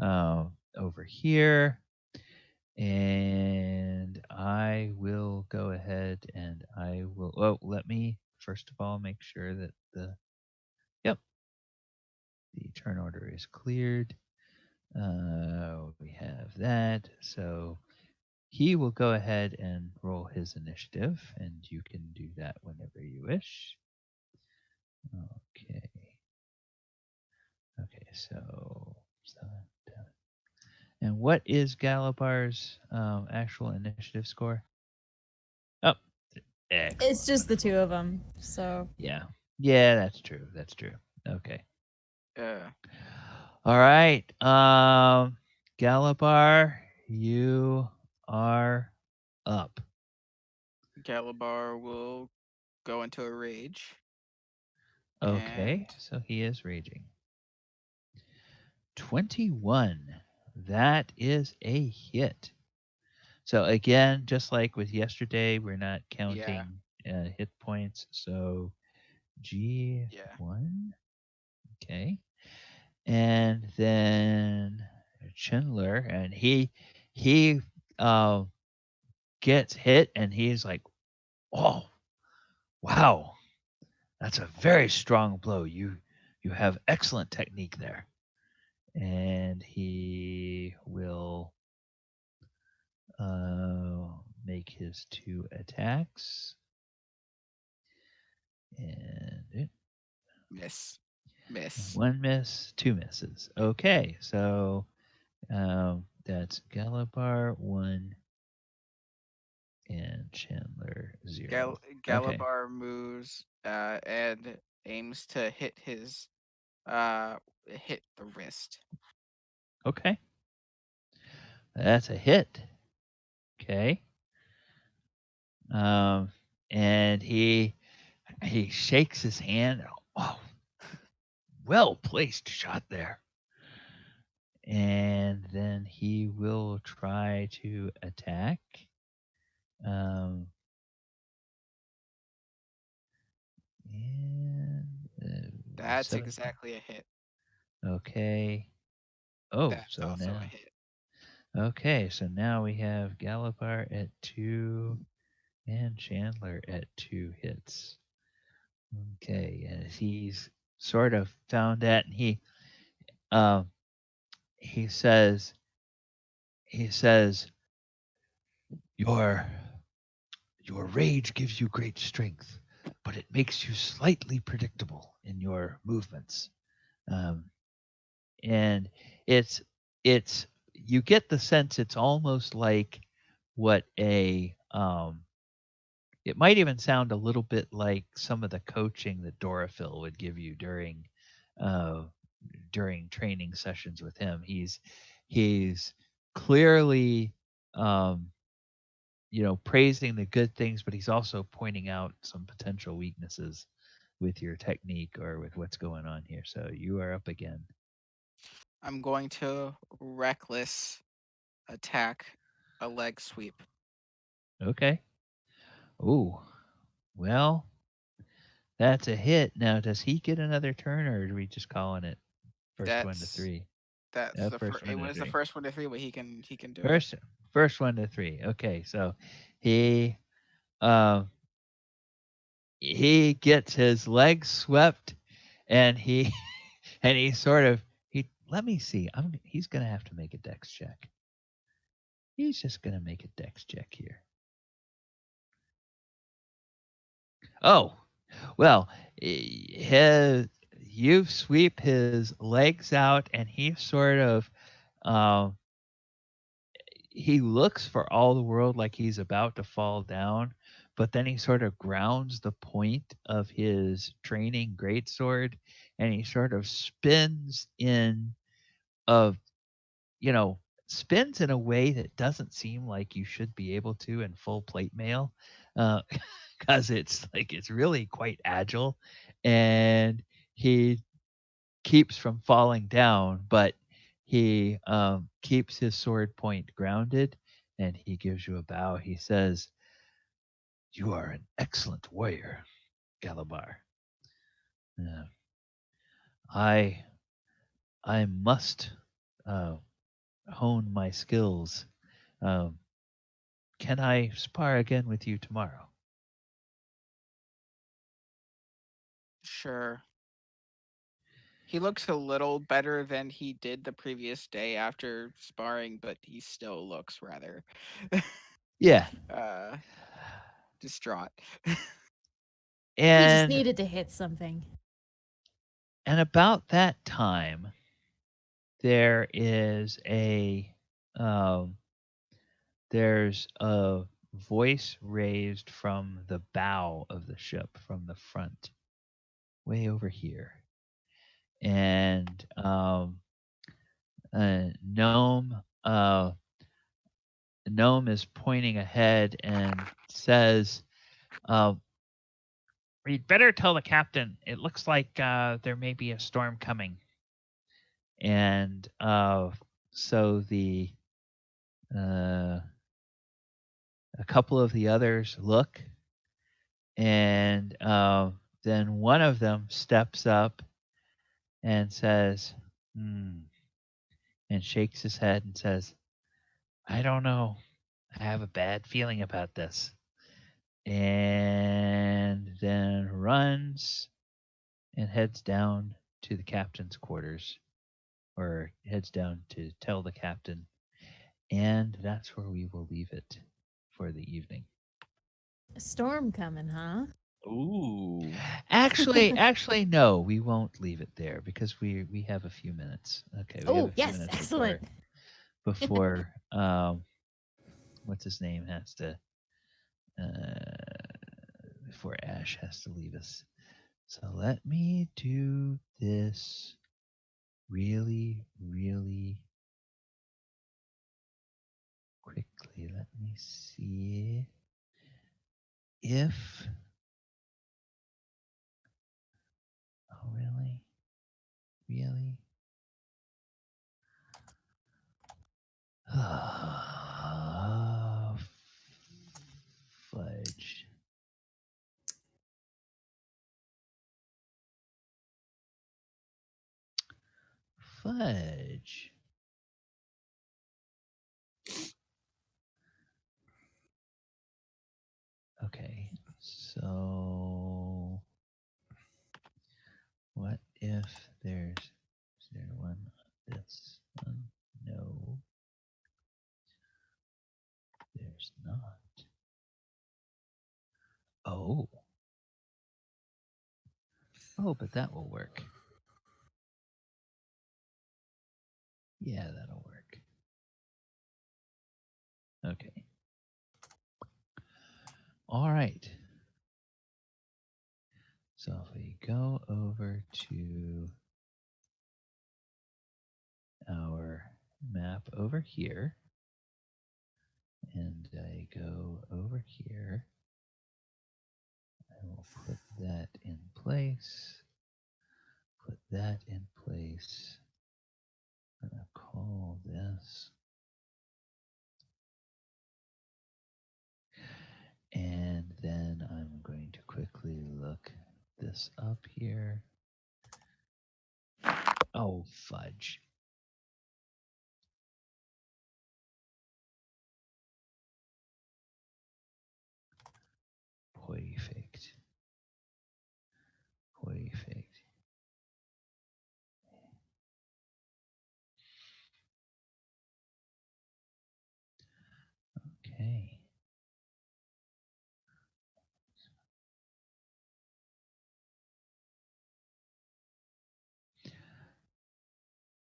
over here. And I will go ahead and I will. Oh, let me first of all make sure that the turn order is cleared. We have that. So he will go ahead and roll his initiative, and you can do that whenever you wish. Okay. Okay, so. And what is Galibar's actual initiative score? Oh, excellent. It's just the two of them, so. Yeah, that's true. That's true. Okay. Yeah. All right. Galibar, you are up. Galibar will go into a rage. Okay, so he is raging. 21. That is a hit. So again, just like with yesterday, we're not counting hit points. So G1. Okay. And then Chandler, and he gets hit, and he's like, "Oh, wow, that's a very strong blow. You have excellent technique there." And he will make his 2 attacks. And miss. 1 miss, 2 misses. Okay, so that's Galibar 1 and Chandler 0. Galibar moves and aims to hit his hit the wrist. Okay. That's a hit. Okay. And he shakes his hand. Oh, well placed shot there. And then he will try to attack. That's exactly a hit. Okay. Oh, that's so also now a hit. Okay, so now we have Galibar at 2 and Chandler at 2 hits. Okay, and he's sort of found that, and he says, Your rage gives you great strength, but it makes you slightly predictable in your movements. And it's you get the sense it's almost like what a it might even sound a little bit like some of the coaching that Dorafil would give you during training sessions with him. He's clearly praising the good things, but he's also pointing out some potential weaknesses with your technique or with what's going on here. So you are up again. I'm going to reckless attack a leg sweep. Okay. Ooh. Well, that's a hit. Now, does he get another turn, or are we just calling it first one to three? That's the First first. one It to was the three. first one to three, but he can do it. First one to three. Okay, so he gets his legs swept, and he sort of let me see. He's gonna have to make a dex check. He's just gonna make a dex check here. Oh, well, you sweep his legs out, and he sort of he looks for all the world like he's about to fall down, but then he sort of grounds the point of his training greatsword, and he sort of spins in spins in a way that doesn't seem like you should be able to in full plate mail, because it's really quite agile, and he keeps from falling down, but he keeps his sword point grounded, and he gives you a bow. He says, "You are an excellent warrior, Galibar. Uh, I must hone my skills. Um, can I spar again with you tomorrow?" Sure. He looks a little better than he did the previous day after sparring, but he still looks rather Yeah. distraught. He just And needed to hit something. and about that time, there is there's a voice raised from the bow of the ship, from the front, way over here. And Gnome is pointing ahead and says, "We'd better tell the captain. It looks like there may be a storm coming." And so a couple of the others look, and then one of them steps up and says, and shakes his head and says, "I don't know. I have a bad feeling about this." And then runs and heads down to the captain's quarters, or heads down to tell the captain. And that's where we will leave it for the evening. A storm coming, huh? Ooh. Actually, no, we won't leave it there because we have a few minutes. Okay, we have Oh, a few yes, minutes excellent. before what's his name has to before Ash has to leave us. So let me do this really, really quickly. Let me see if. Oh, really? Really? Fudge. Fudge. Okay, so what if is there one on this one? No. There's not. Oh. Oh, but that will work. Yeah, that'll work. Okay. All right. So if we go over to our map over here, and I go over here, I will put that in place, put that in place. I'm going to call this. And then I'm going to quickly look this up here. Oh, fudge. Perfect. Perfect. Okay.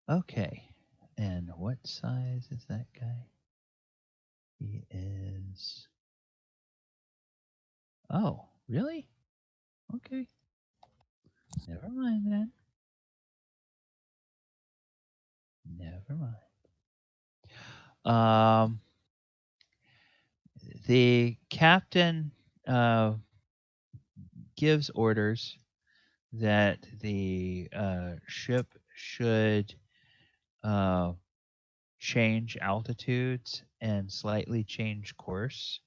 Okay. And what size is that guy? He is... Oh, really? Okay. Never mind then. Never mind. The captain gives orders that the ship should change altitudes and slightly change course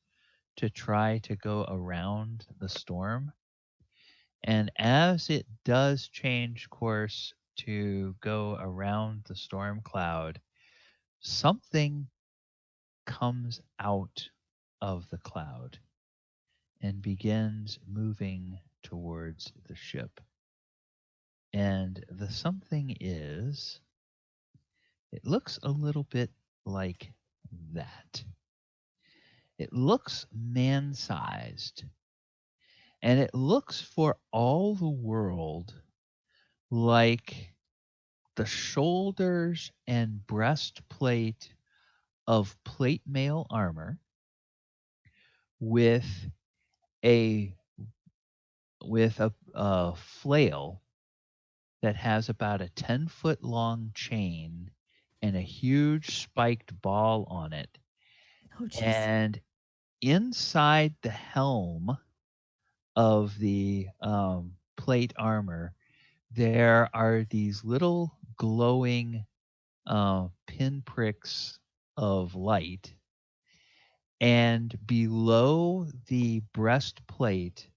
to try to go around the storm. And as it does change course to go around the storm cloud, something comes out of the cloud and begins moving towards the ship. And the something is, it looks a little bit like that. It looks man-sized. And it looks for all the world like the shoulders and breastplate of plate mail armor with a flail that has about a 10-foot long chain and a huge spiked ball on it. Oh, jeez. And inside the helm of the plate armor, there are these little glowing pinpricks of light. And below the breastplate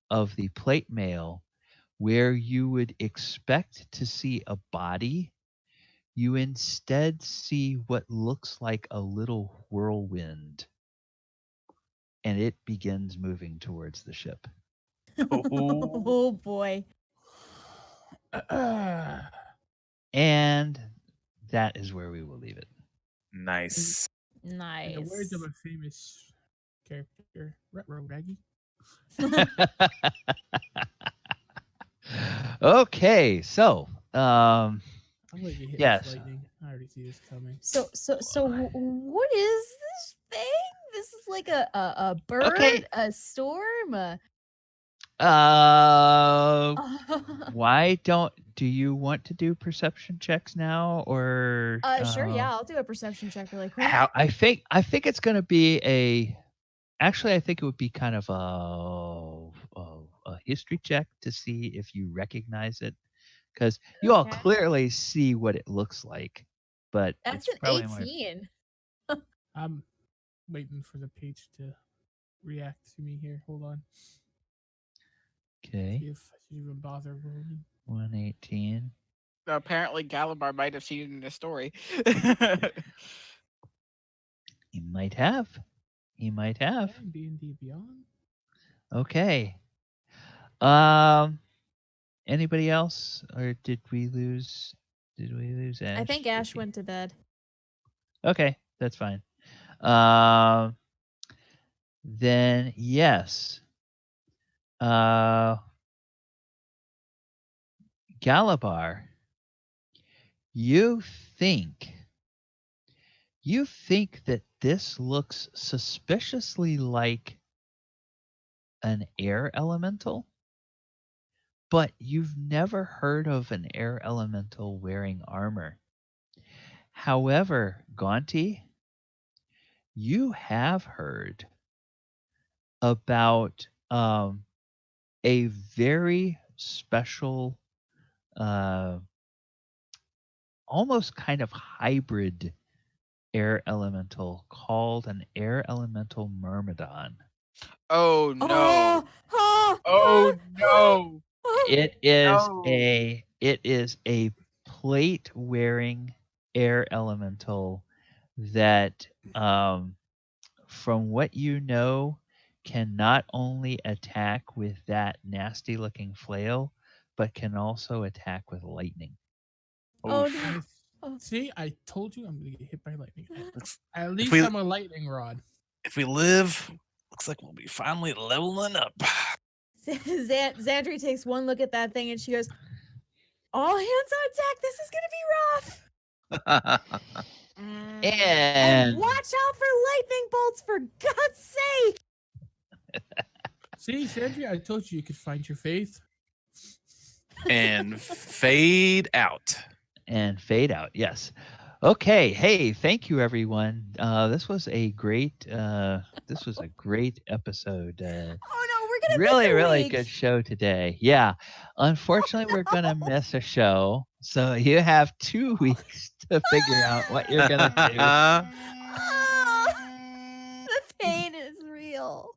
of the plate mail, where you would expect to see a body, you instead see what looks like a little whirlwind. And it begins moving towards the ship. Oh boy. And that is where we will leave it. Nice. Nice. In the words of a famous character, Retro Raggy. Okay, so I'm gonna get hit yes. with lightning. I already see this coming. So what is this thing? This is like a bird, Okay. a storm. Why do you want to do perception checks now, or Sure, yeah, I'll do a perception check really quick. I think it's going to be actually I think it would be kind of a history check to see if you recognize it, because you all clearly see what it looks like, but That's it's an probably 18. I'm waiting for the page to react to me here. Hold on. Okay. See if I should even bother rolling. 118. Apparently, Galibar might have seen it in the story. He might have. D&D Beyond. Okay. Anybody else, or did we lose Ash? I think Ash went to bed. Okay, that's fine. then yes. Galibar, you think that this looks suspiciously like an air elemental, but you've never heard of an air elemental wearing armor. However, Gaunty, you have heard about a very special, almost kind of hybrid air elemental called an air elemental myrmidon. Oh no! Oh no! It is No. a plate wearing air elemental that, from what you know, can not only attack with that nasty looking flail, but can also attack with lightning. Oh, Oof. no. Oh. See, I told you I'm gonna get hit by lightning. If At least we- I'm a lightning rod. we live, looks like we'll be finally leveling up. Zandri takes one look at that thing and she goes, "All hands on deck. This is gonna be rough. And And watch out for lightning bolts, for God's sake." See, Zandri, I told you you could find your faith. And fade out. and fade out. Yes. Okay. Hey, thank you, everyone. This was a great episode. Oh no, we're gonna Really, miss a really week. good show today. Yeah. Unfortunately, we're gonna miss a show, so you have 2 weeks to figure out what you're gonna do. Oh, the pain is real.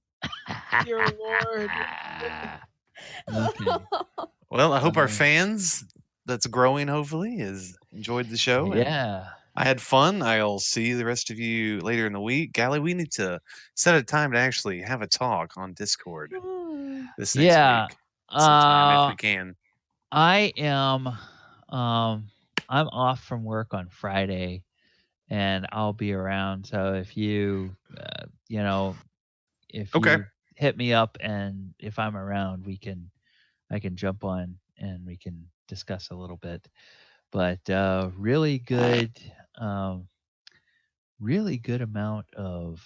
Dear Lord. Okay. Well, I hope our fans that's growing, hopefully, has enjoyed the show. and Yeah. I had fun. I'll see the rest of you later in the week. Galli, we need to set a time to actually have a talk on Discord this next Yeah. week. Sometime if we can. I am I'm off from work on Friday and I'll be around, so if you if Okay. you hit me up and if I'm around, I can jump on and we can discuss a little bit. But really good amount of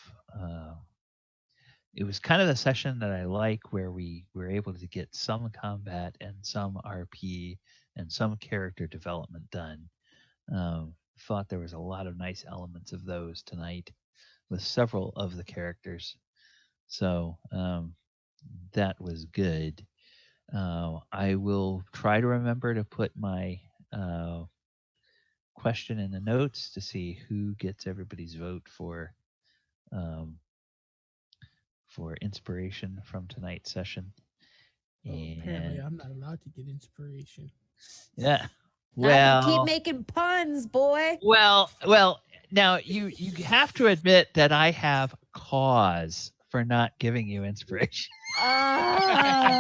it was kind of the session that I like, where we were able to get some combat and some RP and some character development done. Thought there was a lot of nice elements of those tonight with several of the characters. So that was good. I will try to remember to put my question in the notes to see who gets everybody's vote for inspiration from tonight's session. Apparently, And I'm not allowed to get inspiration. yeah, Now you keep well, making puns, boy. well. Now you have to admit that I have cause for not giving you inspiration. Ah.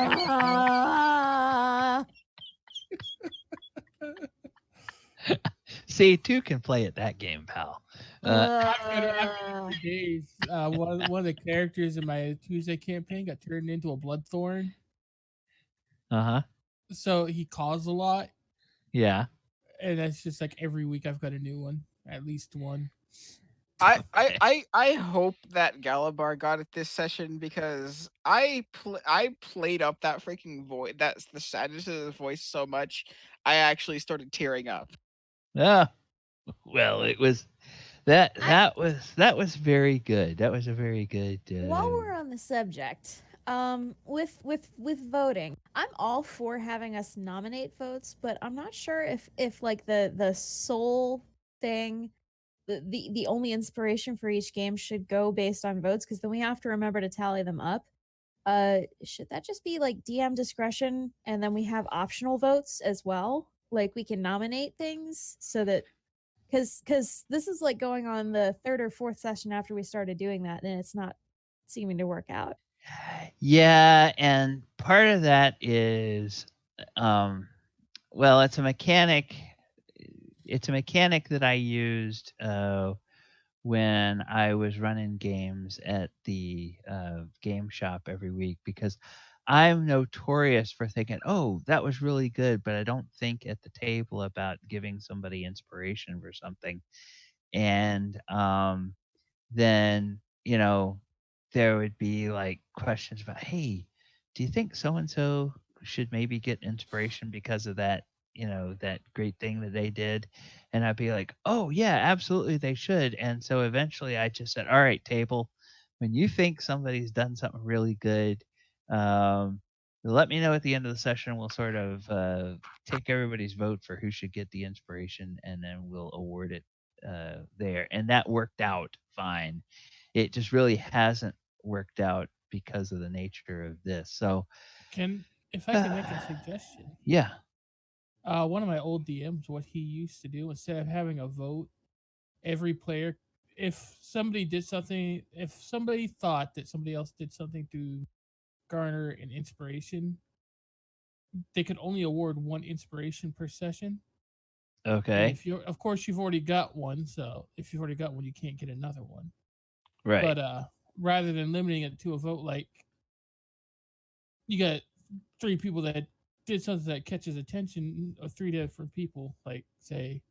See, 2 can play at that game, pal. After days, one of the characters in my Tuesday campaign got turned into a bloodthorn. Uh-huh. So he caused a lot, Yeah. and that's just like every week I've got a new one, at least one. I hope that Galibar got it this session, because I played up that freaking voice, that's the sadness of his voice so much, I actually started tearing up. Yeah. Well, it was that was very good. That was a very good. While we're on the subject, with voting, I'm all for having us nominate votes, but I'm not sure if like the sole thing, the only inspiration for each game should go based on votes, because then we have to remember to tally them up. Should that just be like DM discretion, and then we have optional votes as well? Like we can nominate things so that, because this is like going on the 3rd or 4th session after we started doing that, and it's not seeming to work out. Yeah, and part of that is, well, it's a mechanic. It's a mechanic that I used when I was running games at the game shop every week, because I'm notorious for thinking, oh, that was really good, but I don't think at the table about giving somebody inspiration for something. And then, there would be like questions about, hey, do you think so and so should maybe get inspiration because of that, that great thing that they did? And I'd be like, oh, yeah, absolutely, they should. And so eventually I just said, all right, table, when you think somebody's done something really good, let me know at the end of the session. We'll sort of take everybody's vote for who should get the inspiration, and then we'll award it there. And that worked out fine. It just really hasn't worked out because of the nature of this. So, if I can make a suggestion, yeah. One of my old DMs, what he used to do, instead of having a vote, every player, if somebody thought that somebody else did something to garner an inspiration, they could only award one inspiration per session. Okay. And if of course you've already got one, so if you've already got one, you can't get another one. Right. But rather than limiting it to a vote, like you got 3 people that did something that catches attention, or 3 different people, like say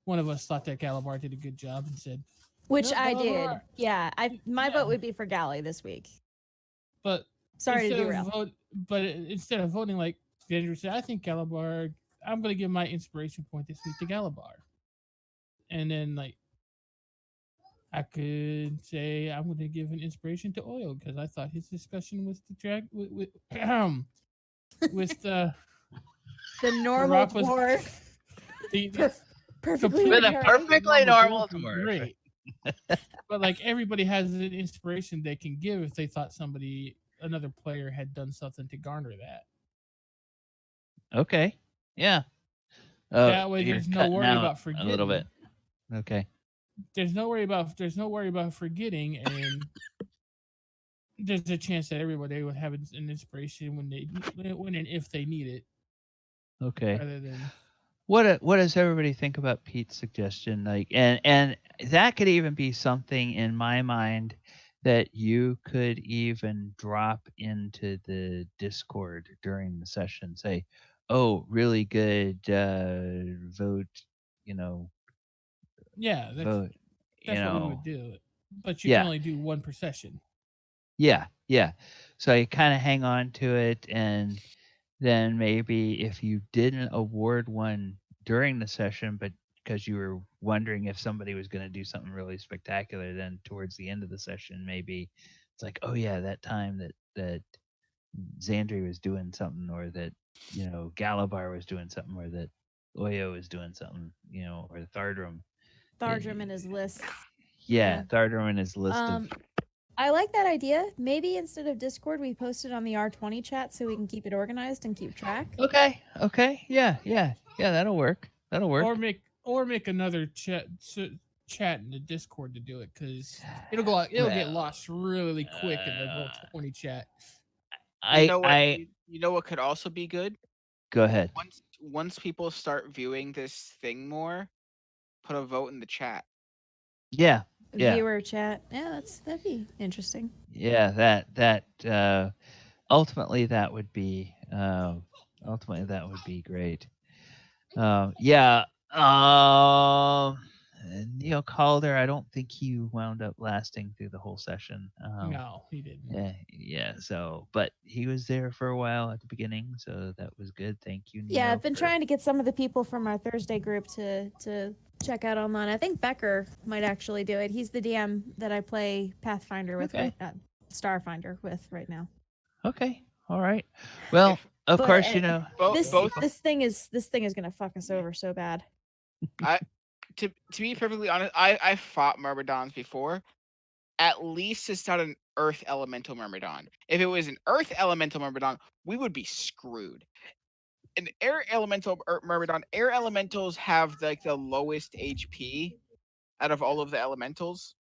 one of us thought that Galibar did a good job and said, which "No, I did. Galibar." Yeah, my vote would be for Gally this week. But sorry to derail. Instead of voting like Zandri said, I think Galibar, I'm going to give my inspiration point this week to Galibar. And then like I could say I'm going to give an inspiration to Oyo because I thought his discussion with the drag with the normal dwarf. Perfectly with a perfectly normal dwarf. Great. But like everybody has an inspiration they can give if they thought another player had done something to garner that. Okay. Yeah. That way there's no worry about forgetting. A little bit. Okay. There's no worry about forgetting, and there's a chance that everybody would have an inspiration when and if they need it. Okay. Rather than what does everybody think about Pete's suggestion? Like, and that could even be something in my mind that you could even drop into the Discord during the session. Say, oh, really good vote, Yeah, that's vote, what we would do. But you yeah. can only do one per session. Yeah, yeah. So you kind of hang on to it, and then maybe if you didn't award one during the session, but because you were wondering if somebody was going to do something really spectacular, then towards the end of the session, maybe it's like, oh yeah, that time that Zandri was doing something, or that Galibar was doing something, or that Oyo was doing something, or Thardram in his list. Yeah, Thardram in his list of. I like that idea. Maybe instead of Discord, we post it on the R20 chat so we can keep it organized and keep track. Okay. Yeah, that'll work. Or make another chat in the Discord to do it, because it'll get lost really quick in the Roll20 chat. You know what could also be good? Go ahead. Once people start viewing this thing more, put a vote in the chat. Yeah. Viewer chat. Yeah, that'd be interesting. Yeah, that ultimately that would be great. Yeah. Neil Calder, I don't think he wound up lasting through the whole session. No, he didn't. Yeah. So, but he was there for a while at the beginning, so that was good. Thank you, Neil. Yeah, I've been trying to get some of the people from our Thursday group to check out online. I think Becker might actually do it. He's the DM that I play Pathfinder with, Starfinder with right now. Okay. All right. Well, of course, this thing is gonna fuck us over so bad. To be perfectly honest, I fought Myrmidons before. At least it's not an Earth Elemental Myrmidon. If it was an Earth Elemental Myrmidon, we would be screwed. An Air Elemental Myrmidon, Air Elementals have like the lowest HP out of all of the elementals.